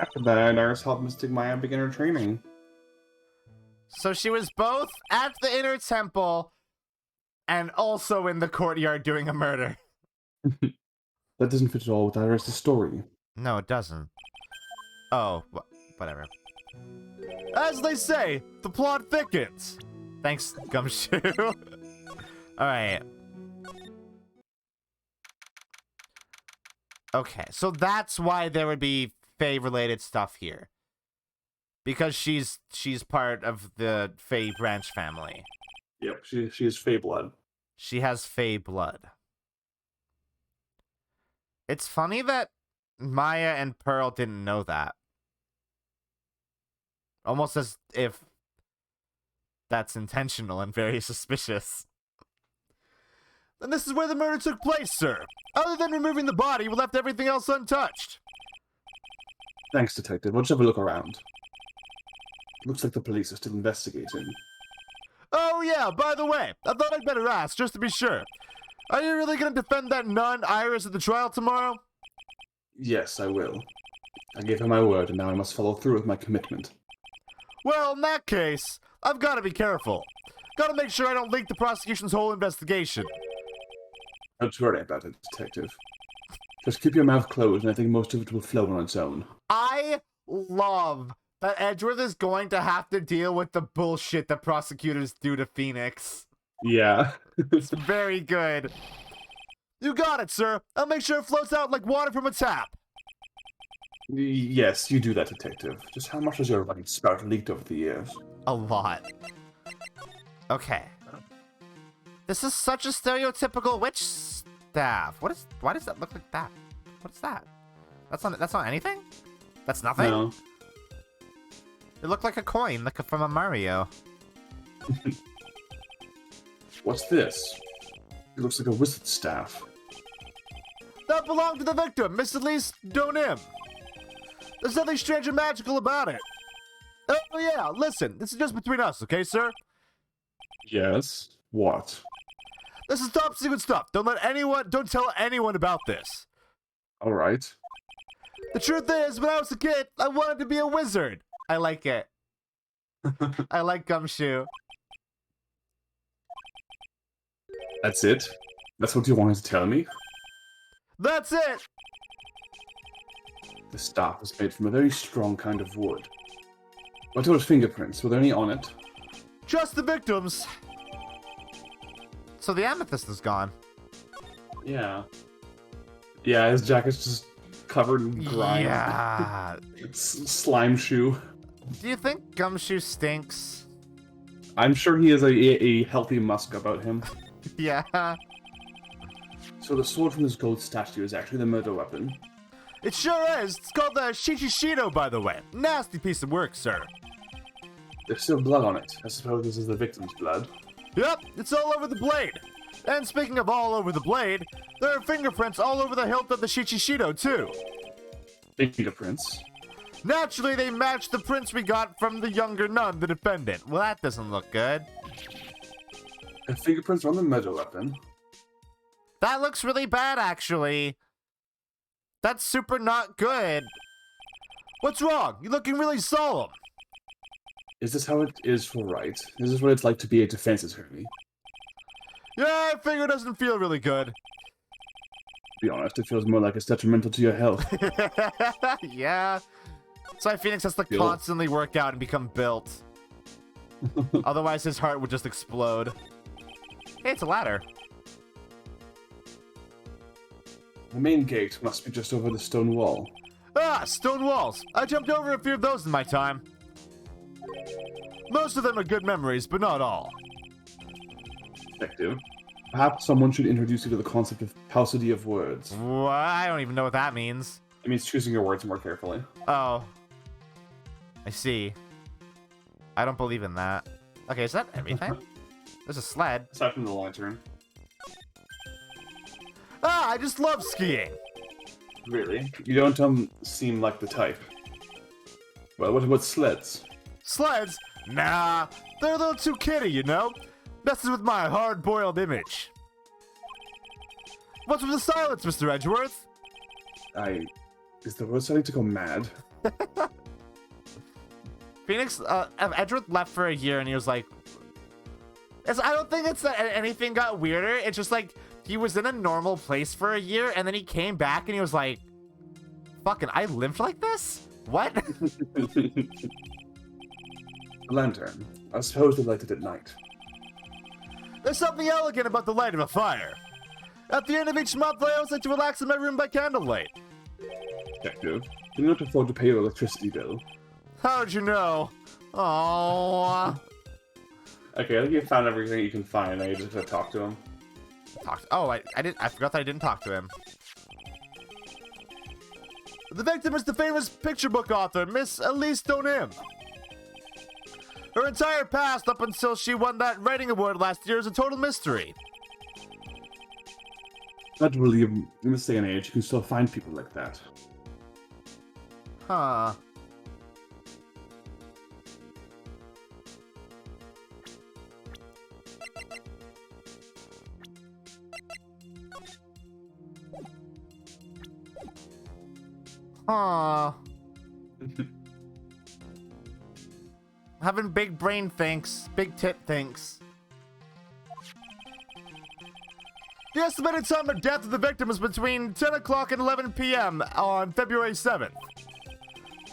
After that, Iris helped Mystic Maya begin her training. So she was both at the inner temple and also in the courtyard doing a murder. That doesn't fit at all with Iris' story. No, it doesn't. Oh, whatever. As they say, the plot thickens. Thanks, Gumshoe. Alright. Okay, so that's why there would be Fae-related stuff here. Because she's part of the Fae branch family. Yep, she is Fae blood. She has Fae blood. It's funny that Maya and Pearl didn't know that. Almost as if that's intentional and very suspicious. And this is where the murder took place, sir. Other than removing the body, we left everything else untouched. Thanks, Detective. We'll just have a look around. Looks like the police are still investigating. Oh yeah, by the way, I thought I'd better ask, just to be sure. Are you really gonna defend that nun, Iris, at the trial tomorrow? Yes, I will. I gave her my word, and now I must follow through with my commitment. Well, in that case, I've got to be careful. Got to make sure I don't leak the prosecution's whole investigation. Don't worry about it, Detective. Just keep your mouth closed, and I think most of it will flow on its own. I love that Edgeworth is going to have to deal with the bullshit that prosecutors do to Phoenix. Yeah. It's very good. You got it, sir. I'll make sure it floats out like water from a tap. Yes, you do that, Detective. Just how much has your running spout leaked over the years? A lot. Okay. This is such a stereotypical witch staff. Why does that look like that? What is that? That's not anything? That's nothing? No. It looked like a coin, like from a Mario. What's this? It looks like a wizard staff. That belonged to the victim, Miss Elise Donim. There's nothing strange or magical about it. Oh yeah, listen, this is just between us, okay, sir? Yes? What? This is top secret stuff. Don't tell anyone about this. Alright. The truth is, when I was a kid, I wanted to be a wizard. I like it. I like Gumshoe. That's it? That's what you wanted to tell me? That's it! The staff is made from a very strong kind of wood. What about fingerprints? Were there any on it? Just the victims. So the amethyst is gone. Yeah. Yeah, his jacket's just covered in grime. Yeah. It's slime shoe. Do you think Gumshoe stinks? I'm sure he has a healthy musk about him. Yeah. So the sword from this gold statue is actually the murder weapon. It sure is. It's called the Shichishido, by the way. Nasty piece of work, sir. There's still blood on it. I suppose this is the victim's blood. Yep, it's all over the blade. And speaking of all over the blade, there are fingerprints all over the hilt of the Shichishido, too. Fingerprints? Naturally, they match the prints we got from the younger nun, the defendant. Well, that doesn't look good. The fingerprints are on the murder weapon. That looks really bad, actually. That's super not good. What's wrong? You're looking really solemn. Is this how it is for Wright? Is this what it's like to be a defense attorney? Yeah, I figure it doesn't feel really good. To be honest, it feels more like it's detrimental to your health. Yeah. That's why Phoenix has to Built. constantly work out and become built. Otherwise, his heart would just explode. Hey, it's a ladder. The main gate must be just over the stone wall. Ah, stone walls. I jumped over a few of those in my time. Most of them are good memories, but not all. Detective, perhaps someone should introduce you to the concept of paucity of words. What? I don't even know what that means. It means choosing your words more carefully. Oh. I see. I don't believe in that. Okay, is that everything? There's a sled. Aside from the lantern. Ah, I just love skiing. Really? You don't seem like the type. Well, what about sleds? Sleds? Nah, they're a little too kiddie, you know? Messes with my hard-boiled image. What's with the silence, Mr. Edgeworth? Is the world starting to go mad? Phoenix, Edgeworth left for a year and he was like... I don't think it's that anything got weirder. It's just like, he was in a normal place for a year and then he came back and he was like... Fucking, I lived like this? What? Lantern. I suppose they light it at night. There's something elegant about the light of a fire. At the end of each month, I always like to relax in my room by candlelight. Detective, you not afford to pay your electricity bill. How'd you know? Oh. Okay, I think you found everything you can find. Now you just gotta talk to him. Oh, I forgot that I didn't talk to him. The victim is the famous picture book author, Miss Elise Donim. Her entire past up until she won that writing award last year is a total mystery. Not to believe in this day and age, you can still find people like that. Huh. Huh. Having big brain thinks, big tit thinks. The estimated time of death of the victim is between 10 o'clock and 11 p.m. on February 7th.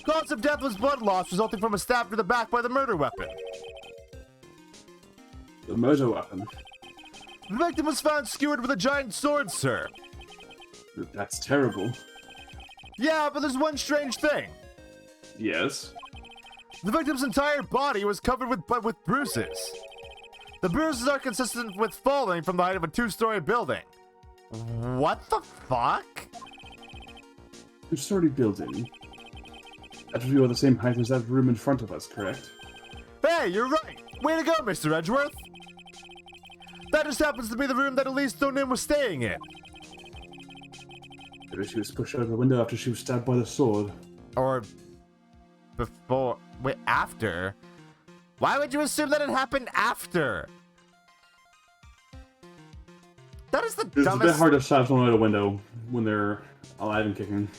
Cause of death was blood loss resulting from a stab to the back by the murder weapon. The murder weapon? The victim was found skewered with a giant sword, sir. That's terrible. Yeah, but there's one strange thing. Yes? The victim's entire body was covered with bruises. The bruises are consistent with falling from the height of a 2-story building. What the fuck? Two-story building. That would be about the same height as that room in front of us, correct? Hey, you're right. Way to go, Mr. Edgeworth. That just happens to be the room that Elise Donim was staying in. Maybe she was pushed out of the window after she was stabbed by the sword. Or before... Wait, after? Why would you assume that it happened after? That is the It's dumbest... a bit hard to stab someone out a window when they're alive and kicking.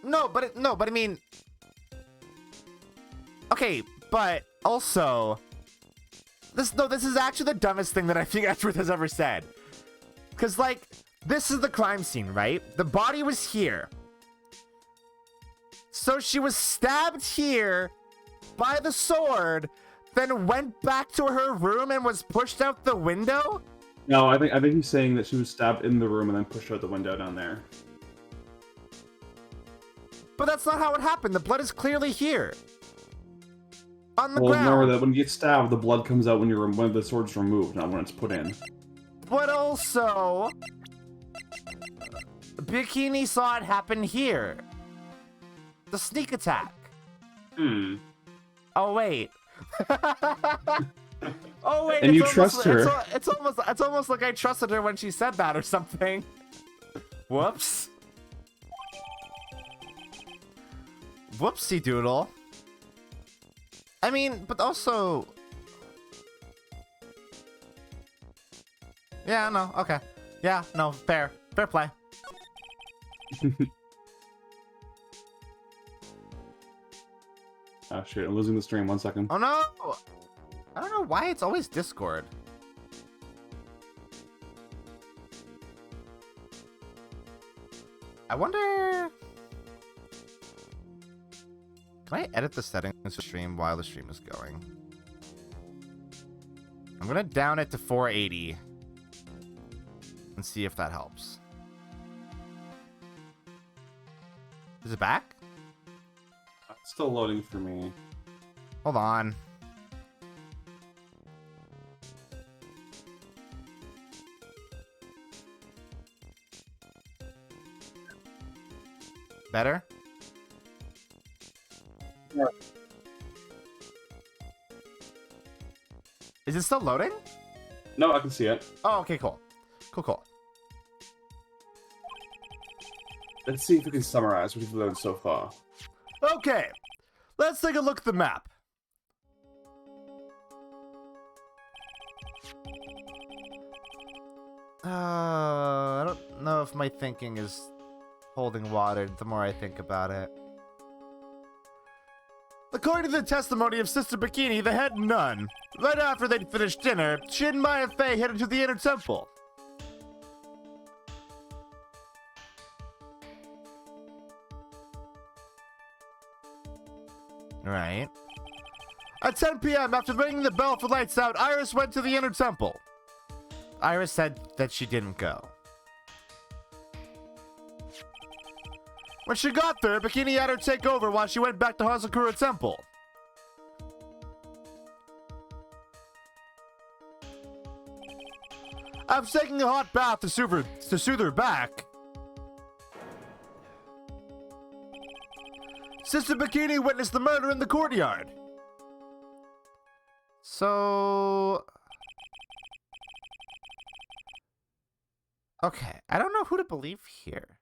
No, but I mean... Okay, but also... This is actually the dumbest thing that I think Edgeworth has ever said. Because, like, this is the crime scene, right? The body was here. So she was stabbed here by the sword, then went back to her room and was pushed out the window? No, I think he's saying that she was stabbed in the room and then pushed out the window down there. But that's not how it happened. The blood is clearly here. On the Well, ground. remember that when you get stabbed, the blood comes out when the sword's removed, not when it's put in. But also, Bikini saw it happen here. The sneak attack. Oh wait. Oh wait. And you trust her. It's almost like I trusted her when she said that or something. Whoops. Whoopsie doodle. I mean, but also... Yeah, no, okay. Yeah, no, fair. Fair play. Oh shit, I'm losing the stream, 1 second. Oh no! I don't know why it's always Discord. I wonder... Can I edit the settings to stream while the stream is going? I'm gonna down it to 480 and see if that helps. Is it back? It's still loading for me. Hold on. Better? Yeah. Is it still loading? No, I can see it. Oh, okay, cool. Cool. Let's see if we can summarize what we've learned so far. Okay, let's take a look at the map. I don't know if my thinking is holding water the more I think about it. According to the testimony of Sister Bikini, the head nun, right after they'd finished dinner, she and Maya Fey headed to the inner temple. Right. At 10 p.m., after ringing the bell for lights out, Iris went to the inner temple. Iris said that she didn't go. When she got there, Bikini had her take over while she went back to Hazukura Temple. After taking a hot bath to soothe her back, Sister Bikini witnessed the murder in the courtyard. So... Okay, I don't know who to believe here.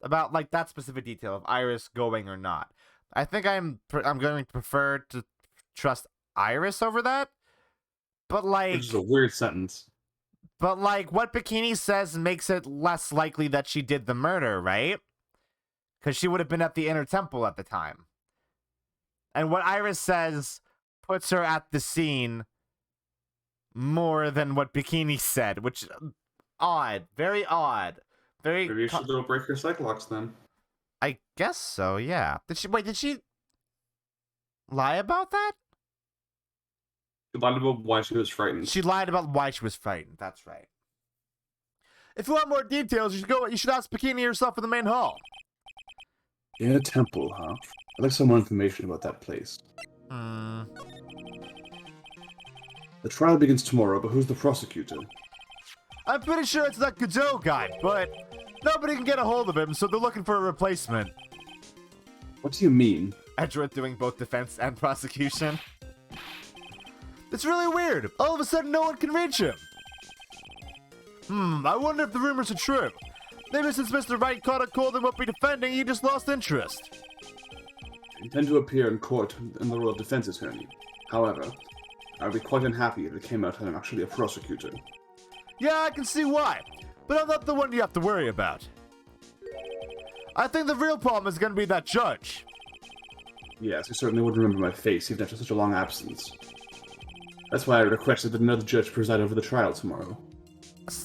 About, like, that specific detail of Iris going or not. I think I'm going to prefer to trust Iris over that. But, like... Which is a weird sentence. But, like, what Bikini says makes it less likely that she did the murder, right? Because she would have been at the inner temple at the time. And what Iris says puts her at the scene more than what Bikini said, which... Odd. Very odd. Very... Maybe you should go break your cyclops then. I guess so, yeah. Did she lie about that? She lied about why she was frightened. She lied about why she was frightened. That's right. If you want more details, you should ask Bikini herself in the main hall. In a temple, huh? I'd like some more information about that place. Hmm. The trial begins tomorrow, but who's the prosecutor? I'm pretty sure it's that Godot guy, but nobody can get a hold of him, so they're looking for a replacement. What do you mean? Edgeworth doing both defense and prosecution. It's really weird. All of a sudden, no one can reach him. I wonder if the rumors are true. Maybe since Mr. Wright caught a cold and won't be defending, he just lost interest. I intend to appear in court in the role of defense attorney. However, I would be quite unhappy if it came out that I'm actually a prosecutor. Yeah, I can see why, but I'm not the one you have to worry about. I think the real problem is going to be that judge. Yes, he certainly would remember my face even after such a long absence. That's why I requested that another judge preside over the trial tomorrow.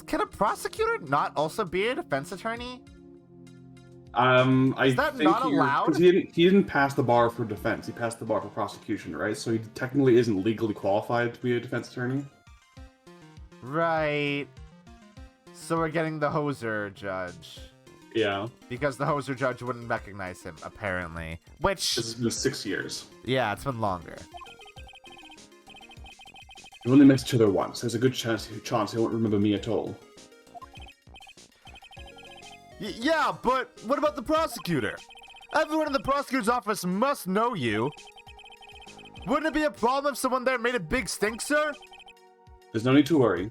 Can a prosecutor not also be a defense attorney? I Is that think not allowed? because he didn't pass the bar for defense. He passed the bar for prosecution, right? So he technically isn't legally qualified to be a defense attorney. Right. So we're getting the hoser judge. Yeah. Because the hoser judge wouldn't recognize him, apparently. Which... This has been 6 years. Yeah, it's been longer. We only met each other once. There's a good chance he won't remember me at all. Yeah, but what about the prosecutor? Everyone in the prosecutor's office must know you. Wouldn't it be a problem if someone there made a big stink, sir? There's no need to worry.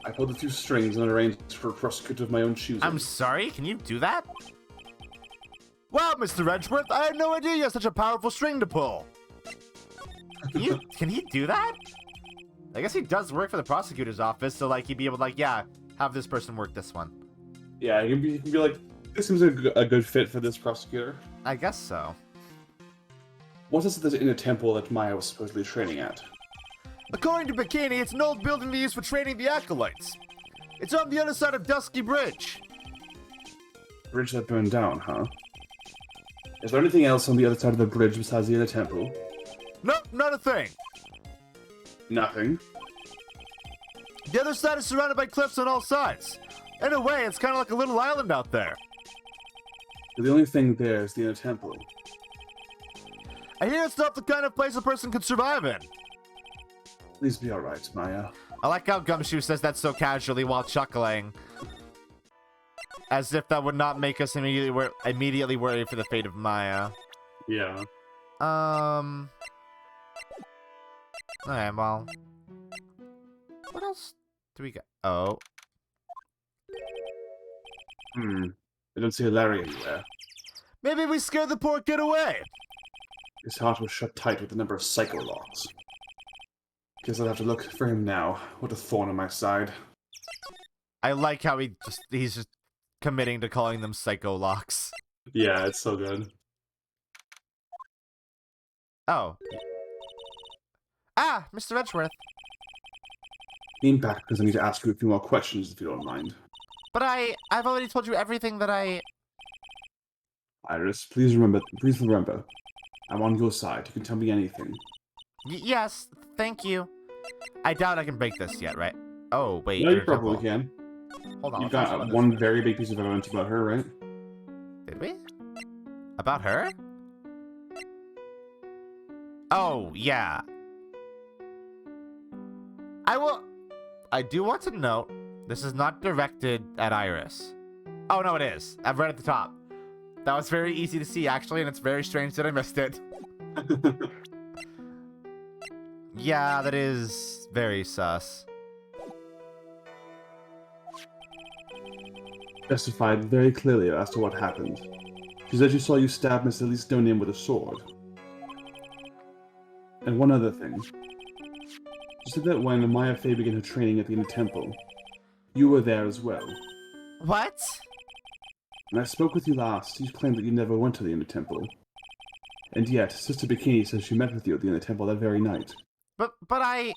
I pulled a few strings and arranged for a prosecutor of my own choosing. I'm sorry, can you do that? Wow, Mr. Edgeworth, I had no idea you had such a powerful string to pull. Can he do that? I guess he does work for the prosecutor's office, so like he'd be able to like, yeah, have this person work this one. Yeah, you can be like, this seems a good fit for this prosecutor. I guess so. What is it in a temple that Maya was supposedly training at? According to Bikini, it's an old building they use for training the acolytes. It's on the other side of Dusky Bridge. Bridge that burned down, huh? Is there anything else on the other side of the bridge besides the inner temple? Nope, not a thing. Nothing. The other side is surrounded by cliffs on all sides. In a way, it's kind of like a little island out there. The only thing there is the inner temple. I hear it's not the kind of place a person could survive in. Please be alright, Maya. I like how Gumshoe says that so casually while chuckling. As if that would not make us immediately worry for the fate of Maya. Yeah. Okay, well. What else do we got? Oh. I don't see a Larry anywhere. Maybe we scared the poor kid away. His heart was shut tight with a number of psycho locks. Guess I'll have to look for him now. What a thorn on my side. I like how he's just committing to calling them psycho locks. Yeah, it's so good. Oh. Ah, Mr. Edgeworth. Lean back because I need to ask you a few more questions if you don't mind. But I've already told you everything that I... Iris, please remember. I'm on your side. You can tell me anything. Yes, thank you. I doubt I can break this yet, right? Oh, wait. No, you probably can. Hold on. You've got one very big piece of evidence about her, right? Did we? About her? Oh, yeah. I do want to note, this is not directed at Iris. Oh, no, it is. I've read at the top. That was very easy to see, actually, and it's very strange that I missed it. Yeah, that is very sus. Testified very clearly as to what happened. She said she saw you stab Miss Elise Donin with a sword. And one other thing. She said that when Maya Fey began her training at the Inner Temple, you were there as well. What? When I spoke with you last, you claimed that you never went to the Inner Temple. And yet, Sister Bikini says she met with you at the Inner Temple that very night. But I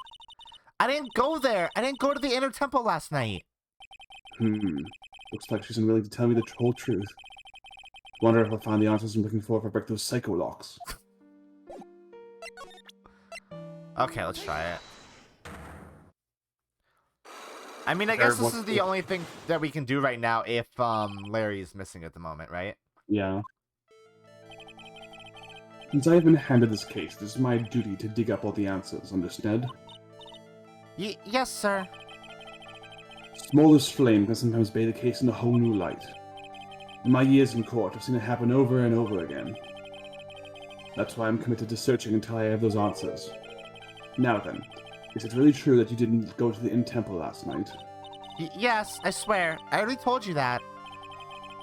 didn't go there. I didn't go to the Inner Temple last night. Looks like she's unwilling to tell me the whole truth. Wonder if I'll find the answers I'm looking for if I break those psycho locks. Okay, let's try it. I mean, I guess this is the only thing that we can do right now if Larry is missing at the moment, right? Yeah. Since I have been handed this case, it is my duty to dig up all the answers, understood? Yes, sir. Smallest flame can sometimes bathe a case in a whole new light. In my years in court, I've seen it happen over and over again. That's why I'm committed to searching until I have those answers. Now then, is it really true that you didn't go to the Inn Temple last night? Yes, I swear. I already told you that.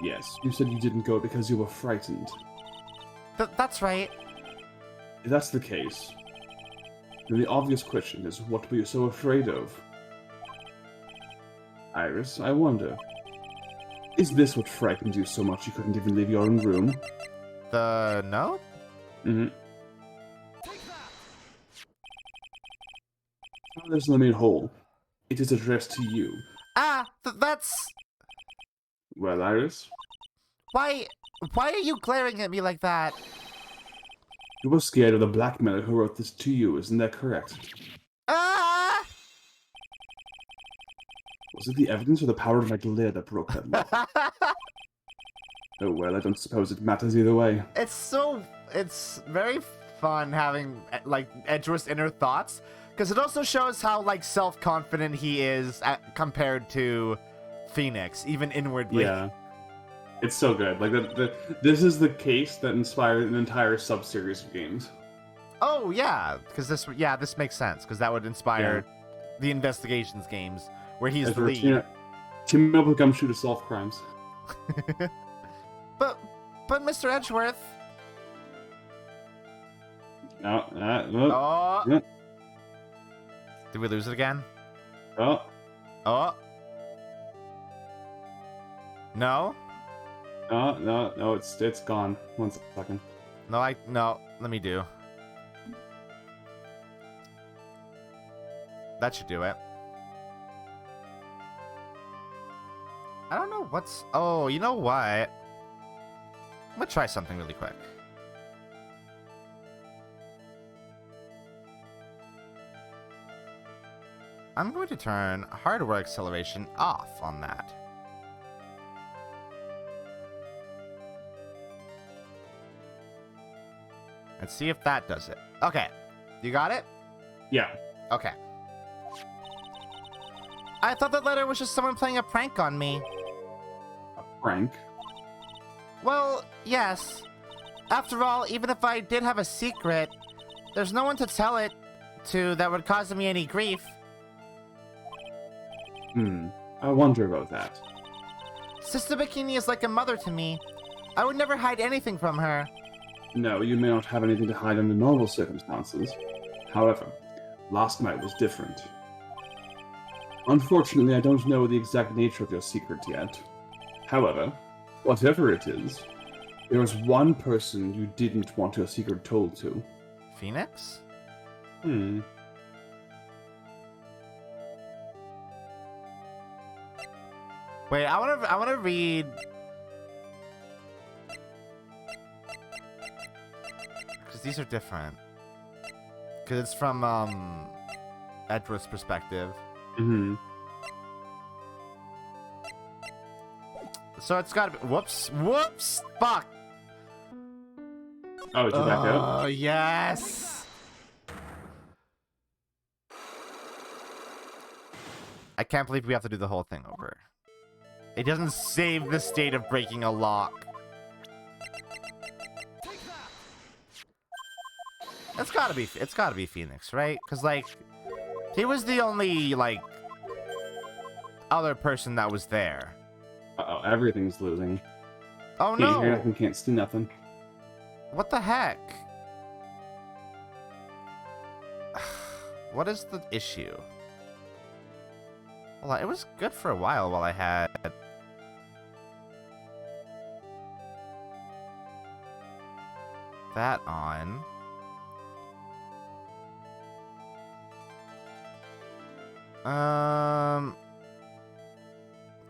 Yes, you said you didn't go because you were frightened. That's right. If that's the case, then the obvious question is, what were you so afraid of? Iris, I wonder, is this what frightened you so much you couldn't even leave your own room? The note? Mm-hmm. There's the main hole. It is addressed to you. Ah, that's... Well, Iris? Why are you glaring at me like that? You were scared of the blackmailer who wrote this to you, isn't that correct? Ah! Was it the evidence or the power of my glare that broke that lock? Oh well, I don't suppose it matters either way. It's very fun having, like, Edgeworth's inner thoughts, because it also shows how, like, self-confident he is compared to Phoenix, even inwardly. Yeah. It's so good. Like, this is the case that inspired an entire sub-series of games. Oh, yeah, because this makes sense, because that would inspire the investigations games, where he's the lead. Teaming up with Gumshoe to solve crimes. But Mr. Edgeworth... No. Did we lose it again? Oh. No? No, it's gone. 1 second. No, let me do. That should do it. I don't know what's... Oh, you know what? I'm gonna try something really quick. I'm going to turn hardware acceleration off on that. Let's see if that does it. Okay. You got it? Yeah. Okay. I thought that letter was just someone playing a prank on me. A prank? Well, yes. After all, even if I did have a secret, there's no one to tell it to that would cause me any grief. I wonder about that. Sister Bikini is like a mother to me. I would never hide anything from her. No, you may not have anything to hide under normal circumstances. However, last night was different. Unfortunately, I don't know the exact nature of your secret yet. However, whatever it is, there was one person you didn't want your secret told to. Phoenix? Wait, I wanna read. Because these are different. Because it's from Edgeworth's perspective. So it's gotta be. Whoops! Fuck! Oh, did you back out? Oh, yes! I can't believe we have to do the whole thing over. It doesn't save the state of breaking a lock. It's gotta be Phoenix, right? Because, like, he was the only, like, other person that was there. Uh-oh, everything's losing. Oh, Can't hear no! nothing, can't see nothing. What the heck? What is the issue? Well, it was good for a while I had... that on.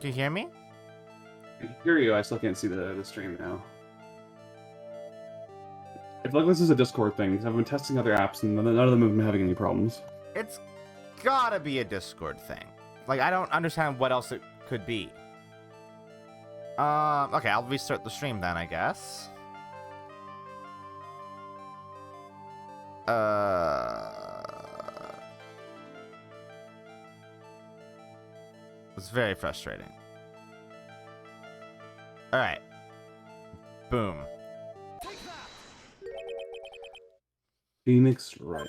Can you hear me? I can hear you, I still can't see the stream now. I feel like this is a Discord thing, because I've been testing other apps and none of them have been having any problems. It's gotta be a Discord thing. Like, I don't understand what else it could be. Okay, I'll restart the stream then, I guess. It's very frustrating. Alright. Boom. Phoenix Wright.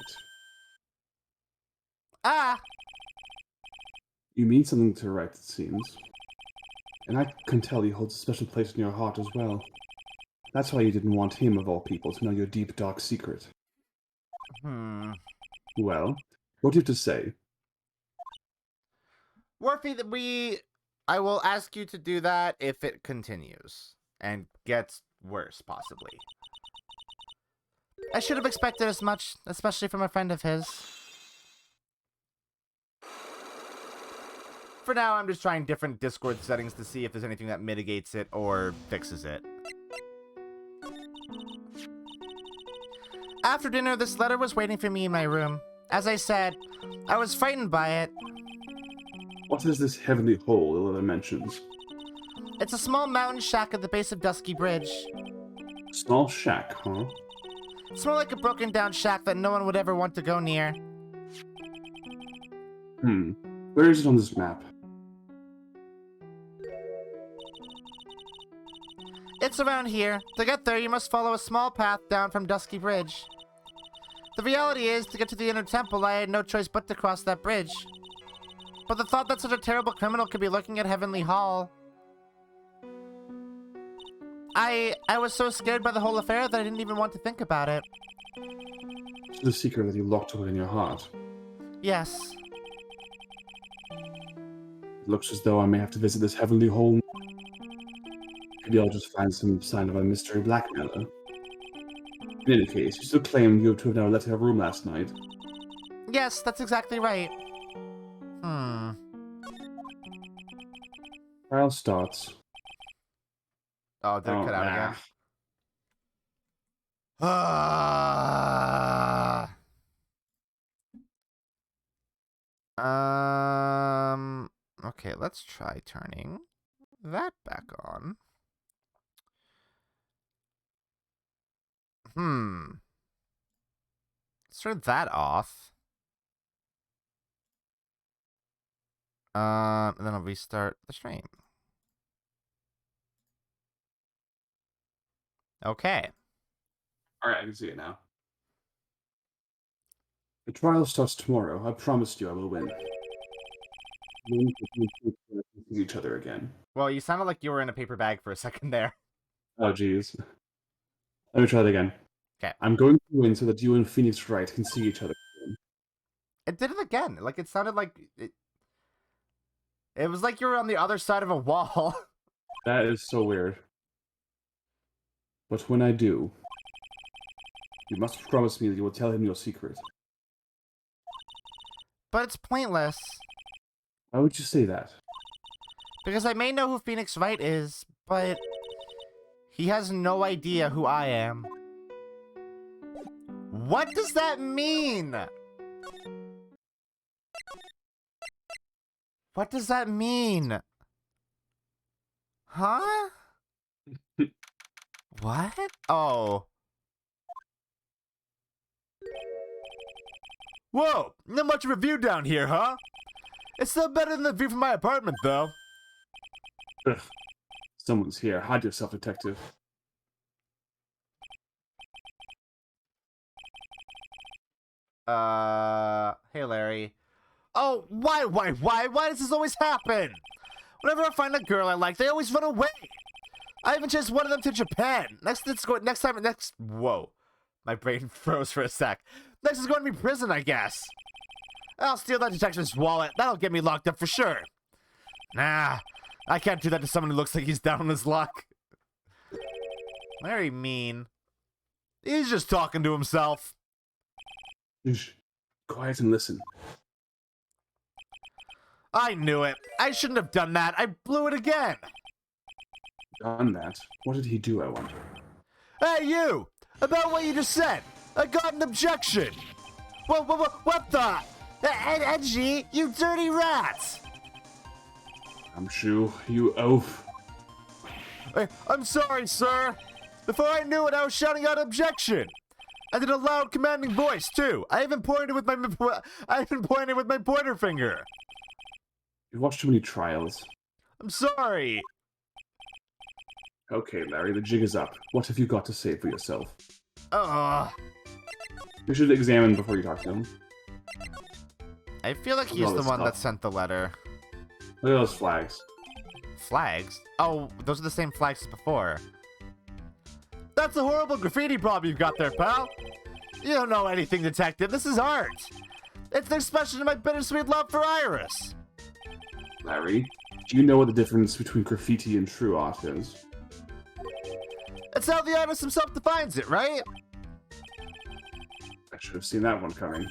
Ah! You mean something to Wright, it seems. And I can tell he holds a special place in your heart as well. That's why you didn't want him, of all people, to know your deep, dark secret. Well, what do you have to say? Warfy, I will ask you to do that if it continues. And gets worse, possibly. I should have expected as much, especially from a friend of his. for now, I'm just trying different Discord settings to see if there's anything that mitigates it or fixes it. After dinner, this letter was waiting for me in my room. As I said, I was frightened by it. What is this heavenly hole the letter mentions? It's a small mountain shack at the base of Dusky Bridge. Small shack, huh? It's more like a broken down shack that no one would ever want to go near. Where is it on this map? It's around here. To get there, you must follow a small path down from Dusky Bridge. The reality is, to get to the inner temple, I had no choice but to cross that bridge. But the thought that such a terrible criminal could be lurking at Heavenly Hall... I was so scared by the whole affair that I didn't even want to think about it. It's the secret that you locked away in your heart. Yes. It looks as though I may have to visit this heavenly hole. Maybe I'll just find some sign of a mystery blackmailer. In any case, you still claim you to have never left your room last night. Yes, that's exactly right. Trial starts. Oh, they're cut out again. Okay, let's try turning that back on. Let's turn that off. And then I'll restart the stream. Okay. Alright, I can see it now. The trial starts tomorrow. I promised you I will win. Then we can see each other again. Well, you sounded like you were in a paper bag for a second there. Oh, jeez. Let me try that again. Okay. I'm going to win so that you and Phoenix Wright can see each other again. It did it again. Like, it sounded like... It was like you were on the other side of a wall. That is so weird. But when I do, you must promise me that you will tell him your secret. But it's pointless. Why would you say that? Because I may know who Phoenix Wright is, but... he has no idea who I am. What does that mean? What does that mean? Huh? What? Oh. Whoa, not much of a view down here, huh? It's still better than the view from my apartment, though. Ugh. Someone's here. Hide yourself, detective. Hey, Larry. Oh, why does this always happen? Whenever I find a girl I like, they always run away. I even chased one of them to Japan. Whoa. My brain froze for a sec. Next is going to be prison, I guess. I'll steal that detective's wallet. That'll get me locked up for sure. Nah, I can't do that to someone who looks like he's down on his luck. Very mean. He's just talking to himself. Shh. Quiet and listen. I knew it. I shouldn't have done that. I blew it again. Done that? What did he do, I wonder? Hey, you! About what you just said, I got an objection! What the? Edgy, you dirty rats! Shu, you oaf. I'm sorry, sir. Before I knew it, I was shouting out objection. And in a loud, commanding voice, too. I even pointed with my pointer finger. You've watched too many trials. I'm sorry. Okay, Larry, the jig is up. What have you got to say for yourself? You should examine before you talk to him. I feel like he's the one that sent the letter. Look at those flags. Flags? Oh, those are the same flags as before. That's a horrible graffiti problem you've got there, pal. You don't know anything, detective. This is art. It's an expression of my bittersweet love for Iris. Larry, do you know what the difference between graffiti and true art is? It's how the artist himself defines it, right? I should have seen that one coming.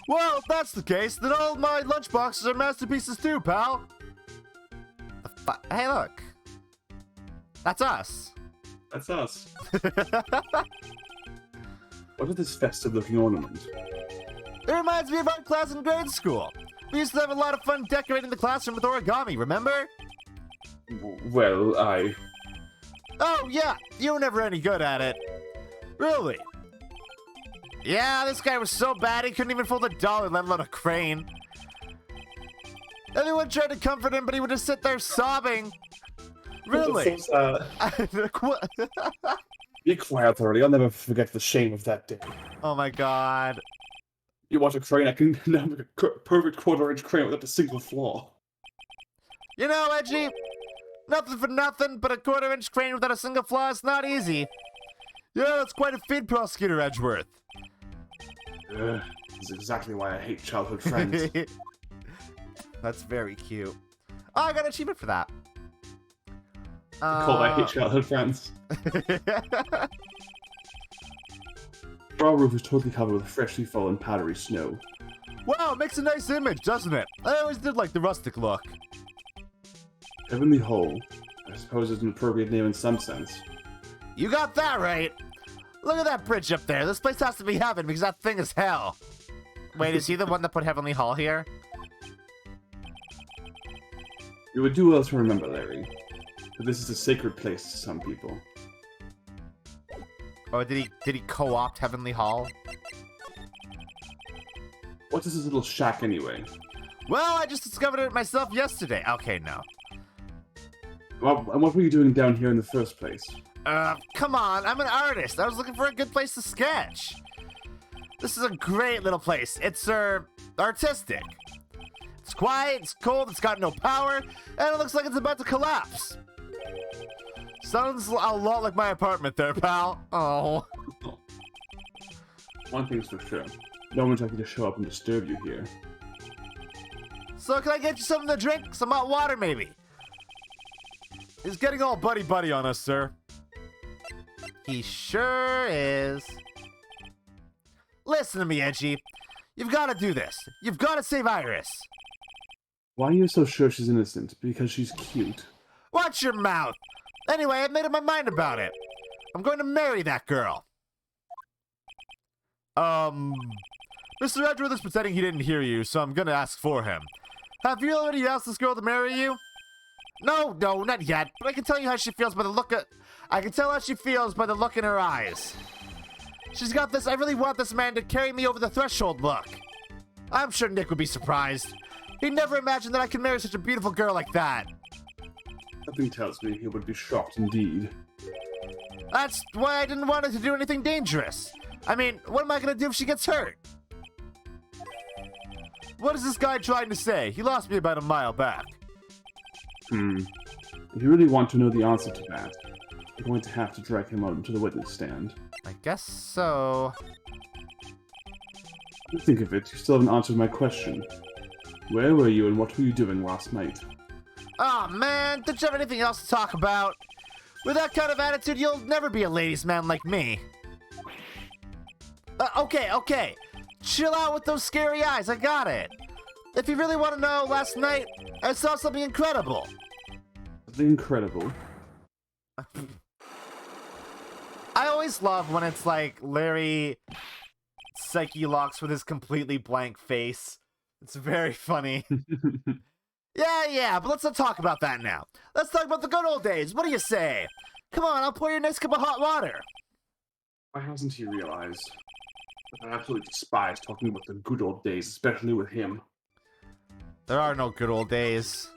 Well, if that's the case, then all my lunchboxes are masterpieces too, pal. Hey, look. That's us. That's us. What is this festive-looking ornament? It reminds me of art class in grade school. We used to have a lot of fun decorating the classroom with origami, remember? Well, Oh, yeah, you were never any good at it. Really? Yeah, this guy was so bad he couldn't even fold a dollar, let alone a crane. Everyone tried to comfort him, but he would just sit there sobbing. Really? Be quiet already. I'll never forget the shame of that day. Oh my god. You watch a crane, I can now make a perfect quarter-inch crane without a single flaw. You know, Edgy, nothing for nothing, but a quarter-inch crane without a single flaw is not easy. Yeah, that's quite a feat, Prosecutor Edgeworth. This is exactly why I hate childhood friends. That's very cute. Oh, I got an achievement for that. Called I hate childhood friends. Our roof is totally covered with freshly fallen powdery snow. Wow, it makes a nice image, doesn't it? I always did like the rustic look. Heavenly Hole. I suppose it's an appropriate name in some sense. You got that right. Look at that bridge up there. This place has to be heaven because that thing is hell. Wait, is he the one that put Heavenly Hall here? You would do well to remember, Larry, that this is a sacred place to some people. Or did he co-opt Heavenly Hall? What is this little shack anyway? Well, I just discovered it myself yesterday. Okay, no. Well, and what were you doing down here in the first place? Come on, I'm an artist. I was looking for a good place to sketch. This is a great little place. It's, artistic. It's quiet, it's cold, it's got no power, and it looks like it's about to collapse. Sounds a lot like my apartment there, pal. Oh. One thing's for sure. No one's likely to show up and disturb you here. So can I get you something to drink? Some hot water, maybe? He's getting all buddy-buddy on us, sir. He sure is. Listen to me, Edgy. You've got to do this. You've got to save Iris. Why are you so sure she's innocent? Because she's cute. Watch your mouth. Anyway, I've made up my mind about it. I'm going to marry that girl. Mr. Edgeworth is pretending he didn't hear you, so I'm gonna ask for him. Have you already asked this girl to marry you? No, not yet. But I can tell you how she feels by the look at... I can tell how she feels by the look in her eyes. She's got this, I really want this man to carry me over the threshold look. I'm sure Nick would be surprised. He'd never imagined that I could marry such a beautiful girl like that. Something tells me he would be shocked indeed. That's why I didn't want her to do anything dangerous. I mean, what am I gonna do if she gets hurt? What is this guy trying to say? He lost me about a mile back. If you really want to know the answer to that, you're going to have to drag him out into the witness stand. I guess so. Come to think of it, you still haven't answered my question. Where were you and what were you doing last night? Oh man, did you have anything else to talk about? With that kind of attitude, you'll never be a ladies' man like me. Okay. Chill out with those scary eyes, I got it. If you really want to know, last night, I saw something incredible. Something incredible? I always love when it's like Larry psyche locks with his completely blank face. It's very funny. Yeah, but let's not talk about that now. Let's talk about the good old days. What do you say? Come on, I'll pour you a nice cup of hot water. Why hasn't he realized that I absolutely despise talking about the good old days, especially with him? There are no good old days.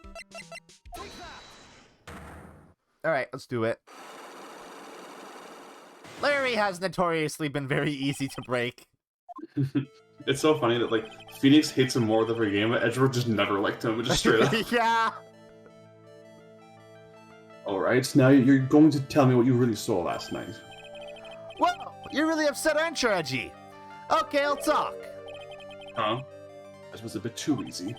Alright, let's do it. Larry has notoriously been very easy to break. It's so funny that, like, Phoenix hates him more with every game, but Edgeworth just never liked him, just straight up. Yeah. Alright, now you're going to tell me what you really saw last night. Well, you're really upset, aren't you, Edgy? Okay, I'll talk. Huh? That was a bit too easy.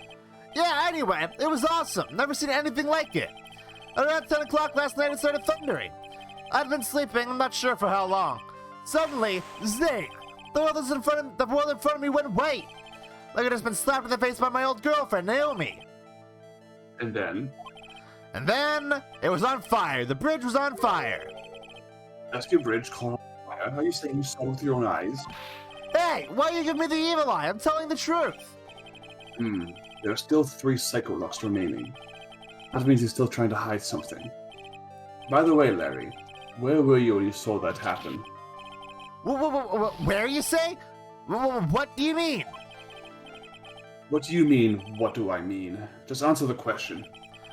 Yeah, anyway, it was awesome. Never seen anything like it. Around 10 o'clock last night, it started thundering. I'd been sleeping, I'm not sure for how long. Suddenly, zing! The world in front of me went white. Like I'd just been slapped in the face by my old girlfriend, Naomi. And then? And then, it was on fire. The bridge was on fire. Rescue Bridge caught on fire. Are you saying you saw with your own eyes? Hey, why you give me the evil eye? I'm telling the truth. There are still 3 Psycho-Locks remaining. That means he's still trying to hide something. By the way, Larry, where were you when you saw that happen? Where you say? What do you mean? What do you mean, what do I mean? Just answer the question.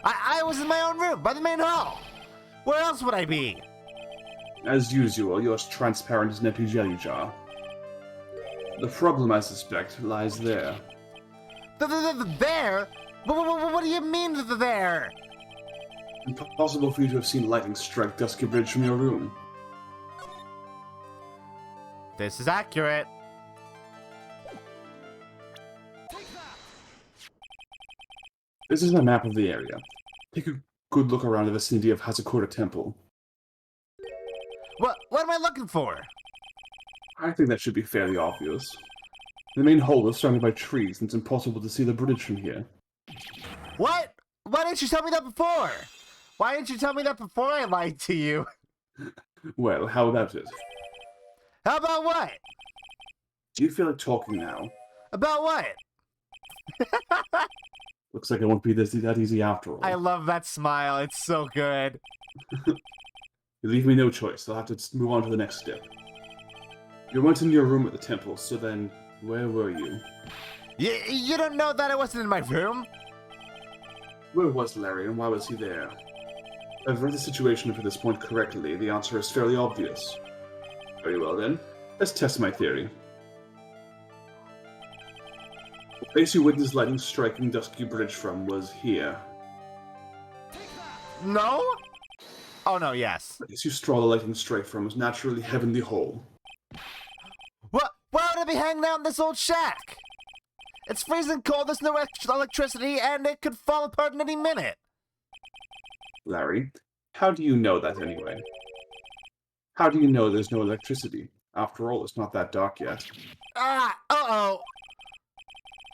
I was in my own room, by the main hall. Where else would I be? As usual, you're as transparent as an empty jelly jar. The problem, I suspect, lies there. There? What do you mean there? Impossible for you to have seen lightning strike Dusky Bridge from your room. This is accurate. This is a map of the area. Take a good look around the vicinity of Hazukura Temple. What am I looking for? I think that should be fairly obvious. The main hall is surrounded by trees, and it's impossible to see the bridge from here. What? Why didn't you tell me that before? Why didn't you tell me that before I lied to you? Well, how about it? How about what? Do you feel like talking now? About what? Looks like it won't be that easy after all. I love that smile. It's so good. You leave me no choice. I'll have to move on to the next step. You went into your room at the temple, so then, where were you? You don't know that I wasn't in my room? Where was Larry, and why was he there? If I've read the situation up to this point correctly, the answer is fairly obvious. Very well then, let's test my theory. The place you witnessed lightning striking Dusky Bridge from was here. No? Oh no, yes. The place you straw the lightning strike from was naturally Heavenly Hall. What? Why would I be hanging out in this old shack? It's freezing cold, there's no electricity, and it could fall apart in any minute. Larry, how do you know that anyway? How do you know there's no electricity? After all, it's not that dark yet. Uh-oh.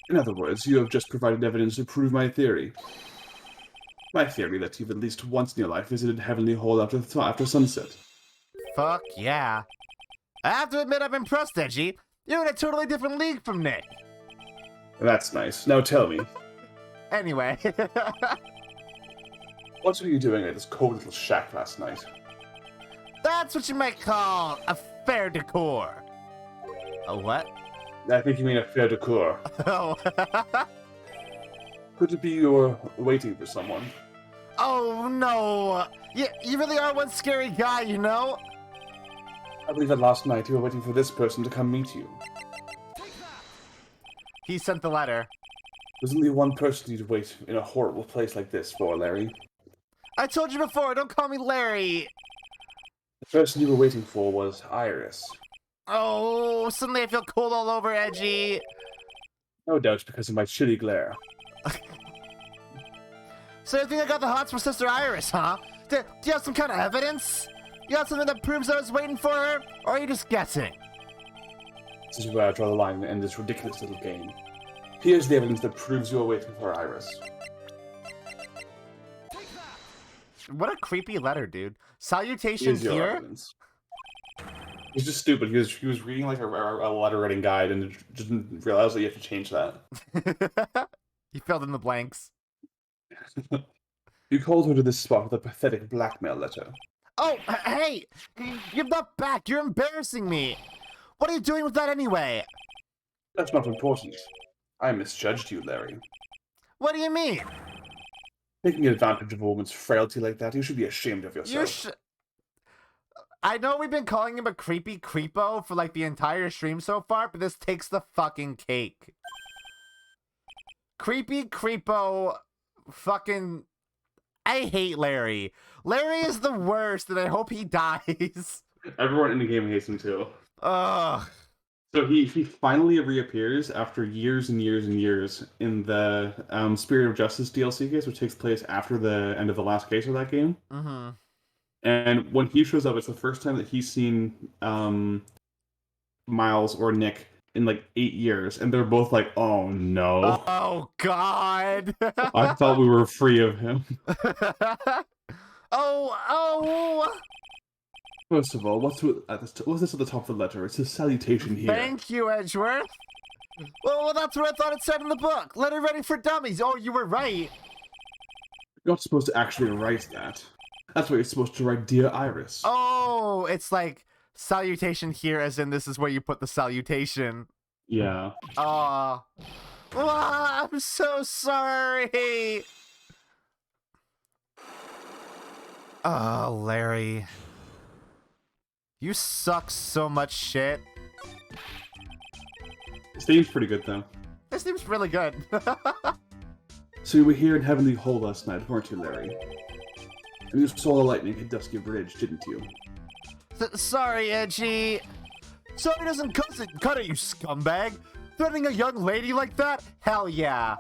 In other words, you have just provided evidence to prove my theory. My theory that you've at least once in your life visited Heavenly Hall after sunset. Fuck yeah. I have to admit I'm impressed, Edgy. You're in a totally different league from Nick. That's nice. Now tell me, Anyway. what were you doing at this cold little shack last night? That's what you might call a fair decor. A what? I think you mean a fair decor. Oh. Could it be you were waiting for someone? Oh no. You really are one scary guy, you know? I believe that last night you were waiting for this person to come meet you. He sent the letter. There's only one person you'd wait in a horrible place like this for, Larry. I told you before, don't call me Larry. The person you were waiting for was Iris. Oh, suddenly I feel cold all over, Edgy. No doubt because of my shitty glare. So you think I got the hots for Sister Iris, huh? Do you have some kind of evidence? You got something that proves I was waiting for her? Or are you just guessing? This is where I draw the line and end this ridiculous little game. Here's the evidence that proves you are waiting for Iris. What a creepy letter, dude. Salutations Here's your here? evidence. He's just stupid. He was reading like a letter writing guide and didn't realize that you have to change that. He filled in the blanks. You called her to this spot with a pathetic blackmail letter. Oh, hey! Give that back! You're embarrassing me! What are you doing with that anyway? That's not important. I misjudged you, Larry. What do you mean? Taking advantage of a woman's frailty like that, you should be ashamed of yourself. I know we've been calling him a creepy creepo for like the entire stream so far, but this takes the fucking cake. Creepy creepo fucking... I hate Larry. Larry is the worst, and I hope he dies. Everyone in the game hates him too. Ugh. So he finally reappears after years and years and years in the Spirit of Justice DLC case, which takes place after the end of the last case of that game. Mm-hmm. And when he shows up, it's the first time that he's seen Miles or Nick in like 8 years, and they're both like, "Oh no." Oh God. I thought we were free of him. Oh. First of all, what's this at the top of the letter? It says salutation here. Thank you, Edgeworth. Well, that's what I thought it said in the book. Letter ready for dummies. Oh, you were right. You're not supposed to actually write that. That's what you're supposed to write, Dear Iris. Oh, it's like salutation here, as in this is where you put the salutation. Yeah. I'm so sorry. Oh, Larry. You suck so much shit. It seems pretty good, though. This seems really good. So you were here in Heavenly Hall last night, weren't you, Larry? And you saw the lightning hit Dusky Bridge, didn't you? Sorry, Edgy. Sorry doesn't cut it, you scumbag. Threatening a young lady like that? Hell yeah.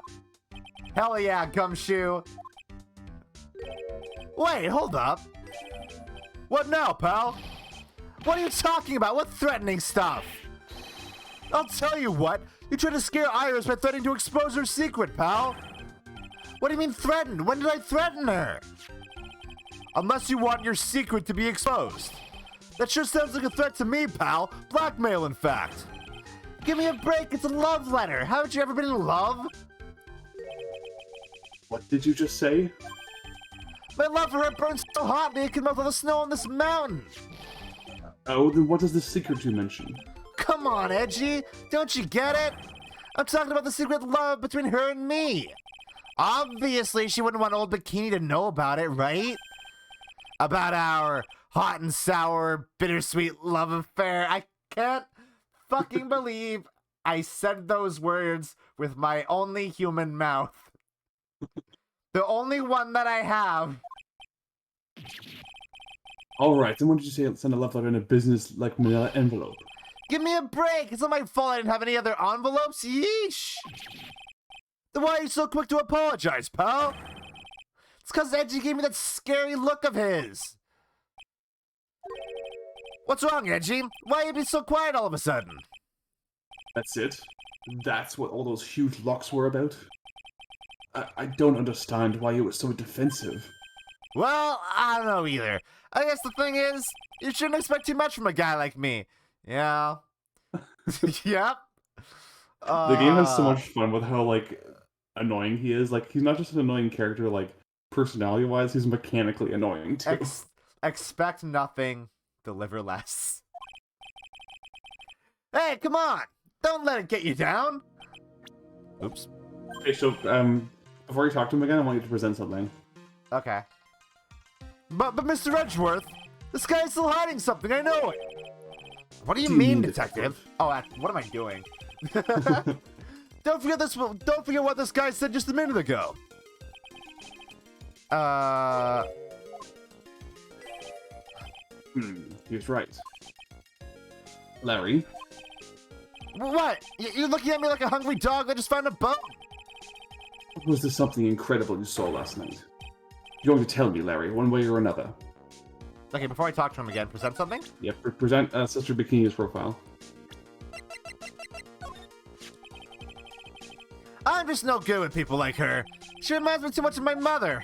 Hell yeah, Gumshoe. Wait, hold up. What now, pal? What are you talking about? What threatening stuff? I'll tell you what. You tried to scare Iris by threatening to expose her secret, pal. What do you mean threatened? When did I threaten her? Unless you want your secret to be exposed. That sure sounds like a threat to me, pal. Blackmail, in fact. Give me a break. It's a love letter. Haven't you ever been in love? What did you just say? My love for her burns so hotly it can melt all the snow on this mountain. Oh, then what is the secret you mentioned? Come on, Edgy. Don't you get it? I'm talking about the secret love between her and me. Obviously, she wouldn't want old Bikini to know about it, right? About our hot and sour, bittersweet love affair. I can't fucking believe I said those words with my only human mouth. The only one that I have. Alright, then why did you say send a love letter in a business-like manila envelope? Give me a break! It's not my fault I didn't have any other envelopes. Yeesh! Then why are you so quick to apologize, pal? It's because Edgy gave me that scary look of his. What's wrong, Edgy? Why are you being so quiet all of a sudden? That's it? That's what all those huge locks were about? I don't understand why you were so defensive. Well, I don't know either. I guess the thing is, you shouldn't expect too much from a guy like me. Yeah. Yep. The game has so much fun with how, like, annoying he is. Like, he's not just an annoying character, like, personality-wise, he's mechanically annoying, too. Expect nothing, deliver less. Hey, come on! Don't let it get you down! Oops. Okay, so, before you talk to him again, I want you to present something. Okay. But Mr. Edgeworth, this guy's still hiding something, I know it! What do you mean, detective? Oh, what am I doing? Don't forget what this guy said just a minute ago. He was right. Larry? What? You're looking at me like a hungry dog that just found a bone? Was there something incredible you saw last night? You're going to tell me, Larry, one way or another. Okay, before I talk to him again, present something? Yep, present Sister Bikini's profile. I'm just no good with people like her. She reminds me too much of my mother.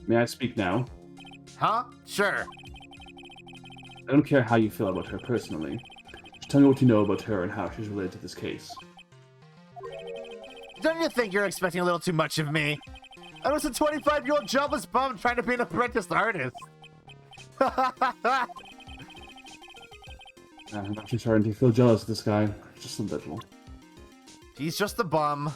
May I speak now? Huh? Sure. I don't care how you feel about her personally. Just tell me what you know about her and how she's related to this case. Don't you think you're expecting a little too much of me? I was a 25-year-old jobless bum trying to be an apprentice artist. I'm actually starting to feel jealous of this guy. Just a little. He's just a bum.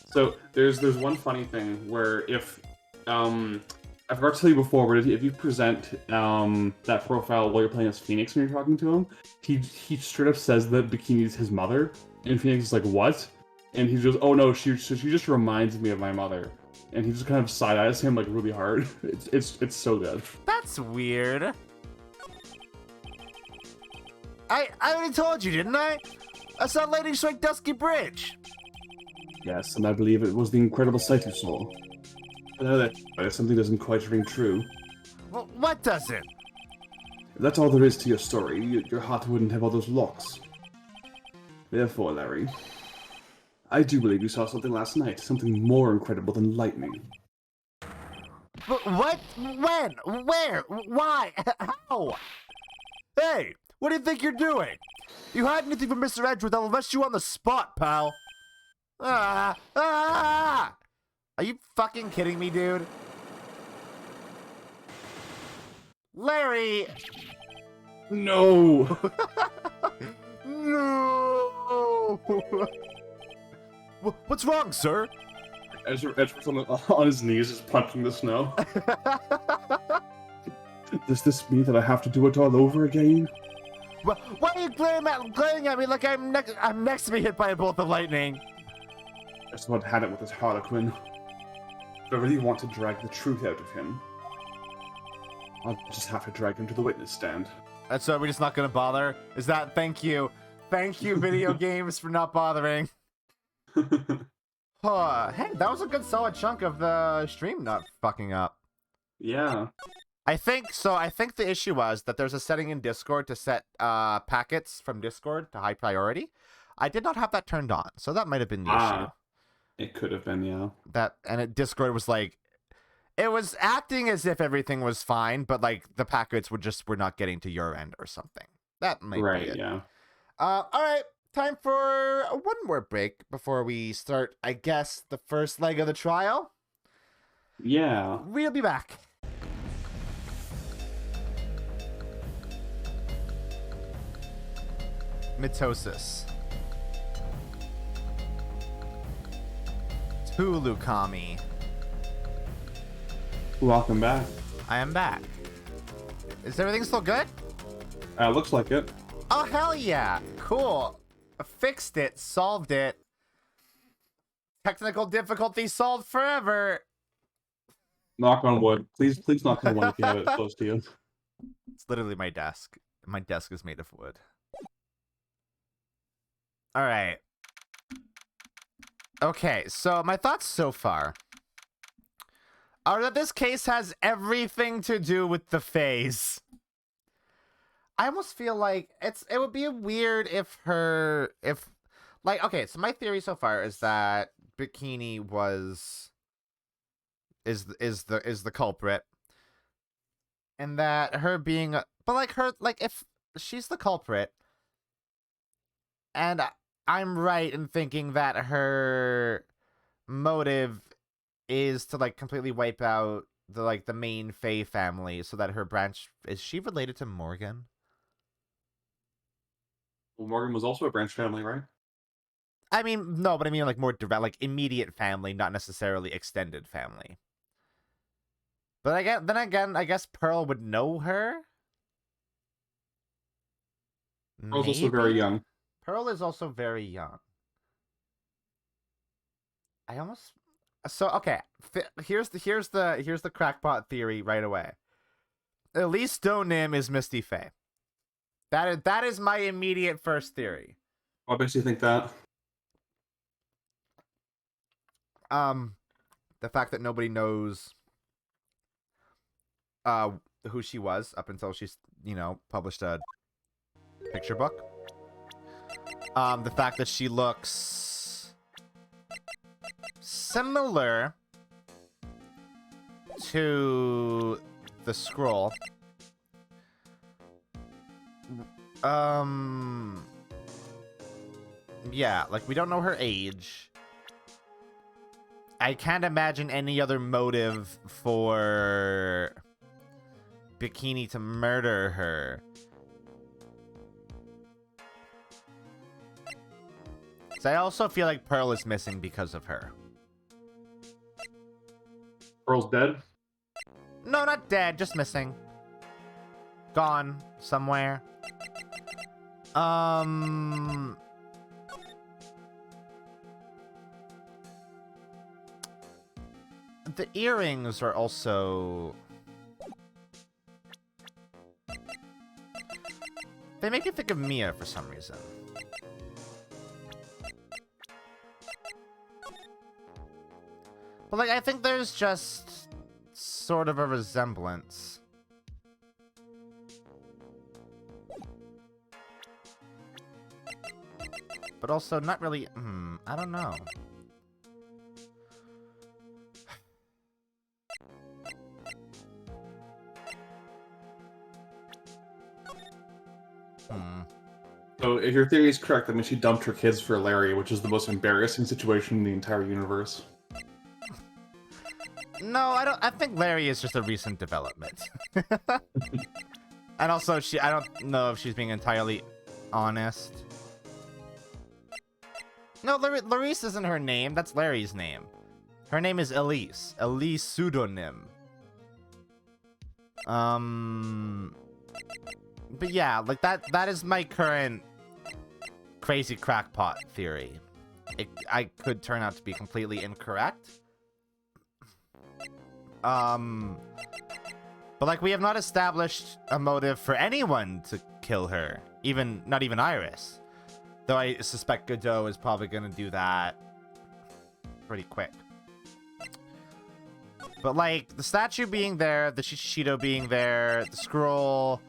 So, there's one funny thing where if, I forgot to tell you before, but if you present that profile while you're playing as Phoenix when you're talking to him, he straight up says that Bikini's his mother, and Phoenix is like, what? And he goes, oh no, she just reminds me of my mother. And he just kind of side-eyes him like really hard. It's so good. That's weird. I already told you, didn't I? I saw Lady strike Dusky Bridge. Yes, and I believe it was the incredible sight you saw. But now that something doesn't quite ring true. Well, what doesn't? If that's all there is to your story, your heart wouldn't have all those locks. Therefore, Larry, I do believe you saw something last night, something more incredible than lightning. But what? When? Where? Why? How? Hey, what do you think you're doing? You hide anything from Mr. Edgeworth, I'll arrest you on the spot, pal. Ah! Ah! Are you fucking kidding me, dude? Larry! No! No! What's wrong, sir? Edgeworth's on his knees, just punching the snow. Does this mean that I have to do it all over again? Why are you glaring at me like I'm next to be hit by a bolt of lightning? I just about had it with this Harlequin. If I really want to drag the truth out of him, I'll just have to drag him to the witness stand. And so we're just not gonna bother? Is that thank you? Thank you, video games, for not bothering. Hey, that was a good solid chunk of the stream not fucking up. Yeah. I think the issue was that there's a setting in Discord to set packets from Discord to high priority. I did not have that turned on, so that might have been the issue. It could have been, yeah. Discord was like, it was acting as if everything was fine, but like the packets were not getting to your end or something. That might be it. Right, yeah. All right, time for one more break before we start, I guess, the first leg of the trial. Yeah. We'll be back. Mitosis. Tulukami. Welcome back. I am back. Is everything still good? Looks like it. Oh, hell yeah. Cool. Fixed it. Solved it. Technical difficulty solved forever. Knock on wood. Please knock on wood if you have it close to you. It's literally my desk. My desk is made of wood. All right. Okay, so my thoughts so far are that this case has everything to do with the phase. I almost feel like it would be weird if okay, so my theory so far is that Bikini is the culprit, and that her being if she's the culprit, and I'm right in thinking that her motive is to completely wipe out the main Fae family so that her branch, is she related to Morgan? Well, Morgan was also a branch family, right? I mean, no, but I mean more direct, immediate family, not necessarily extended family. But I guess Pearl would know her. Pearl's also very young. Pearl is also very young. Okay. Here's the crackpot theory right away. Elise Donim is Misty Faye. That is my immediate first theory. What makes you think that? The fact that nobody knows who she was up until she's published a picture book. The fact that she looks similar to the scroll. Yeah, we don't know her age. I can't imagine any other motive for Bikini to murder her. So I also feel like Pearl is missing because of her. Pearl's dead? No, not dead, just missing. Gone somewhere. The earrings are also... They make me think of Mia for some reason. But I think there's just sort of a resemblance. but also not really. I don't know. So if your theory is correct, that means she dumped her kids for Larry, which is the most embarrassing situation in the entire universe. No, I don't. I think Larry is just a recent development. And also, I don't know if she's being entirely honest. No, Larice isn't her name. That's Larry's name. Her name is Elise. Elise pseudonym. But yeah, like that is my current crazy crackpot theory. I could turn out to be completely incorrect. But like we have not established a motive for anyone to kill her, not even Iris. Though I suspect Godot is probably gonna do that pretty quick. But like the statue being there, the Shishido being there, the scroll,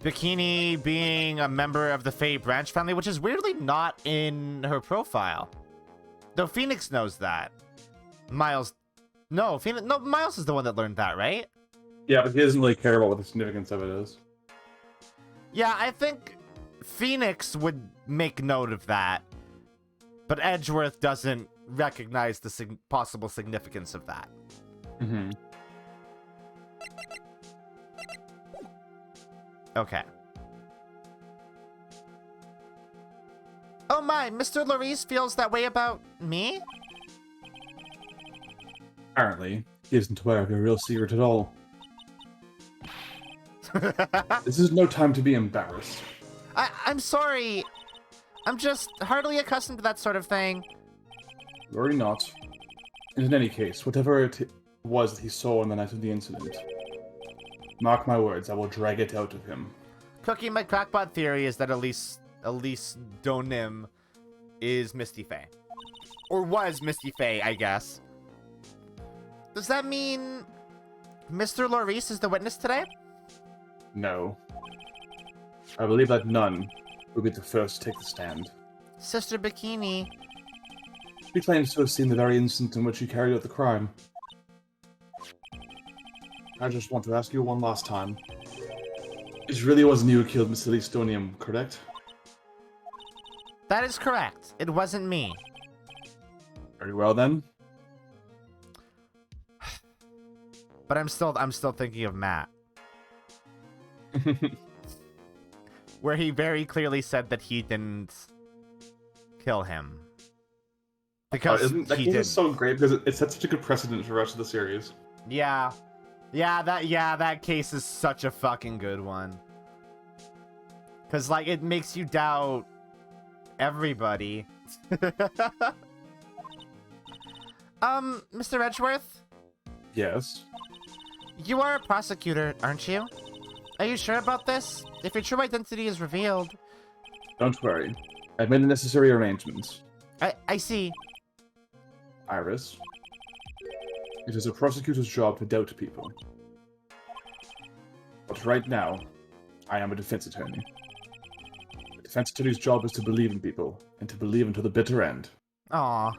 Bikini being a member of the Fae branch family, which is weirdly not in her profile. Though Phoenix knows that. Miles is the one that learned that, right? Yeah, but he doesn't really care about what the significance of it is. Yeah, I think Phoenix would make note of that, but Edgeworth doesn't recognize the possible significance of that. Mm-hmm. Okay. Oh my, Mr. Larice feels that way about me? Apparently, he isn't aware of your real secret at all. This is no time to be embarrassed. I'm sorry. I'm just hardly accustomed to that sort of thing. Worry not. And in any case, whatever it was that he saw on the night of the incident, mark my words, I will drag it out of him. Cookie, my crackpot theory is that Elise Donim is Misty Fae. Or was Misty Fae, I guess. Does that mean Mr. Larice is the witness today? No. I believe that none will be the first to take the stand. Sister Bikini. He claims to have seen the very instant in which he carried out the crime. I just want to ask you one last time. It really wasn't you who killed Miss Elistonium, correct? That is correct. It wasn't me. Very well then. But I'm still thinking of Matt. Where he very clearly said that he didn't kill him. Because that he case didn't. is so great because it sets such a good precedent for the rest of the series. Yeah. That case is such a fucking good one. Cause like it makes you doubt everybody. Mr. Edgeworth? Yes. You are a prosecutor, aren't you? Are you sure about this? If your true identity is revealed... Don't worry. I've made the necessary arrangements. I see. Iris. It is a prosecutor's job to doubt people. But right now, I am a defense attorney. A defense attorney's job is to believe in people, and to believe until the bitter end. Aw.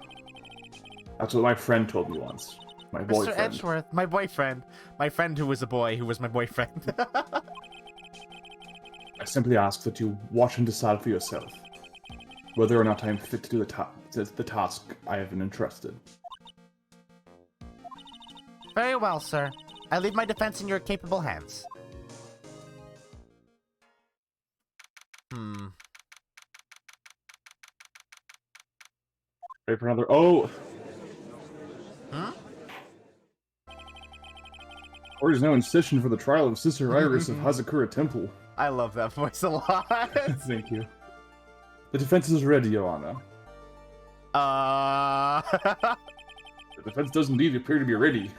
That's what my friend told me once. My boyfriend. Mr. Edgeworth, my boyfriend. My friend who was a boy who was my boyfriend. I simply ask that you watch and decide for yourself whether or not I am fit to do the task I have been entrusted. Very well, sir. I leave my defense in your capable hands. Ready for another? Oh! Court is now in session for the trial of Sister Iris of Hazukura Temple. I love that voice a lot. Thank you. The defense is ready, Your Honor. The defense does indeed appear to be ready.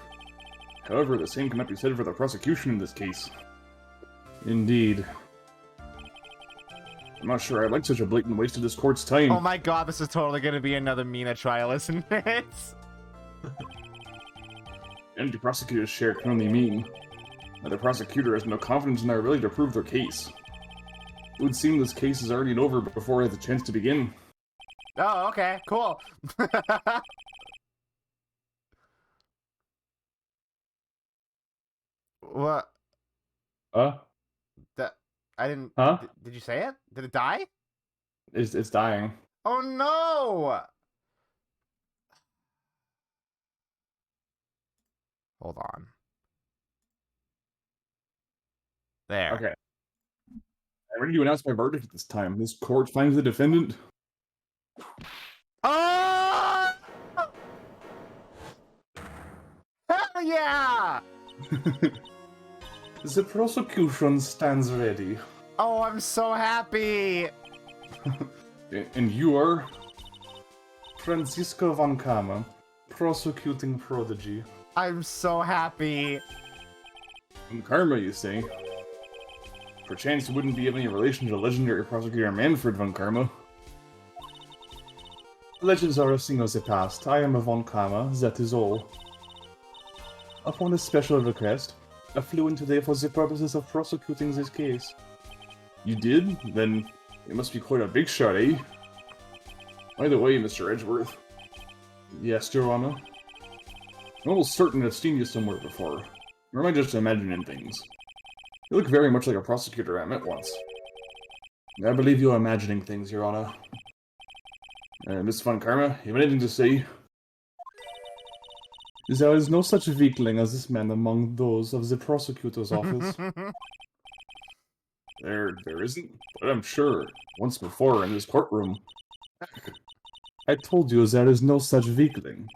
However, the same cannot be said for the prosecution in this case. Indeed. I'm not sure I like such a blatant waste of this court's time. Oh my god, this is totally gonna be another Mina trial, isn't it? Empty prosecutors share can only mean that the prosecutor has no confidence in our ability to prove their case. It would seem this case is already over before it has a chance to begin. Oh, okay, cool. What? That I didn't. Huh? Did you say it? Did it die? It's dying. Oh no! Hold on. There. Okay. I'm ready to announce my verdict this time. This court finds the defendant. Oh! Hell yeah! The prosecution stands ready. Oh, I'm so happy! And you are Francisco von Kama, prosecuting prodigy. I'm so happy. Von Karma, you say? Perchance you wouldn't be of any relation to legendary prosecutor Manfred von Karma. Legends are a thing of the past. I am a von Karma, that is all. Upon a special request, I flew in today for the purposes of prosecuting this case. You did? Then it must be quite a big shot, eh? By the way, Mr. Edgeworth. Yes, Your Honor. I'm almost certain I've seen you somewhere before. Or am I just imagining things? You look very much like a prosecutor I met once. I believe you're imagining things, Your Honor. Miss Von Karma, you have anything to say? There is no such weakling as this man among those of the prosecutor's office. There isn't, but I'm sure, once before in this courtroom. I told you there is no such weakling.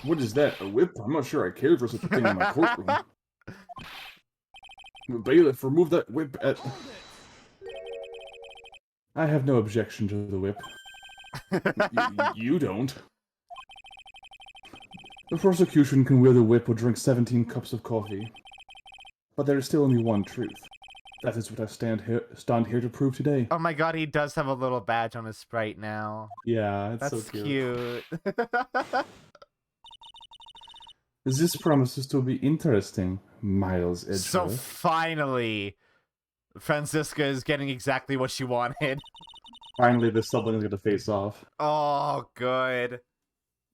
What is that, a whip? I'm not sure I care for such a thing in my courtroom. Bailiff, remove that whip at... I have no objection to the whip. You don't. The prosecution can wear the whip or drink 17 cups of coffee. But there is still only one truth. That is what I stand here to prove today. Oh my god, he does have a little badge on his sprite now. Yeah, it's That's so cute. Cute. This promises to be interesting, Miles Edgeworth. So finally, Francisca is getting exactly what she wanted. Finally, the sibling is going to face off. Oh, good.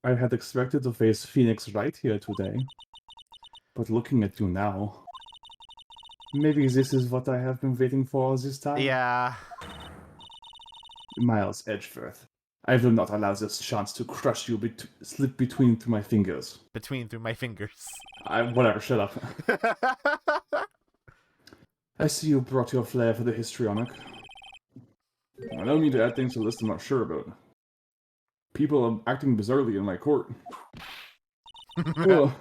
I had expected to face Phoenix Wright here today. But looking at you now... Maybe this is what I have been waiting for all this time? Yeah. Miles Edgeworth, I will not allow this chance to crush you slip between through my fingers. Through my fingers. Whatever, shut up. I see you brought your flair for the histrionic. I don't need to add things to a list I'm not sure about. People are acting bizarrely in my court. Well,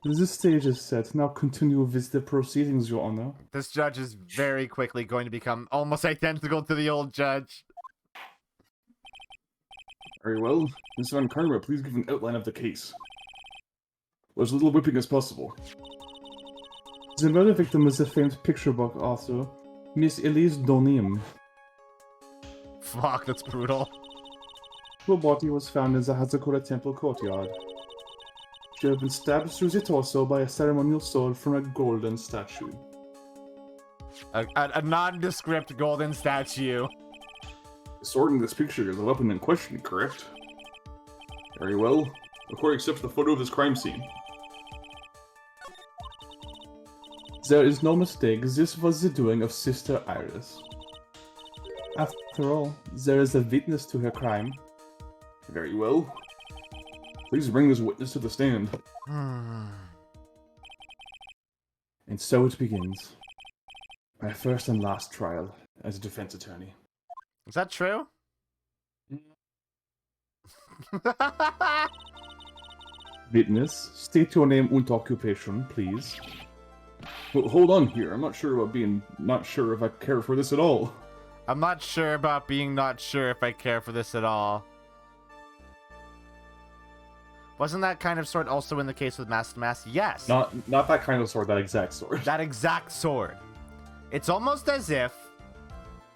this stage is set. Now continue with the proceedings, Your Honor. This judge is very quickly going to become almost identical to the old judge. Very well. Ms. Von Karma, please give an outline of the case. As little whipping as possible. The murder victim is the famed picture book author, Miss Elise Donim. Fuck, that's brutal. Her body was found in the Hazakura Temple courtyard. She had been stabbed through the torso by a ceremonial sword from a golden statue. A nondescript golden statue. The sword in this picture is the weapon in question, correct? Very well. The court accepts the photo of this crime scene. There is no mistake, this was the doing of Sister Iris. After all, there is a witness to her crime. Very well. Please bring this witness to the stand. And so it begins. My first and last trial as a defense attorney. Is that true? Witness, state your name and occupation, please. Hold on here, I'm not sure about being not sure if I care for this at all. I'm not sure about being not sure if I care for this at all. Wasn't that kind of sword also in the case with Master Mass? Yes. Not that kind of sword, that exact sword. That exact sword. It's almost as if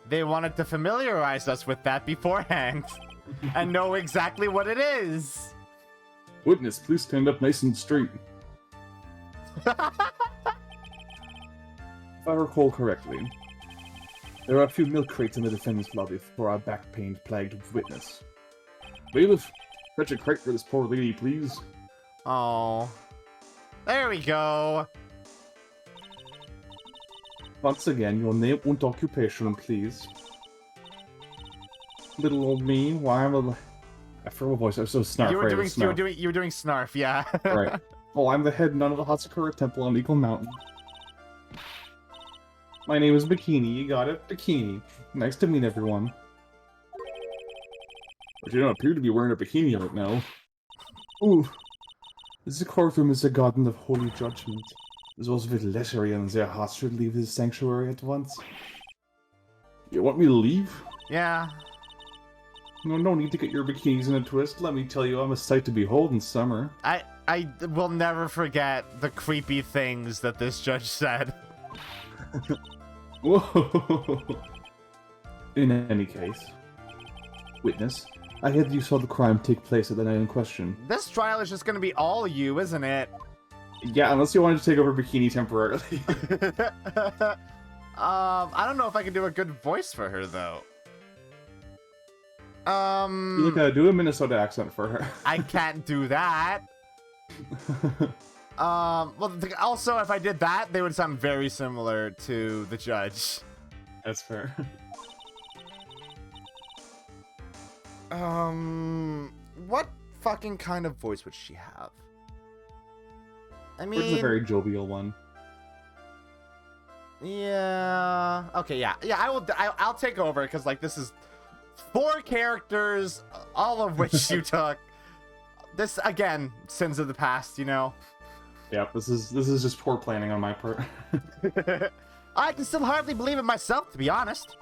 they wanted to familiarize us with that beforehand and know exactly what it is. Witness, please stand up nice and straight. If I recall correctly, there are a few milk crates in the defendant's lobby for our back pain-plagued witness. Bailiff, fetch a crate for this poor lady, please. Oh. There we go. Once again, your name and occupation, please. Little old me, why am I... I forgot what voice, I was so snarf. You were doing snarf, yeah. Right. Oh, I'm the head nun of the Hazakura Temple on Eagle Mountain. My name is Bikini, you got it? Bikini. Nice to meet everyone. But you don't appear to be wearing a bikini right now. Ooh. This courtroom is a garden of holy judgment. Those vegetarians, their hearts should leave this sanctuary at once. You want me to leave? Yeah. No need to get your bikinis in a twist. Let me tell you, I'm a sight to behold in summer. I will never forget the creepy things that this judge said. Whoa! In any case, witness, I heard you saw the crime take place at the night in question. This trial is just gonna be all you, isn't it? Yeah, unless you wanted to take over Bikini temporarily. I don't know if I can do a good voice for her, though. You look, do a Minnesota accent for her. I can't do that. Well, also, if I did that, they would sound very similar to the judge. That's fair. What fucking kind of voice would she have? I mean, It's a very jovial one. Yeah. Okay. Yeah. I'll take over because like this is 4 characters, all of which you took. This again, sins of the past, you know. Yep. This is just poor planning on my part. I can still hardly believe it myself, to be honest.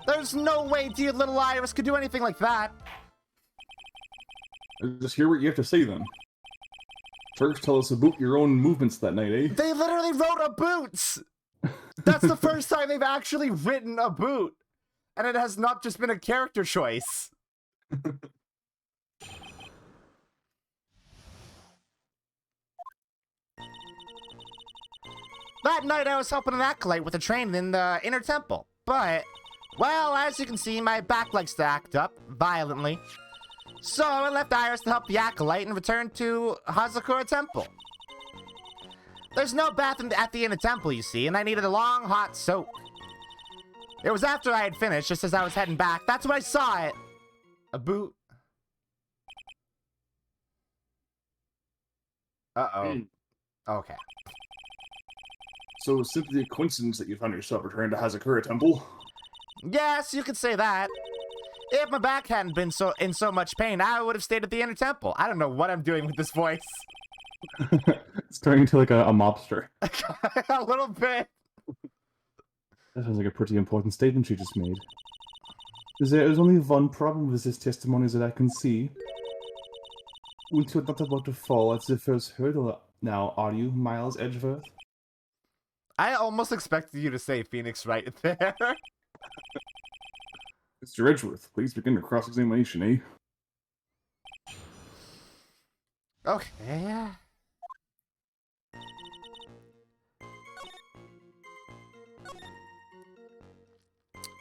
There's no way dear little Iris could do anything like that. Just hear what you have to say then. First, tell us about your own movements that night, eh? They literally wrote a boots. That's the first time they've actually written a boot. And it has not just been a character choice. That night I was helping an acolyte with a train in the inner temple. But, well, as you can see, my back likes to act up violently. So I left Iris to help the acolyte and returned to Hazakura Temple. There's no bath at the inner temple, you see, and I needed a long, hot soak. It was after I had finished, just as I was heading back. That's when I saw it. A boot. Uh-oh. Okay. So, simply a coincidence that you found yourself returned to Hazakura Temple? Yes, you could say that. If my back hadn't been in so much pain, I would have stayed at the inner temple. I don't know what I'm doing with this voice. It's turning into like a mobster. A little bit. That sounds like a pretty important statement you just made. There is only one problem with this testimony that I can see. You're not about to fall at the first hurdle now, are you, Miles Edgeworth? I almost expected you to say Phoenix Wright there. Mr. Edgeworth, please begin your cross-examination, eh? Okay.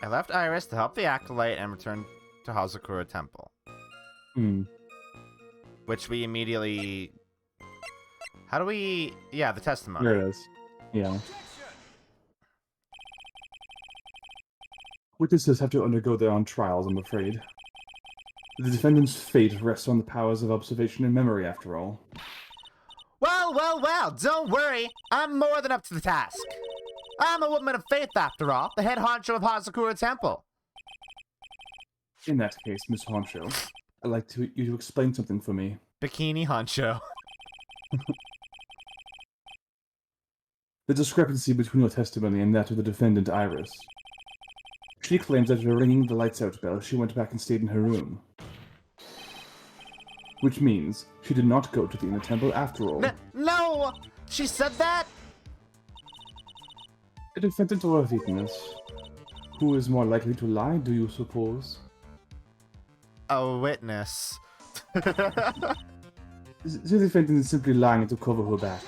I left Iris to help the acolyte and returned to Hazukura Temple. Which we immediately... How do we... Yeah, the testimony. There it is. Yeah. Witnesses have to undergo their own trials, I'm afraid. The defendant's fate rests on the powers of observation and memory, after all. Well, don't worry. I'm more than up to the task. I'm a woman of faith, after all, the head honcho of Hazakura Temple. In that case, Miss Honcho, I'd like you to explain something for me. Bikini honcho. The discrepancy between your testimony and that of the defendant, Iris. She claims that after ringing the lights out bell, she went back and stayed in her room. Which means she did not go to the inner temple after all. No! She said that? A defendant or a witness? Who is more likely to lie, do you suppose? A witness. The defendant is simply lying to cover her back.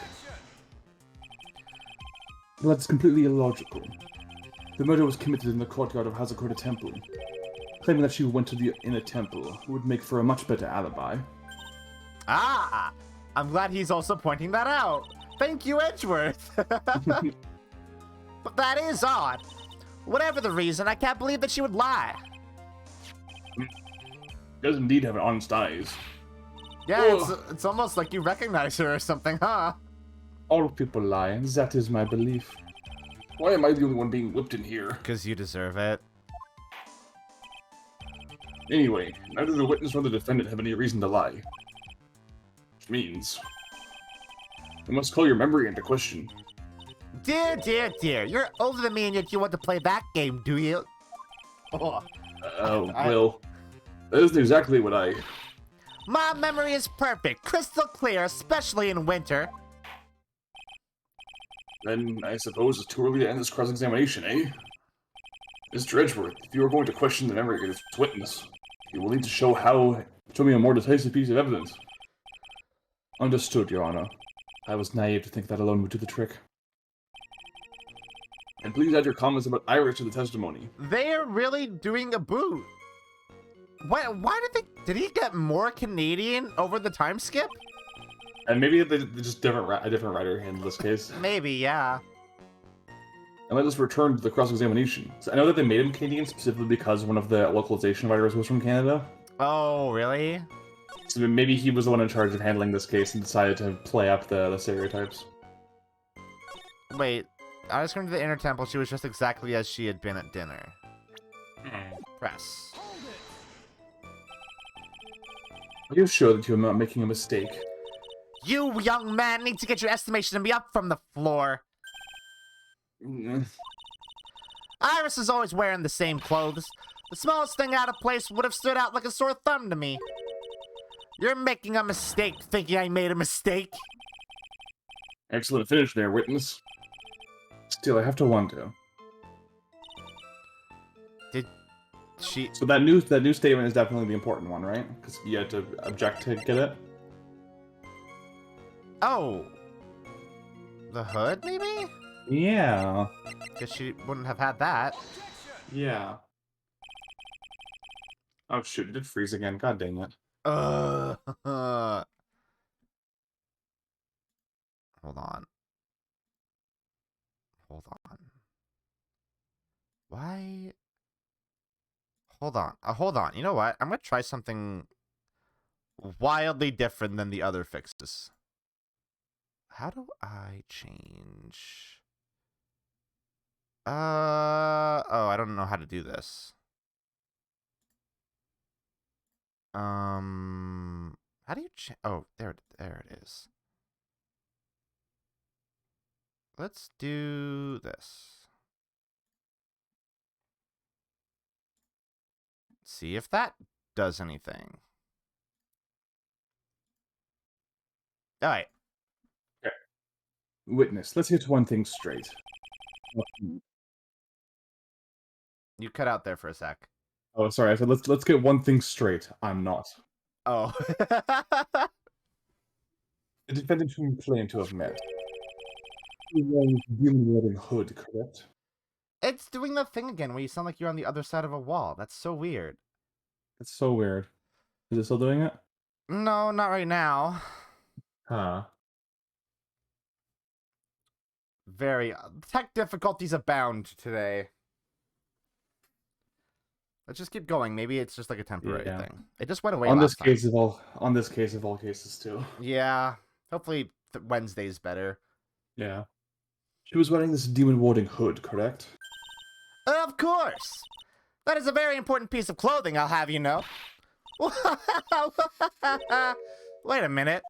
Well, that's completely illogical. The murder was committed in the courtyard of Hazakura Temple. claiming that she went to the inner temple, would make for a much better alibi. Ah, I'm glad he's also pointing that out. Thank you, Edgeworth. But that is odd. Whatever the reason, I can't believe that she would lie. She does indeed have honest eyes. Yeah, it's almost like you recognize her or something, huh? All people lie, and that is my belief. Why am I the only one being whipped in here? Because you deserve it. Anyway, neither the witness nor the defendant have any reason to lie. Which means... I must call your memory into question. Dear, dear, dear, you're older than me and yet you want to play that game, do you? Oh. Well, that isn't exactly what I... My memory is perfect, crystal clear, especially in winter. Then I suppose it's too early to end this cross-examination, eh? Mr. Edgeworth, if you are going to question the memory of this witness, you will need to show me a more decisive piece of evidence. Understood, Your Honor. I was naive to think that alone would do the trick. And please add your comments about Irish to the testimony. They are really doing a boot. Why did he get more Canadian over the time skip? And maybe they just a different writer in this case. Maybe, yeah. And let us return to the cross-examination. So I know that they made him Canadian specifically because one of the localization writers was from Canada. Oh, really? So maybe he was the one in charge of handling this case and decided to play up the stereotypes. Wait, I was going to the inner temple. She was just exactly as she had been at dinner. Press. Are you sure that you're not making a mistake? You, young man, need to get your estimation and be up from the floor. Iris is always wearing the same clothes. The smallest thing out of place would have stood out like a sore thumb to me. You're making a mistake thinking I made a mistake. Excellent finish there, witness. Still, I have to wonder. Did she... So that new statement is definitely the important one, right? Because you had to object to get it? Oh. The hood, maybe? Yeah. Guess she wouldn't have had that. Yeah. Oh shoot, it did freeze again. God dang it. Hold on. Hold on. Why? Hold on. Hold on. You know what? I'm gonna try something wildly different than the other fixes. How do I change? Oh, I don't know how to do this. How do you oh, there it is. Let's do this. See if that does anything. All right. Okay. Witness, let's get one thing straight. You cut out there for a sec. Oh, sorry. I said let's get one thing straight. I'm not. Oh. The defendant whom you claim to have met. You're wearing a demon-wearing hood, correct? It's doing the thing again where you sound like you're on the other side of a wall. That's so weird. That's so weird. Is it still doing it? No, not right now. Huh. Very tech difficulties abound today. Let's just keep going. Maybe it's just like a temporary thing. It just went away on last this case of all cases too. Yeah. Hopefully Wednesday's better. Yeah. She was wearing this demon-warding hood, correct? Of course. That is a very important piece of clothing, I'll have you know. Wait a minute.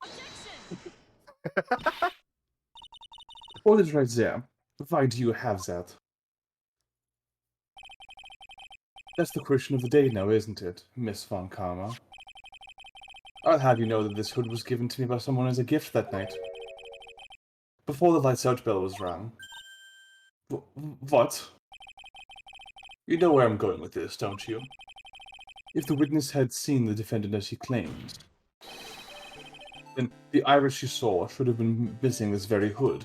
Hold it right there. Why do you have that? That's the question of the day now, isn't it, Miss Von Karma? I'll have you know that this hood was given to me by someone as a gift that night. Before the lights out bell was rung. What? You know where I'm going with this, don't you? If the witness had seen the defendant as he claims, then the Irish she saw should have been missing this very hood.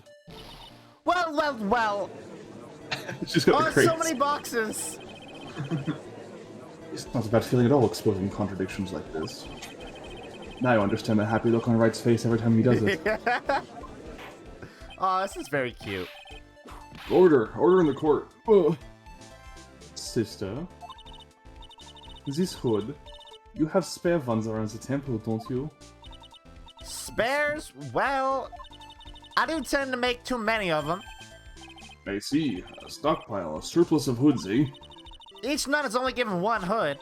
Well. She's got the crates. So many boxes. It's not a bad feeling at all exposing contradictions like this. Now I understand the happy look on Wright's face every time he does it. Oh, this is very cute. Order in the court. Ugh. Sister, this hood. You have spare ones around the temple, don't you? Spares? Well, I do tend to make too many of them. I see. A stockpile, a surplus of hoods, eh? Each nun is only given one hood.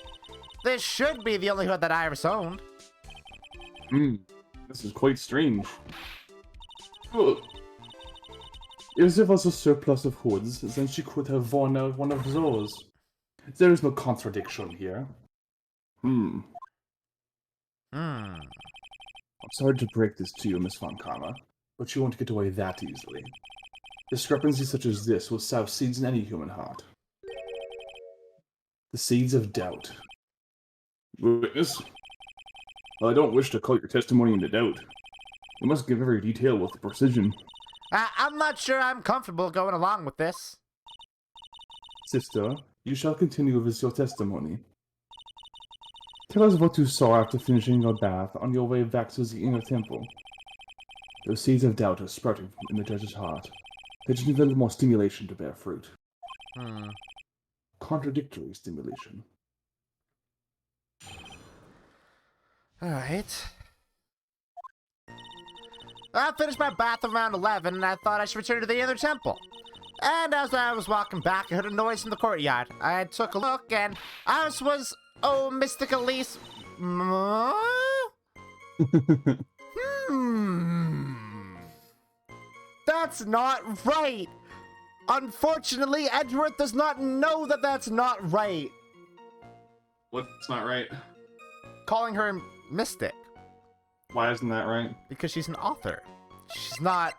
This should be the only hood that Iris owned. This is quite strange. Ugh. If there was a surplus of hoods, then she could have worn out one of those. There is no contradiction here. I'm sorry to break this to you, Miss Von Karma, but you won't get away that easily. Discrepancies such as this will sow seeds in any human heart. The seeds of doubt. Witness? Well, I don't wish to call your testimony into doubt. You must give every detail with precision. I'm not sure I'm comfortable going along with this. Sister, you shall continue with your testimony. Tell us what you saw after finishing your bath on your way back to the inner temple. The seeds of doubt are sprouting in the judge's heart. They just need a little more stimulation to bear fruit. Contradictory stimulation. Alright. I finished my bath around 11 and I thought I should return to the inner temple. And as I was walking back, I heard a noise from the courtyard. I took a look and Iris was, Mystic Elise. That's not right. Unfortunately, Edgeworth does not know that that's not right. What's not right? Calling her mystic. Why isn't that right? Because she's an author. She's not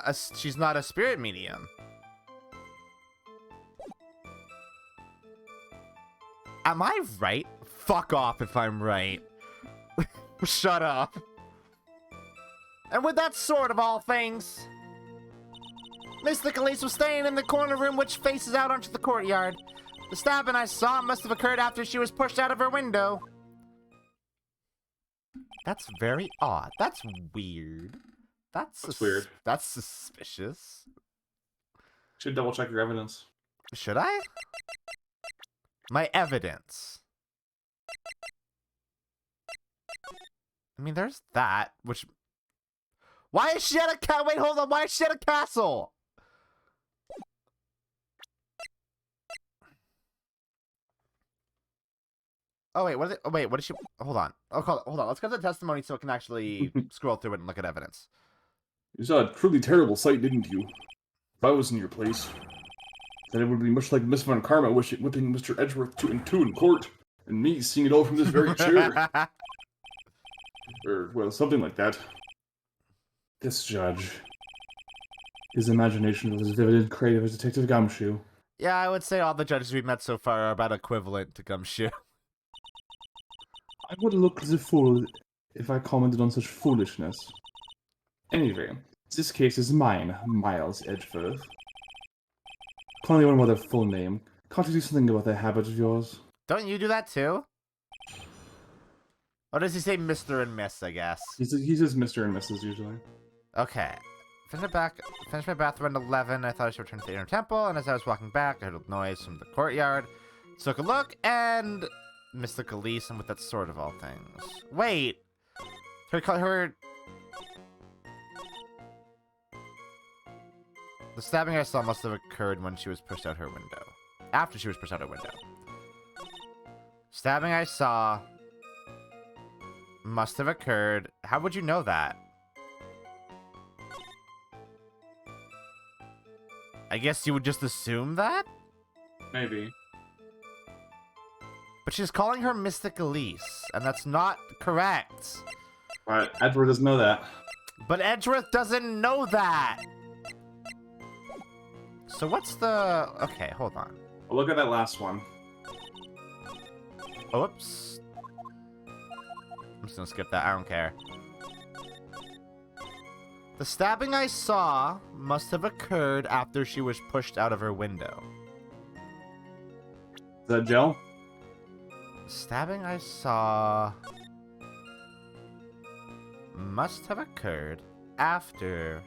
a spirit medium. Am I right? Fuck off if I'm right. Shut up. And with that sort of all things, Mystic Elise was staying in the corner room which faces out onto the courtyard. The stabbing I saw must have occurred after she was pushed out of her window. That's very odd. That's weird. That's weird. That's suspicious. Should double check your evidence. Should I? My evidence. I mean, there's that, which... Why is she at a wait, hold on. Why is she at a castle? Oh, wait, what is she... Hold on. Oh, hold on. Let's go to the testimony so it can actually scroll through it and look at evidence. You saw a truly terrible sight, didn't you? If I was in your place, then it would be much like Miss Von Karma whipping Mr. Edgeworth 2 and 2 in court, and me seeing it all from this very chair. Or, well, something like that. This judge. His imagination was as vivid and creative as Detective Gumshoe. Yeah, I would say all the judges we've met so far are about equivalent to Gumshoe. I would look as a fool if I commented on such foolishness. Anyway, this case is mine, Miles Edgeworth. Calling anyone by their full name. Can't you do something about that habit of yours? Don't you do that too? Or does he say Mr. and Miss, I guess? He says Mr. and Mrs. usually. Okay. Finished my bath around 11. I thought I should return to the inner temple, and as I was walking back, I heard a noise from the courtyard. Took a look, and Mystic Elise, and with that sort of all things. Wait! Her... The stabbing I saw must have occurred when she was pushed out her window. After she was pushed out her window. Stabbing I saw must have occurred... How would you know that? I guess you would just assume that? Maybe. But she's calling her Mystic Elise, and that's not correct. But Edward doesn't know that. But Edgeworth doesn't know that! So what's the... Okay, hold on. Well, look at that last one. Oops. I'm just gonna skip that, I don't care. The stabbing I saw must have occurred after she was pushed out of her window. Is that gel? Stabbing I saw must have occurred after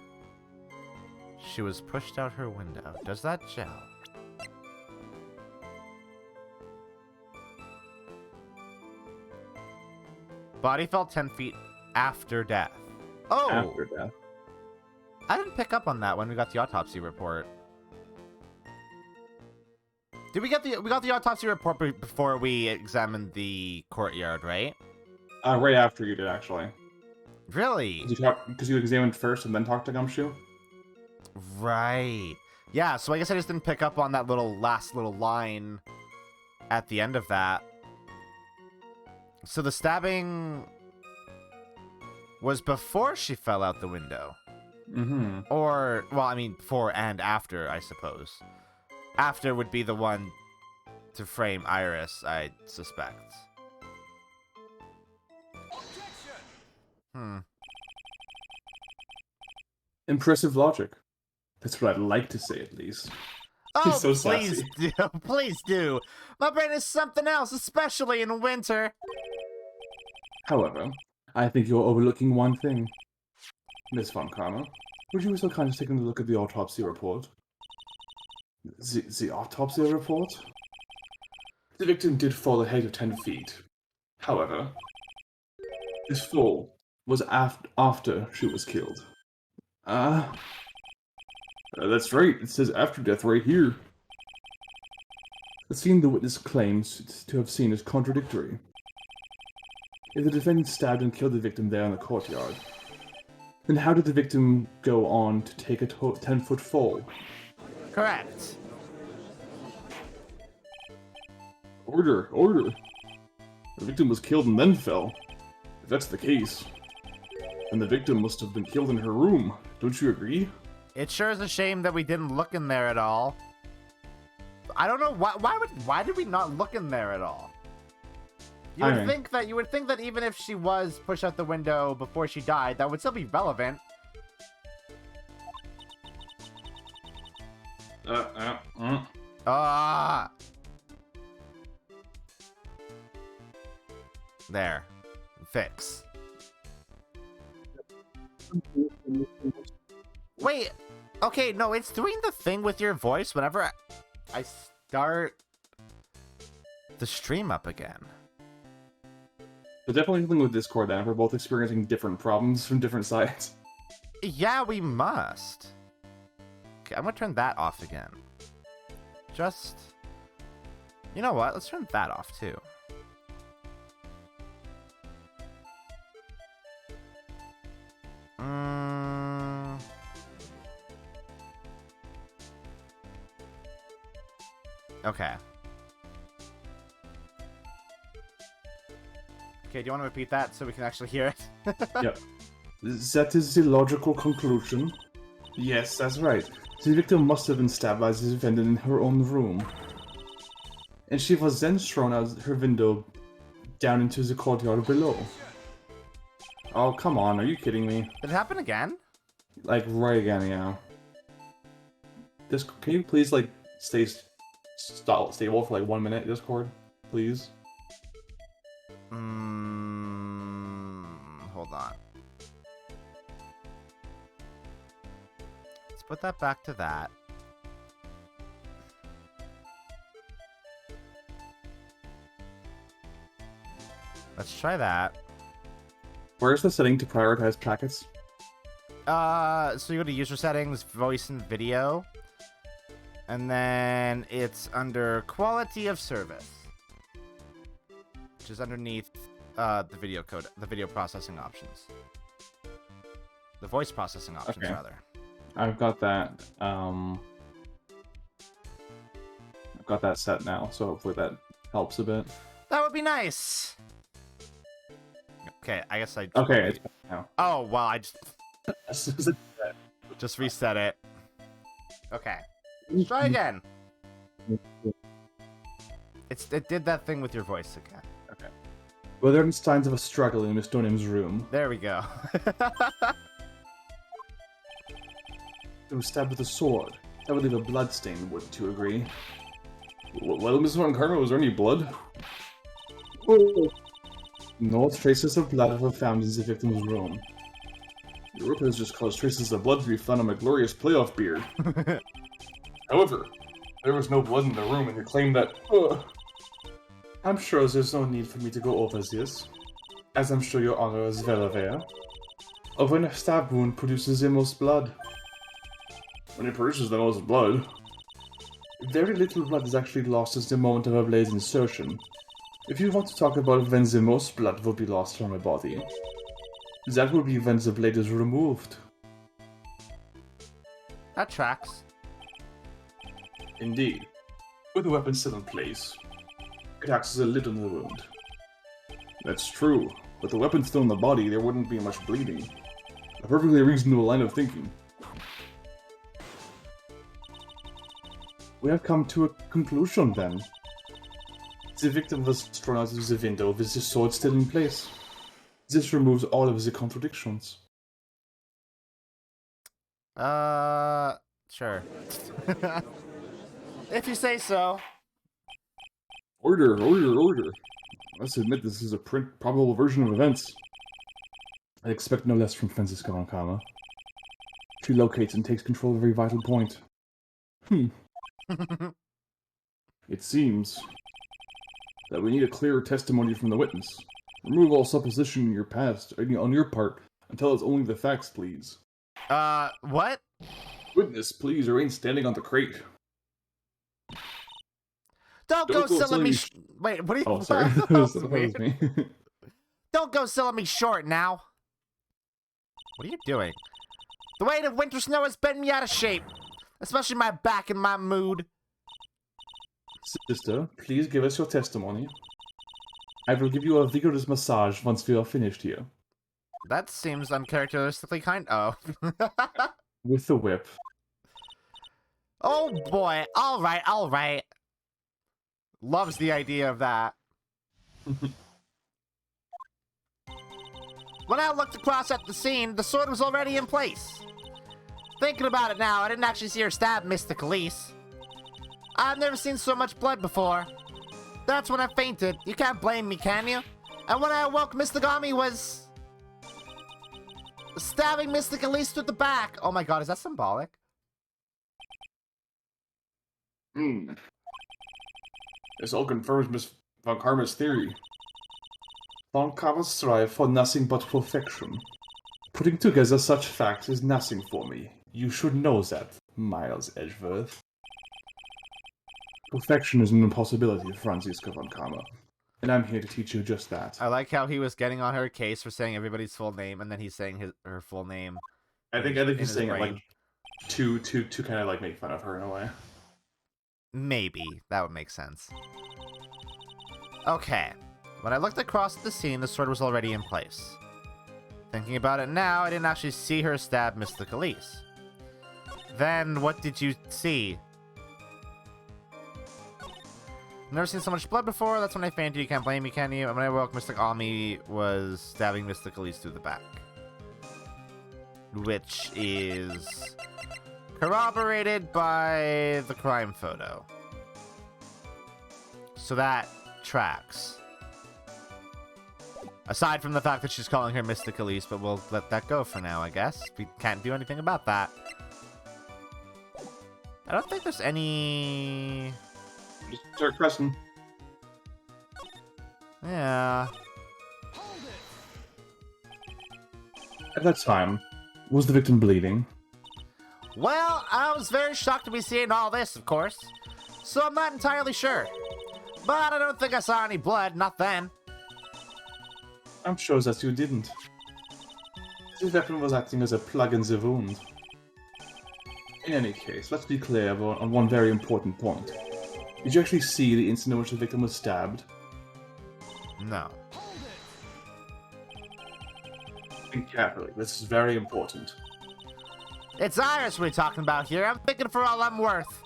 she was pushed out her window. Does that gel? Body fell 10 feet after death. Oh! After death. I didn't pick up on that when we got the autopsy report. Did we got the autopsy report before we examined the courtyard, right? Right after you did, actually. Really? Because you examined first and then talked to Gumshoe? Right. Yeah, so I guess I just didn't pick up on that last little line at the end of that. So the stabbing was before she fell out the window. Mm-hmm. Or, well, I mean, before and after, I suppose. After would be the one to frame Iris, I suspect. Impressive logic. That's what I'd like to say, at least. Oh, He's so please sassy. do. Please do. My brain is something else, especially in winter. However, I think you're overlooking one thing. Miss Von Karma, would you be so kind as taking a look at the autopsy report? The autopsy report? The victim did fall a height of 10 feet. However, this fall was after she was killed. That's right. It says after death right here. The scene the witness claims to have seen is contradictory. If the defendant stabbed and killed the victim there in the courtyard, then how did the victim go on to take a 10-foot fall? Correct. Order, order. The victim was killed and then fell. If that's the case, then the victim must have been killed in her room. Don't you agree? It sure is a shame that we didn't look in there at all. I don't know why did we not look in there at all? You would think that even if she was pushed out the window before she died, that would still be relevant. Ah. There. Fix. Wait. Okay, no, it's doing the thing with your voice whenever I start the stream up again. But definitely something with Discord then. We're both experiencing different problems from different sides. Yeah, we must. Okay, I'm gonna turn that off again. Just... You know what? Let's turn that off, too. Okay. Okay, do you want to repeat that so we can actually hear it? Yep. That is the logical conclusion. Yes, that's right. The victim must have been stabbed by the defendant in her own room. And she was then thrown out her window down into the courtyard below. Oh, come on, are you kidding me? Did it happen again? Like, right again, yeah. Can you please, like, stay stable for, like, 1 minute, Discord? Please? Hold on. Let's put that back to that. Let's try that. Where's the setting to prioritize packets? So you go to user settings, voice and video, and then it's under quality of service, which is underneath the video processing options. The voice processing options, Okay. rather. I've got that, set now, so hopefully that helps a bit. That would be nice. Okay, I guess I... Okay, it's back now. Oh, well, I just reset it. Okay. Let's try again. It did that thing with your voice again. Okay. Were there any signs of a struggle in Miss Dunham's room? There we go. It was stabbed with a sword. That would leave a bloodstain, wouldn't you agree? Well, Miss Von Karma, was there any blood? Oh. No traces of blood were found in the victim's room. Europa has just caused traces of blood to be found on my glorious playoff beard. However, there was no blood in the room, and you claim that. I'm sure there's no need for me to go over this, as I'm sure your honor is well aware of when a stab wound produces the most blood. When it produces the most blood, very little blood is actually lost at the moment of a blade's insertion. If you want to talk about when the most blood will be lost from a body, that will be when the blade is removed. That tracks. Indeed. With the weapon still in place, it acts as a lid on the wound. That's true. With the weapon still in the body, there wouldn't be much bleeding. A perfectly reasonable line of thinking. We have come to a conclusion then. The victim was thrown out of the window with the sword still in place. This removes all of the contradictions. Sure. If you say so. Order, order, order. I must admit this is a probable version of events. I expect no less from Francisca Ankama. She locates and takes control of every vital point. It seems that we need a clearer testimony from the witness. Remove all supposition in your past, on your part, and tell us only the facts, please. What? Witness, please remain standing on the crate. Don't go selling me wait, what are you... Oh, sorry. That that was was weird. me. Don't go selling me short now. What are you doing? The weight of winter snow has bent me out of shape. Especially my back and my mood. Sister, please give us your testimony. I will give you a vigorous massage once we are finished here. That seems uncharacteristically kind. Oh. With the whip. Oh boy. All right. Loves the idea of that. When I looked across at the scene, the sword was already in place. Thinking about it now, I didn't actually see her stab Mr. Khalees. I've never seen so much blood before. That's when I fainted. You can't blame me, can you? And when I awoke, Mr. Gami was stabbing Mr. Khalees through the back. Oh my god, is that symbolic? This all confirms Miss Von Karma's theory. Von Karma strive for nothing but perfection. Putting together such facts is nothing for me. You should know that, Miles Edgeworth. Perfection is an impossibility, Francisca Von Karma. And I'm here to teach you just that. I like how he was getting on her case for saying everybody's full name, and then he's saying her full name. I think he's saying it like brain. to kind of like make fun of her in a way. Maybe. That would make sense. Okay. When I looked across the scene, the sword was already in place. Thinking about it now, I didn't actually see her stab Mr. Khalees. Then, what did you see? Never seen so much blood before. That's when I fainted. You can't blame me, can you? And when I woke, Mr. Ami was stabbing Mr. Khalees through the back. Which is corroborated by the crime photo. So that tracks. Aside from the fact that she's calling her Mr. Khalees, but we'll let that go for now, I guess. We can't do anything about that. I don't think there's any... Just start pressing. Yeah. At that time, was the victim bleeding? Well, I was very shocked to be seeing all this, of course. So I'm not entirely sure. But I don't think I saw any blood, not then. I'm sure that you didn't. The weapon was acting as a plug in the wound. In any case, let's be clear on one very important point. Did you actually see the instant in which the victim was stabbed? No. Think carefully. This is very important. It's Iris we're talking about here. I'm thinking for all I'm worth.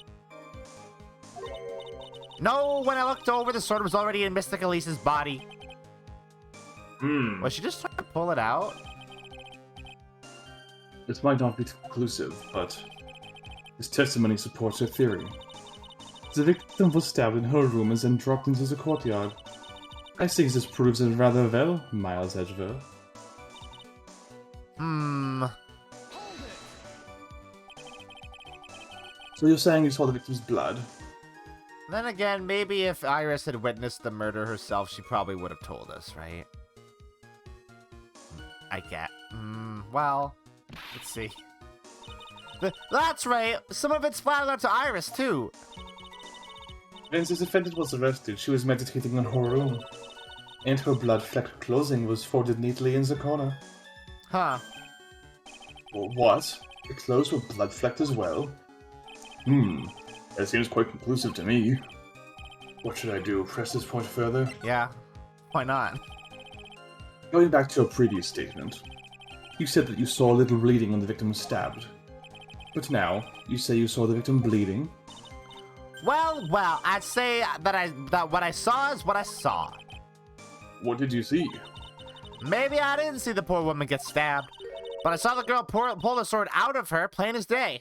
No, when I looked over, the sword was already in Mr. Khalees' body. Was she just trying to pull it out? This might not be conclusive, but his testimony supports her theory. The victim was stabbed in her room and then dropped into the courtyard. I think this proves it rather well, Miles Edgeworth. So you're saying you saw the victim's blood? Then again, maybe if Iris had witnessed the murder herself, she probably would have told us, right? I get. Well, let's see. That's right. Some of it's splattered onto Iris too. When this defendant was arrested, she was meditating in her room, and her blood-flecked clothing was folded neatly in the corner. Huh. What? The clothes were blood-flecked as well? That seems quite conclusive to me. What should I do? Press this point further? Yeah. Why not? Going back to your previous statement, you said that you saw a little bleeding when the victim was stabbed. But now, you say you saw the victim bleeding? Well, I'd say that what I saw is what I saw. What did you see? Maybe I didn't see the poor woman get stabbed, but I saw the girl pull the sword out of her, plain as day.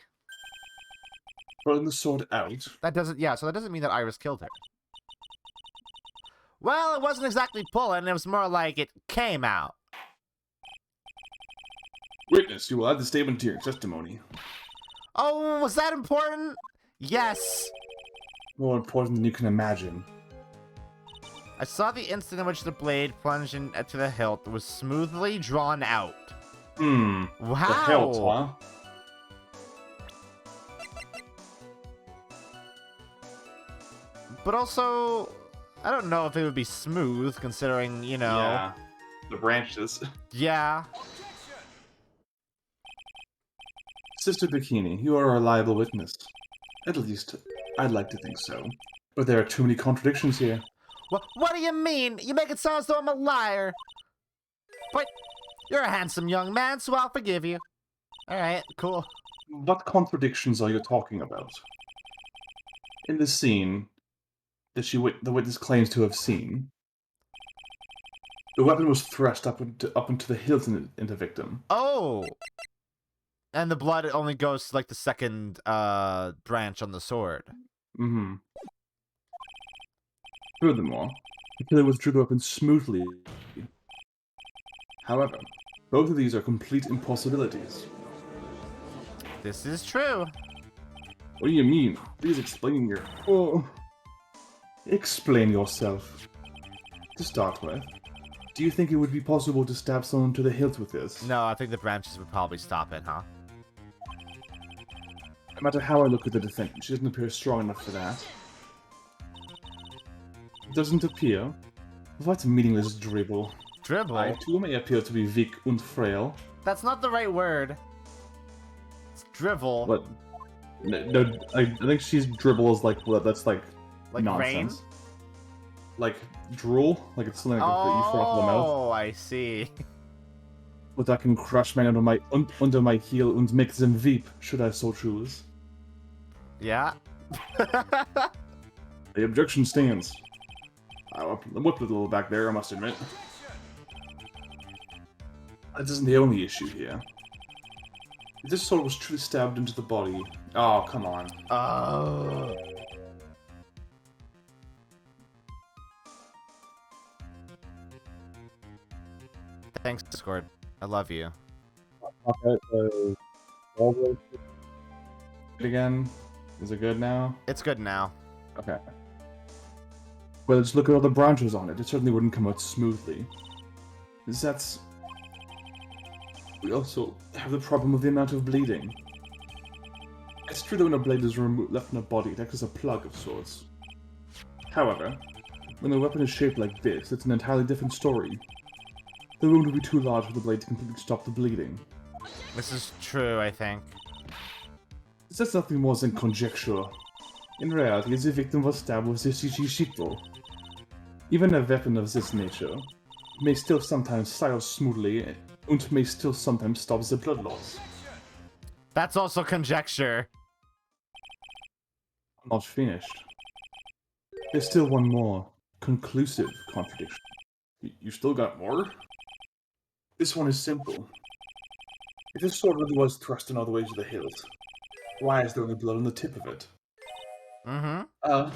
Pulling the sword out? So that doesn't mean that Iris killed her. Well, it wasn't exactly pulling, it was more like it came out. Witness, you will add the statement to your testimony. Oh, was that important? Yes. More important than you can imagine. I saw the instant in which the blade plunged into the hilt was smoothly drawn out. Wow. The hilt, huh? But also, I don't know if it would be smooth, considering, you know... Yeah. The branches. Yeah. Sister Bikini, you are a reliable witness. At least, I'd like to think so. But there are too many contradictions here. What do you mean? You make it sound as though I'm a liar. But you're a handsome young man, so I'll forgive you. Alright, cool. What contradictions are you talking about? In the scene that the witness claims to have seen, the weapon was thrust up into the hilt in the victim. Oh! And the blood only goes to, like, the second branch on the sword. Mm-hmm. Furthermore, the killer withdrew the weapon smoothly. However, both of these are complete impossibilities. This is true. What do you mean? Please explain your... Oh. Explain yourself. To start with, do you think it would be possible to stab someone to the hilt with this? No, I think the branches would probably stop it, huh? No matter how I look at the defendant, she doesn't appear strong enough for that. It doesn't appear? What meaningless dribble. Dribble? I too may appear to be weak and frail. That's not the right word. It's drivel. What? No, I think she's dribble is like, well, that's like nonsense. Rain? Like drool? Like it's something that you throw off the mouth? Oh, I see. But I can crush men under my heel and make them weep, should I so choose. Yeah. The objection stands. I whipped it a little back there, I must admit. That isn't the only issue here. If this sword was truly stabbed into the body... Oh, come on. Oh. Thanks, Discord. I love you. Again? Is it good now? It's good now. Okay. Well, just look at all the branches on it. It certainly wouldn't come out smoothly. That's... We also have the problem of the amount of bleeding. It's true that when a blade is left in a body, it acts as a plug of sorts. However, when the weapon is shaped like this, it's an entirely different story. The wound would be too large for the blade to completely stop the bleeding. This is true, I think. That's nothing more than conjecture. In reality, the victim was stabbed with a Shishito. Even a weapon of this nature may still sometimes fire smoothly and may still sometimes stop the blood loss. That's also conjecture. I'm not finished. There's still one more conclusive contradiction. You still got more? This one is simple. If this sword really was thrust in all the way to the hilt, why is there only blood on the tip of it? Mm-hmm.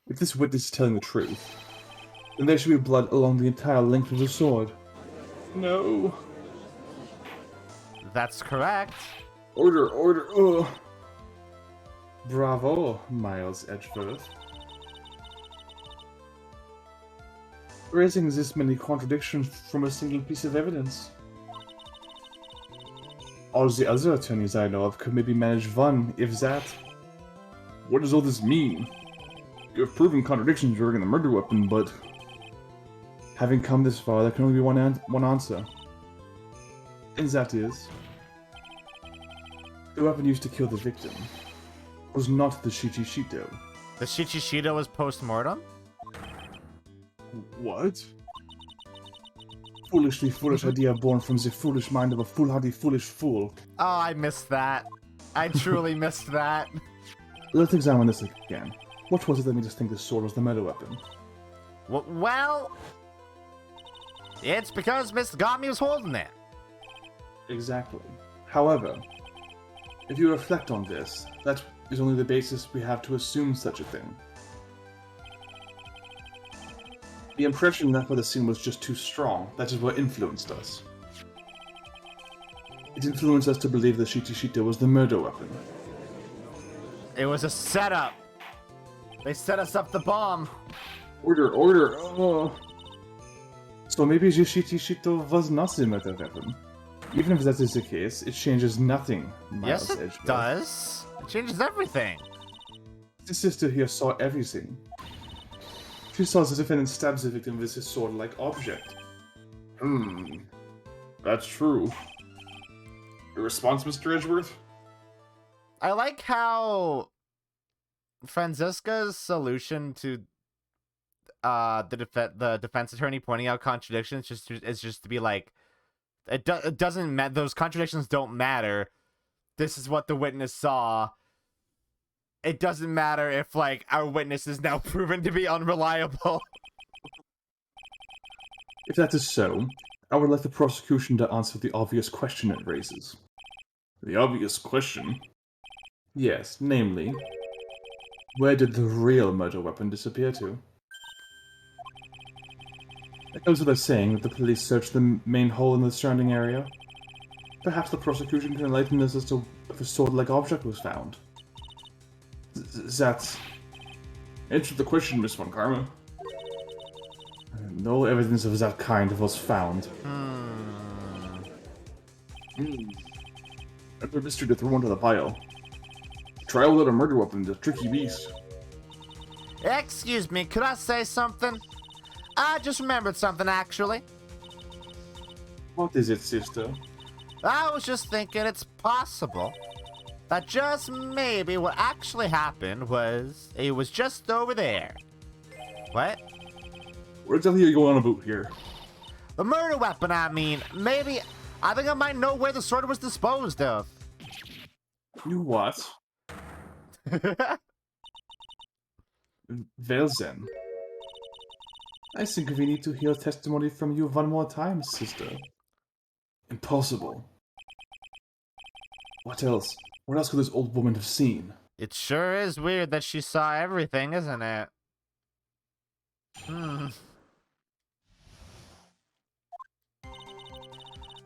If this witness is telling the truth, Then there should be blood along the entire length of the sword. No. That's correct. Order, order, ugh. Bravo, Miles Edgeworth. Raising this many contradictions from a single piece of evidence. All the other attorneys I know of could maybe manage one, if that. What does all this mean? You have proven contradictions regarding the murder weapon, but... Having come this far, there can only be one answer. And that is... the weapon used to kill the victim was not the Shichishito. The Shichishito was post-mortem? What? Foolishly foolish idea born from the foolish mind of a foolhardy foolish fool. Oh, I missed that. I truly missed that. Let's examine this again. What was it that made us think this sword was the murder weapon? Well, it's because Mr. Gami was holding it. Exactly. However, if you reflect on this, that is only the basis we have to assume such a thing. The impression left by the scene was just too strong. That is what influenced us. It influenced us to believe that Shichishito was the murder weapon. It was a setup. They set us up the bomb. Order, order! Oh. So maybe Shichishito was not the murder weapon. Even if that is the case, it changes nothing, Miles Yes, it Edgeworth. does. It changes everything. The sister here saw everything. She saw the defendant stab the victim with his sword-like object. That's true. Your response, Mr. Edgeworth? I like how Franziska's solution to the defense attorney pointing out contradictions is just to be like, it doesn't matter. Those contradictions don't matter. This is what the witness saw. It doesn't matter if, like, our witness is now proven to be unreliable. If that is so, I would like the prosecution to answer the obvious question it raises. The obvious question. Yes, namely, where did the real murder weapon disappear to? It goes without saying that the police searched the main hole in the surrounding area. Perhaps the prosecution can enlighten us as to if a sword-like object was found. That's... Answer the question, Miss Von Karma. No evidence of that kind was found. Another mystery to throw into the pile. Trial without a murder weapon is a tricky beast. Excuse me, could I say something? I just remembered something, actually. What is it, sister? I was just thinking it's possible that just maybe what actually happened was it was just over there. What? What exactly are you going on about here? The murder weapon, I mean. Maybe. I think I might know where the sword was disposed of. You what? Well then. I think we need to hear testimony from you one more time, sister. Impossible. What else? What else could this old woman have seen? It sure is weird that she saw everything, isn't it?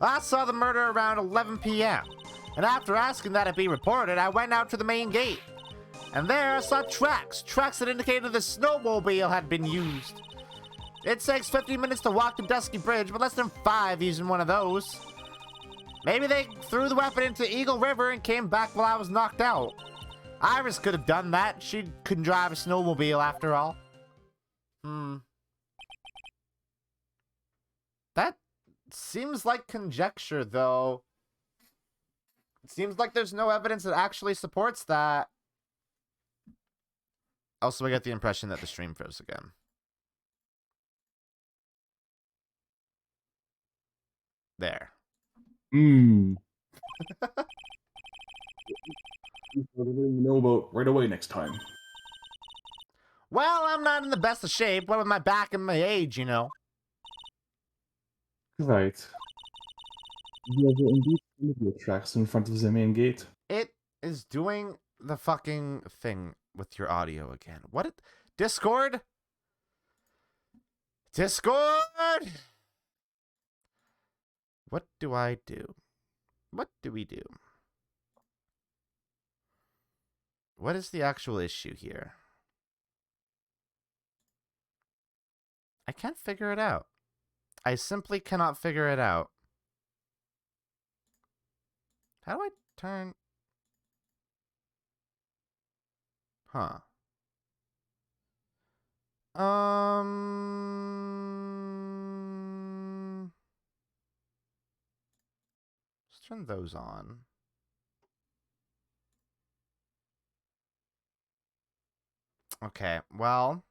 I saw the murder around 11 p.m. And after asking that it be reported, I went out to the main gate. And there I saw tracks that indicated the snowmobile had been used. It takes 15 minutes to walk to Dusky Bridge, but less than 5 using one of those. Maybe they threw the weapon into Eagle River and came back while I was knocked out. Iris could have done that. She couldn't drive a snowmobile after all. That seems like conjecture, though. It seems like there's no evidence that actually supports that. Also, I get the impression that the stream froze again. There. Hmm. Whatever you know about right away next time. Well, I'm not in the best of shape. What with my back and my age, you know. Right. There were indeed snowmobile tracks in front of the main gate. It is doing the fucking thing with your audio again. What? Discord? Discord! What do I do? What do we do? What is the actual issue here? I can't figure it out. I simply cannot figure it out. How do I turn... Huh. Let's turn those on. Okay, well...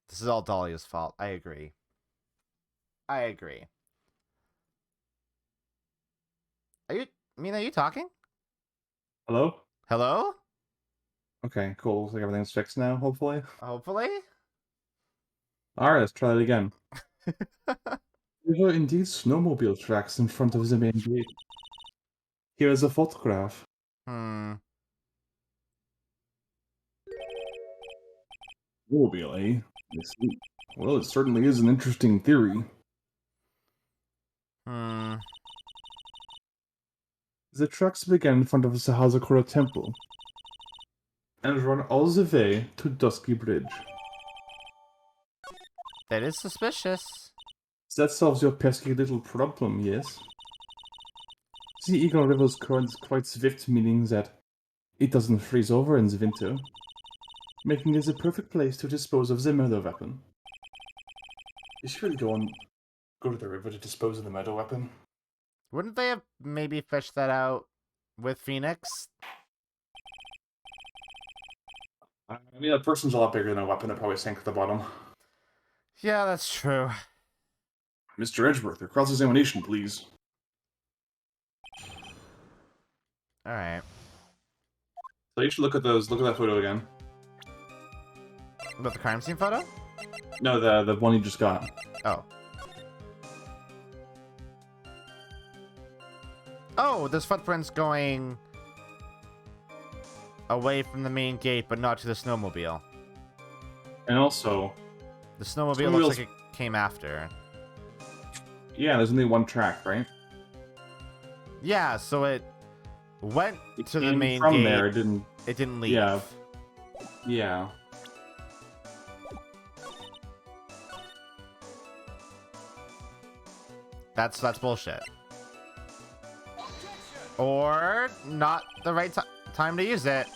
This is all Dahlia's fault. I agree. I agree. Are you talking? Hello? Hello? Okay, cool. Looks like everything's fixed now, hopefully. Hopefully? Alright, let's try that again. There were indeed snowmobile tracks in front of the main gate. Here is a photograph. Hmm. Snowmobile, eh? I see. Well, it certainly is an interesting theory. Hmm. The tracks began in front of the Hazakura Temple and run all the way to Dusky Bridge. That is suspicious. That solves your pesky little problem, yes? The Eagle River's current is quite swift, meaning that it doesn't freeze over in the winter, making it the perfect place to dispose of the murder weapon. Is she really go to the river to dispose of the murder weapon? Wouldn't they have maybe fished that out with Phoenix? I mean, a person's a lot bigger than a weapon that probably sank at the bottom. Yeah, that's true. Mr. Edgeworth, your cross-examination, please. Alright. So you should look at those. Look at that photo again. About the crime scene photo? No, the one you just got. Oh. Oh, there's footprints going away from the main gate, but not to the snowmobile. And also... The snowmobile looks like it came after. Yeah, there's only one track, right? Yeah, so it went to the came main from gate. there, it didn't... It didn't leave. Yeah. Yeah. That's bullshit. Or not the right time to use it.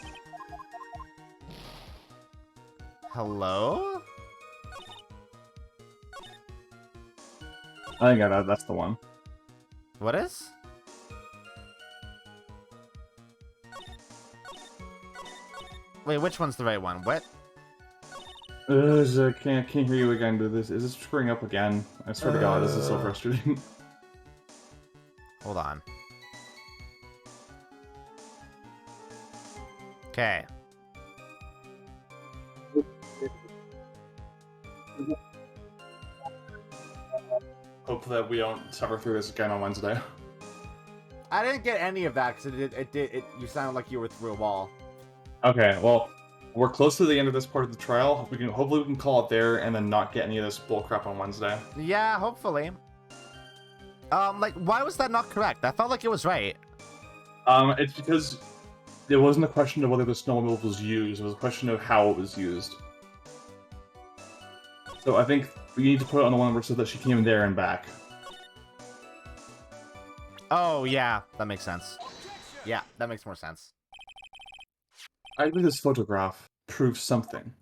Hello? I think that's the one. What is? Wait, which one's the right one? What? I can't hear you again. Is this screwing up again? I swear to God, this is so frustrating. Hold on. Okay. Hope that we don't suffer through this again on Wednesday. I didn't get any of that because you sounded like you were through a wall. Okay, well, we're close to the end of this part of the trial. Hopefully we can call it there and then not get any of this bullcrap on Wednesday. Yeah, hopefully. Like, why was that not correct? I felt like it was right. It's because it wasn't a question of whether the snowmobile was used, it was a question of how it was used. So I think we need to put it on the one where it says that she came there and back. Oh, yeah, that makes sense. Yeah, that makes more sense. I believe this photograph proves something.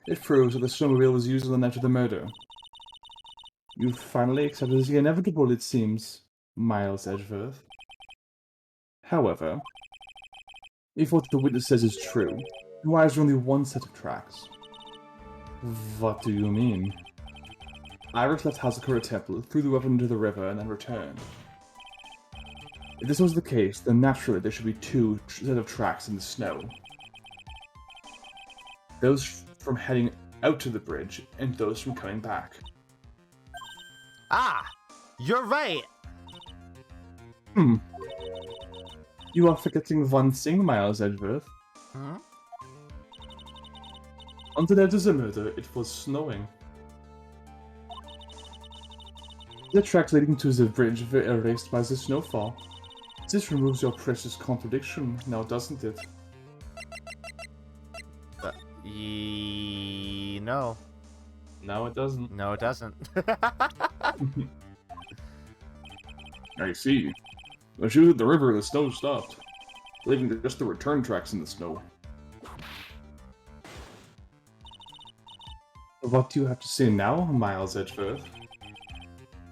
It proves that the snowmobile was used on the night of the murder. You've finally accepted the inevitable, it seems, Miles Edgeworth. However, if what the witness says is true, then why is there only one set of tracks? What do you mean? Iris left Hazukura Temple, threw the weapon into the river, and then returned. If this was the case, then naturally there should be two sets of tracks in the snow. Those from heading out to the bridge, and those from coming back. Ah! You're right! You are forgetting one thing, Miles Edgeworth. Hmm? On the night of the murder, it was snowing. The tracks leading to the bridge were erased by the snowfall. This removes your precious contradiction, now doesn't it? No. No, it doesn't. No, it doesn't. I see. When she was at the river, the snow stopped, leaving just the return tracks in the snow. What do you have to say now, Miles Edgeworth?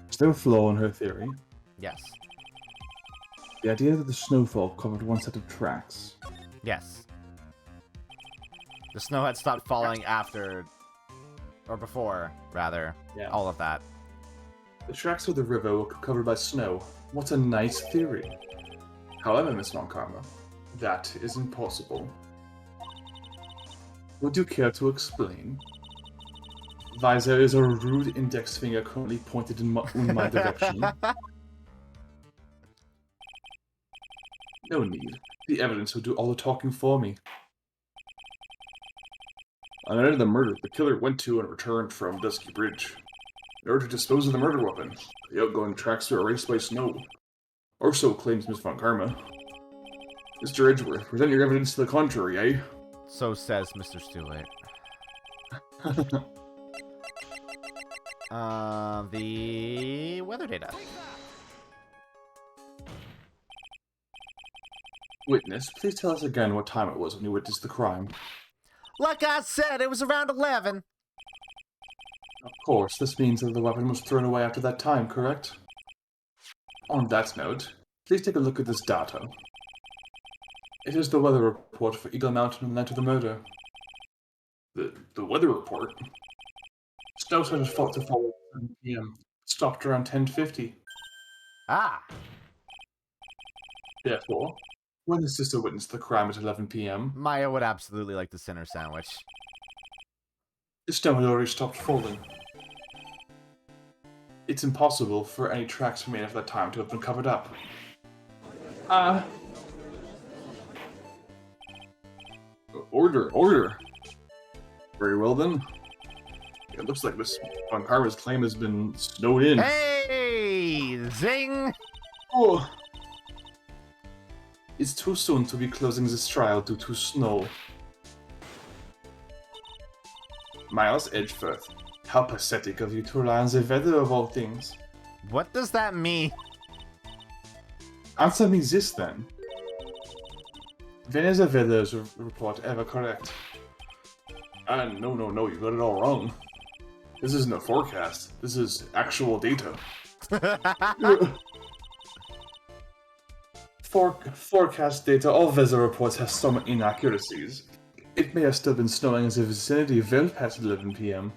Is there a flaw in her theory? Yes. The idea that the snowfall covered one set of tracks. Yes. The snow had stopped falling after, or before, rather. Yeah. All of that. The tracks of the river were covered by snow. What a nice theory. However, Miss Von Karma, that is impossible. Would you care to explain? Visor is a rude index finger currently pointed in my direction. No need. The evidence will do all the talking for me. On the night of the murder, the killer went to and returned from Dusky Bridge. In order to dispose of the murder weapon, the outgoing tracks were erased by snow. Or so claims Miss Von Karma. Mr. Edgeworth, present your evidence to the contrary, eh? So says Mr. Stewart. The weather data. Witness, please tell us again what time it was when you witnessed the crime. Like I said, it was around 11. Of course, this means that the weapon was thrown away after that time, correct? On that note, please take a look at this data. It is the weather report for Eagle Mountain on the night of the murder. The weather report? Snow started to fall at 7 p.m. Stopped around 10:50. Ah. Therefore, when the sister witnessed the crime at 11 p.m., Maya would absolutely like the Sinner sandwich. the snow had already stopped falling. It's impossible for any tracks made after that time to have been covered up. Order! Very well then. It looks like Miss Von Karma's claim has been snowed in. Hey! Zing! Oh! It's too soon to be closing this trial due to snow. Miles Edgeworth, how pathetic of you to rely on the weather of all things. What does that mean? Answer me this then. When is the weather's report ever correct? No, you got it all wrong. This isn't a forecast. This is actual data. Forecast data or weather reports have some inaccuracies. It may have still been snowing in the vicinity well past 11 p.m.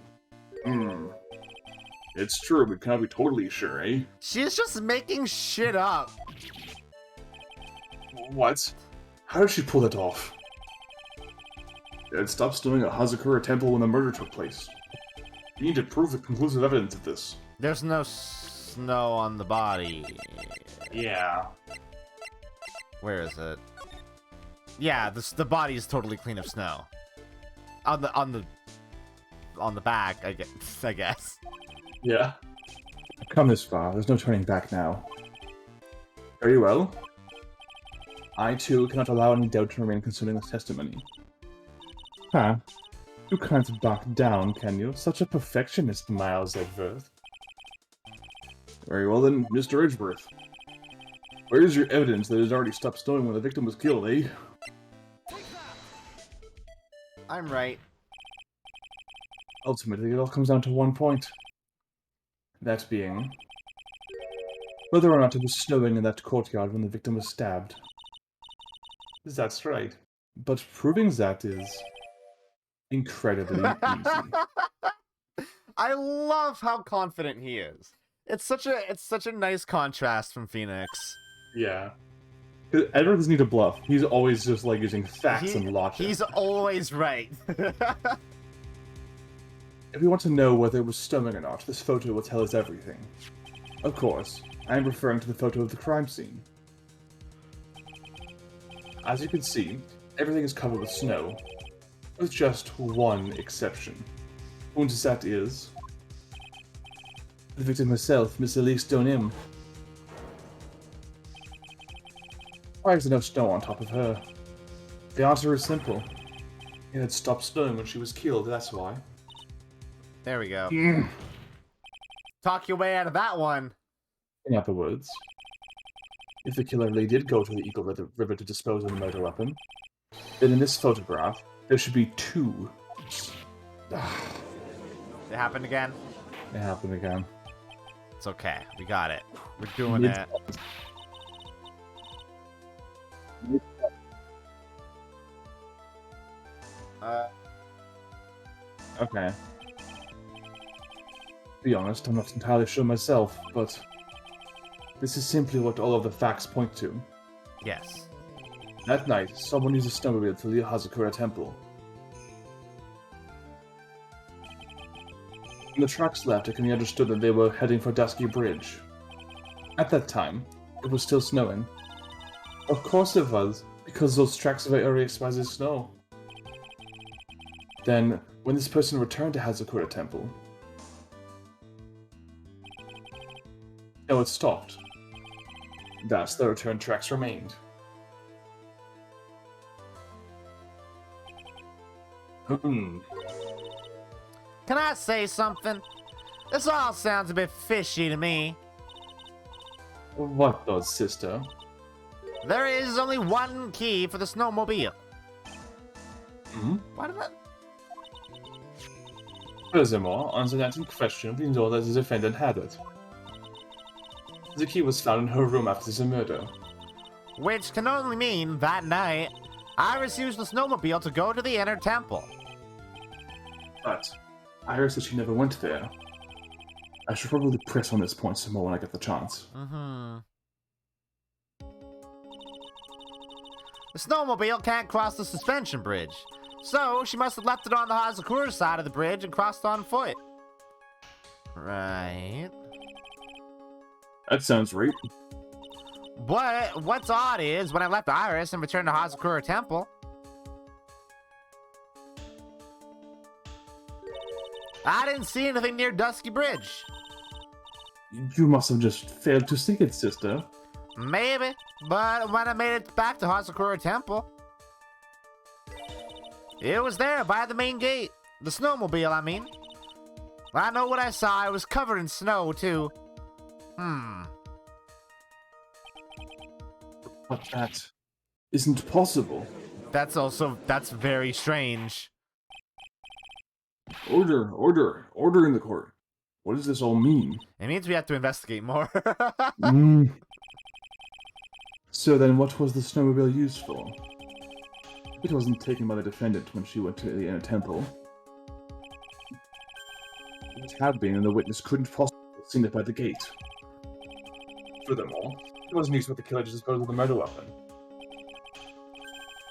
It's true, but cannot be totally sure, eh? She's just making shit up. What? How did she pull that off? It stopped snowing at Hazukura Temple when the murder took place. You need to prove the conclusive evidence of this. There's no snow on the body. Yeah. Where is it? Yeah, the body is totally clean of snow. On the back, I guess. Yeah. I've come this far, there's no turning back now. Very well. I too cannot allow any doubt to remain concerning this testimony. Huh. You can't back down, can you? Such a perfectionist, Miles Edgeworth. Very well then, Mr. Edgeworth. Where is your evidence that it has already stopped snowing when the victim was killed, eh? I'm right. Ultimately, it all comes down to one point. That being, whether or not it was snowing in that courtyard when the victim was stabbed. That's right. But proving that is incredibly easy. I love how confident he is. It's such a nice contrast from Phoenix. Yeah. Edward doesn't need to bluff. He's always just like using facts and logic. He's always right. If we want to know whether it was snowing or not, this photo will tell us everything. Of course, I am referring to the photo of the crime scene. As you can see, everything is covered with snow, with just one exception. And that is the victim herself, Miss Elise Donim. Why is there no snow on top of her? The answer is simple. It had stopped snowing when she was killed, that's why. There we go. Talk your way out of that one. In other words, if the killer really did go to the Eagle River to dispose of the murder weapon, then in this photograph, there should be two. It happened again? It happened again. It's okay. We got it. We're doing it. Okay. To be honest, I'm not entirely sure myself, but this is simply what all of the facts point to. Yes. That night, someone used a snowmobile to leave Hazukura Temple. When the tracks left, it can be understood that they were heading for Dusky Bridge. At that time, it was still snowing. Of course it was, because those tracks were already exposed to snow. Then, when this person returned to Hazakura Temple, no, it stopped. Thus, the return tracks remained. Can I say something? This all sounds a bit fishy to me. What does, sister? There is only one key for the snowmobile. Hmm? Why did that... Furthermore, on the night in question, we know that the defendant had it. The key was found in her room after the murder. Which can only mean that night, Iris used the snowmobile to go to the inner temple. But Iris said she never went there. I should probably press on this point some more when I get the chance. The snowmobile can't cross the suspension bridge, so she must have left it on the Hazakura side of the bridge and crossed on foot. Right. That sounds right. But what's odd is, when I left Iris and returned to Hazakura Temple, I didn't see anything near Dusky Bridge. You must have just failed to see it, sister. Maybe, but when I made it back to Hazakura Temple, it was there by the main gate. The snowmobile, I mean. I know what I saw. It was covered in snow, too. But that isn't possible. That's very strange. Order in the court. What does this all mean? It means we have to investigate more. So then what was the snowmobile used for? It wasn't taken by the defendant when she went to the inner temple. It had been, and the witness couldn't possibly have seen it by the gate. Furthermore, it wasn't used by the killer to dispose of the murder weapon.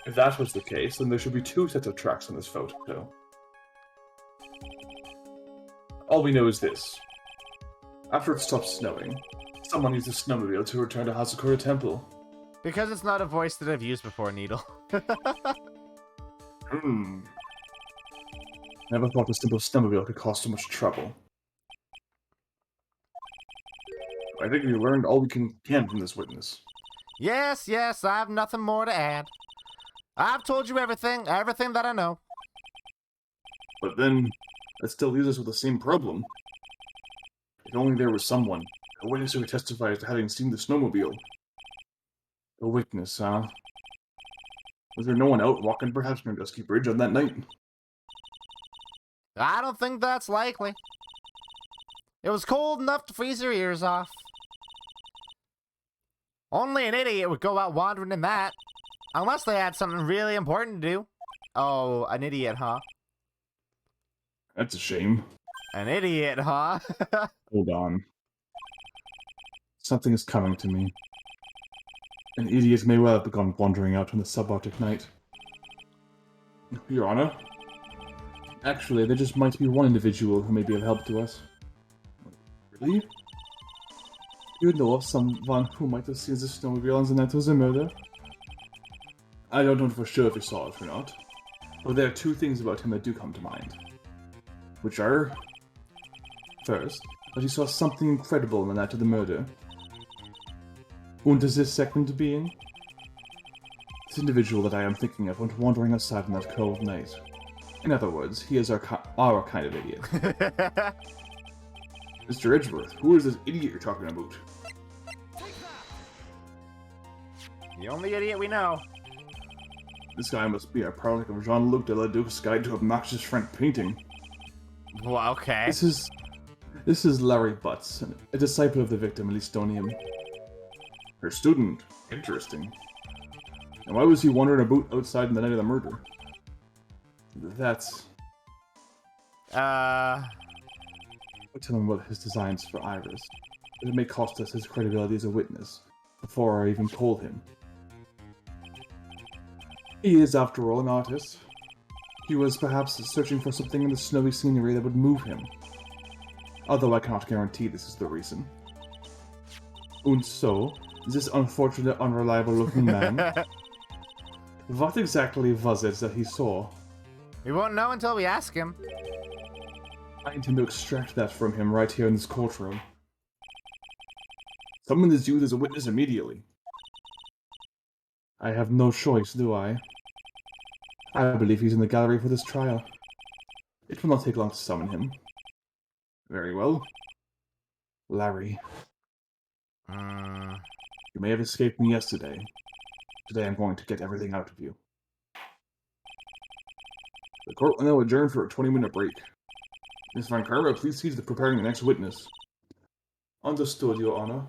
If that was the case, then there should be two sets of tracks on this photo. All we know is this. After it stopped snowing, someone used a snowmobile to return to Hazakura Temple. Because it's not a voice that I've used before, Needle. Never thought a simple snowmobile could cause so much trouble. I think we learned all we can from this witness. Yes, I have nothing more to add. I've told you everything that I know. But then, that still leaves us with the same problem. If only there was someone, a witness who could testify as to having seen the snowmobile. A witness, huh? Was there no one out walking perhaps near Dusky Bridge on that night? I don't think that's likely. It was cold enough to freeze your ears off. Only an idiot would go out wandering in that. Unless they had something really important to do. Oh, an idiot, huh? That's a shame. An idiot, huh? Hold on. Something is coming to me. An idiot may well have gone wandering out on the subarctic night. Your Honor? Actually, there just might be one individual who may be of help to us. Really? You know of someone who might have seen the snowmobile on the night of the murder? I don't know for sure if you saw it or not, but there are two things about him that do come to mind. Which are, first, that he saw something incredible on the night of the murder. Und is this second being? This individual that I am thinking of went wandering outside on that cold night. In other words, he is our kind of idiot. Mr. Edgeworth, who is this idiot you're talking about? The only idiot we know. This guy must be a product of Jean-Luc de la Duc's Guide to Obnoxious Frank Painting. Well, okay. This is Larry Butts, a disciple of the victim, Elistonium. Her student. Interesting. And why was he wandering about outside on the night of the murder? That's... I tell him about his designs for Iris, but it may cost us his credibility as a witness, before I even told him. He is, after all, an artist. He was perhaps searching for something in the snowy scenery that would move him. Although I cannot guarantee this is the reason. And so, this unfortunate, unreliable-looking man... What exactly was it that he saw? We won't know until we ask him. I intend to extract that from him right here in this courtroom. Summon this youth as a witness immediately. I have no choice, do I? I believe he's in the gallery for this trial. It will not take long to summon him. Very well. Larry. You may have escaped me yesterday. Today I'm going to get everything out of you. The court will now adjourn for a 20-minute break. Miss Van Carva, please see to preparing the next witness. Understood, Your Honor.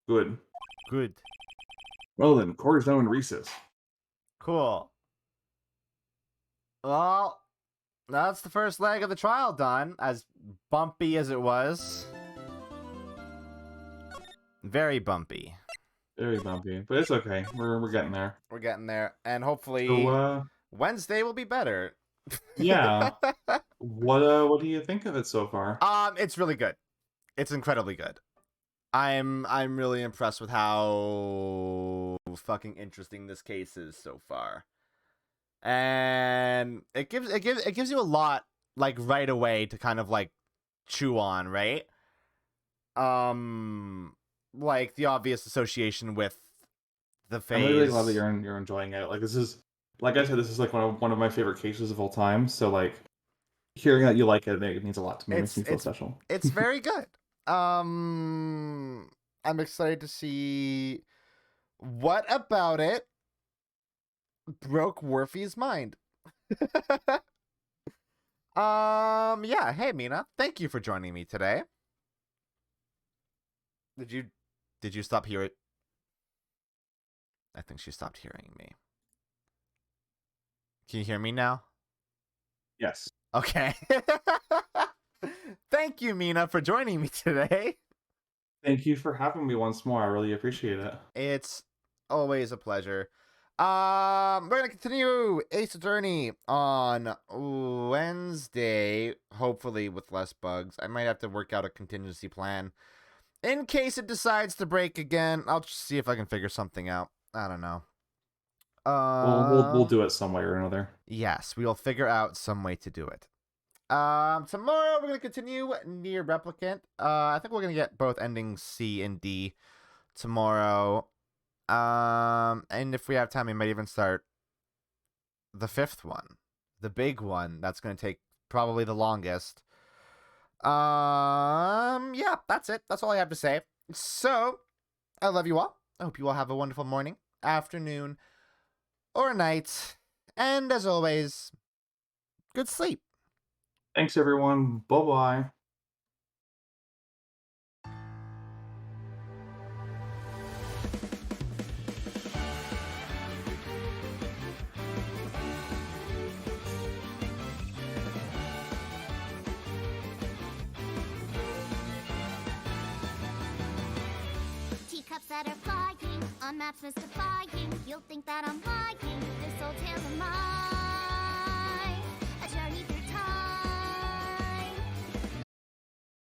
Good. Good. Well then, court is now in recess. Cool. Well, that's the first leg of the trial done, as bumpy as it was. Very bumpy. Very bumpy, but it's okay. We're getting there. We're getting there, and hopefully Wednesday will be better. Yeah. What do you think of it so far? It's really good. It's incredibly good. I'm really impressed with how fucking interesting this case is so far. And it gives you a lot, like, right away to kind of like chew on, right? Like the obvious association with the phase. I'm really glad that you're enjoying it. Like, this is, like I said, this is like one of my favorite cases of all time. So like, hearing that you like it means a lot to me. It makes me feel special. It's very good. I'm excited to see what about it broke Worfy's mind. Yeah. Hey, Mina. Thank you for joining me today. Did you stop hearing? I think she stopped hearing me. Can you hear me now? Yes. Okay. Thank you, Mina, for joining me today. Thank you for having me once more. I really appreciate it. It's always a pleasure. We're gonna continue Ace Attorney on Wednesday, hopefully with less bugs. I might have to work out a contingency plan in case it decides to break again. I'll just see if I can figure something out. I don't know. We'll do it some way or another. Yes, we'll figure out some way to do it. Tomorrow we're gonna continue Near Replicant. I think we're gonna get both endings C and D tomorrow. And if we have time, we might even start the fifth one, the big one. That's gonna take probably the longest. Yeah, that's it. That's all I have to say. So, I love you all. I hope you all have a wonderful morning, afternoon, or night. And as always, good sleep. Thanks, everyone. Bye-bye. Teacups that are flying on maps mystifying. You'll think that I'm lying. This old tale of mine.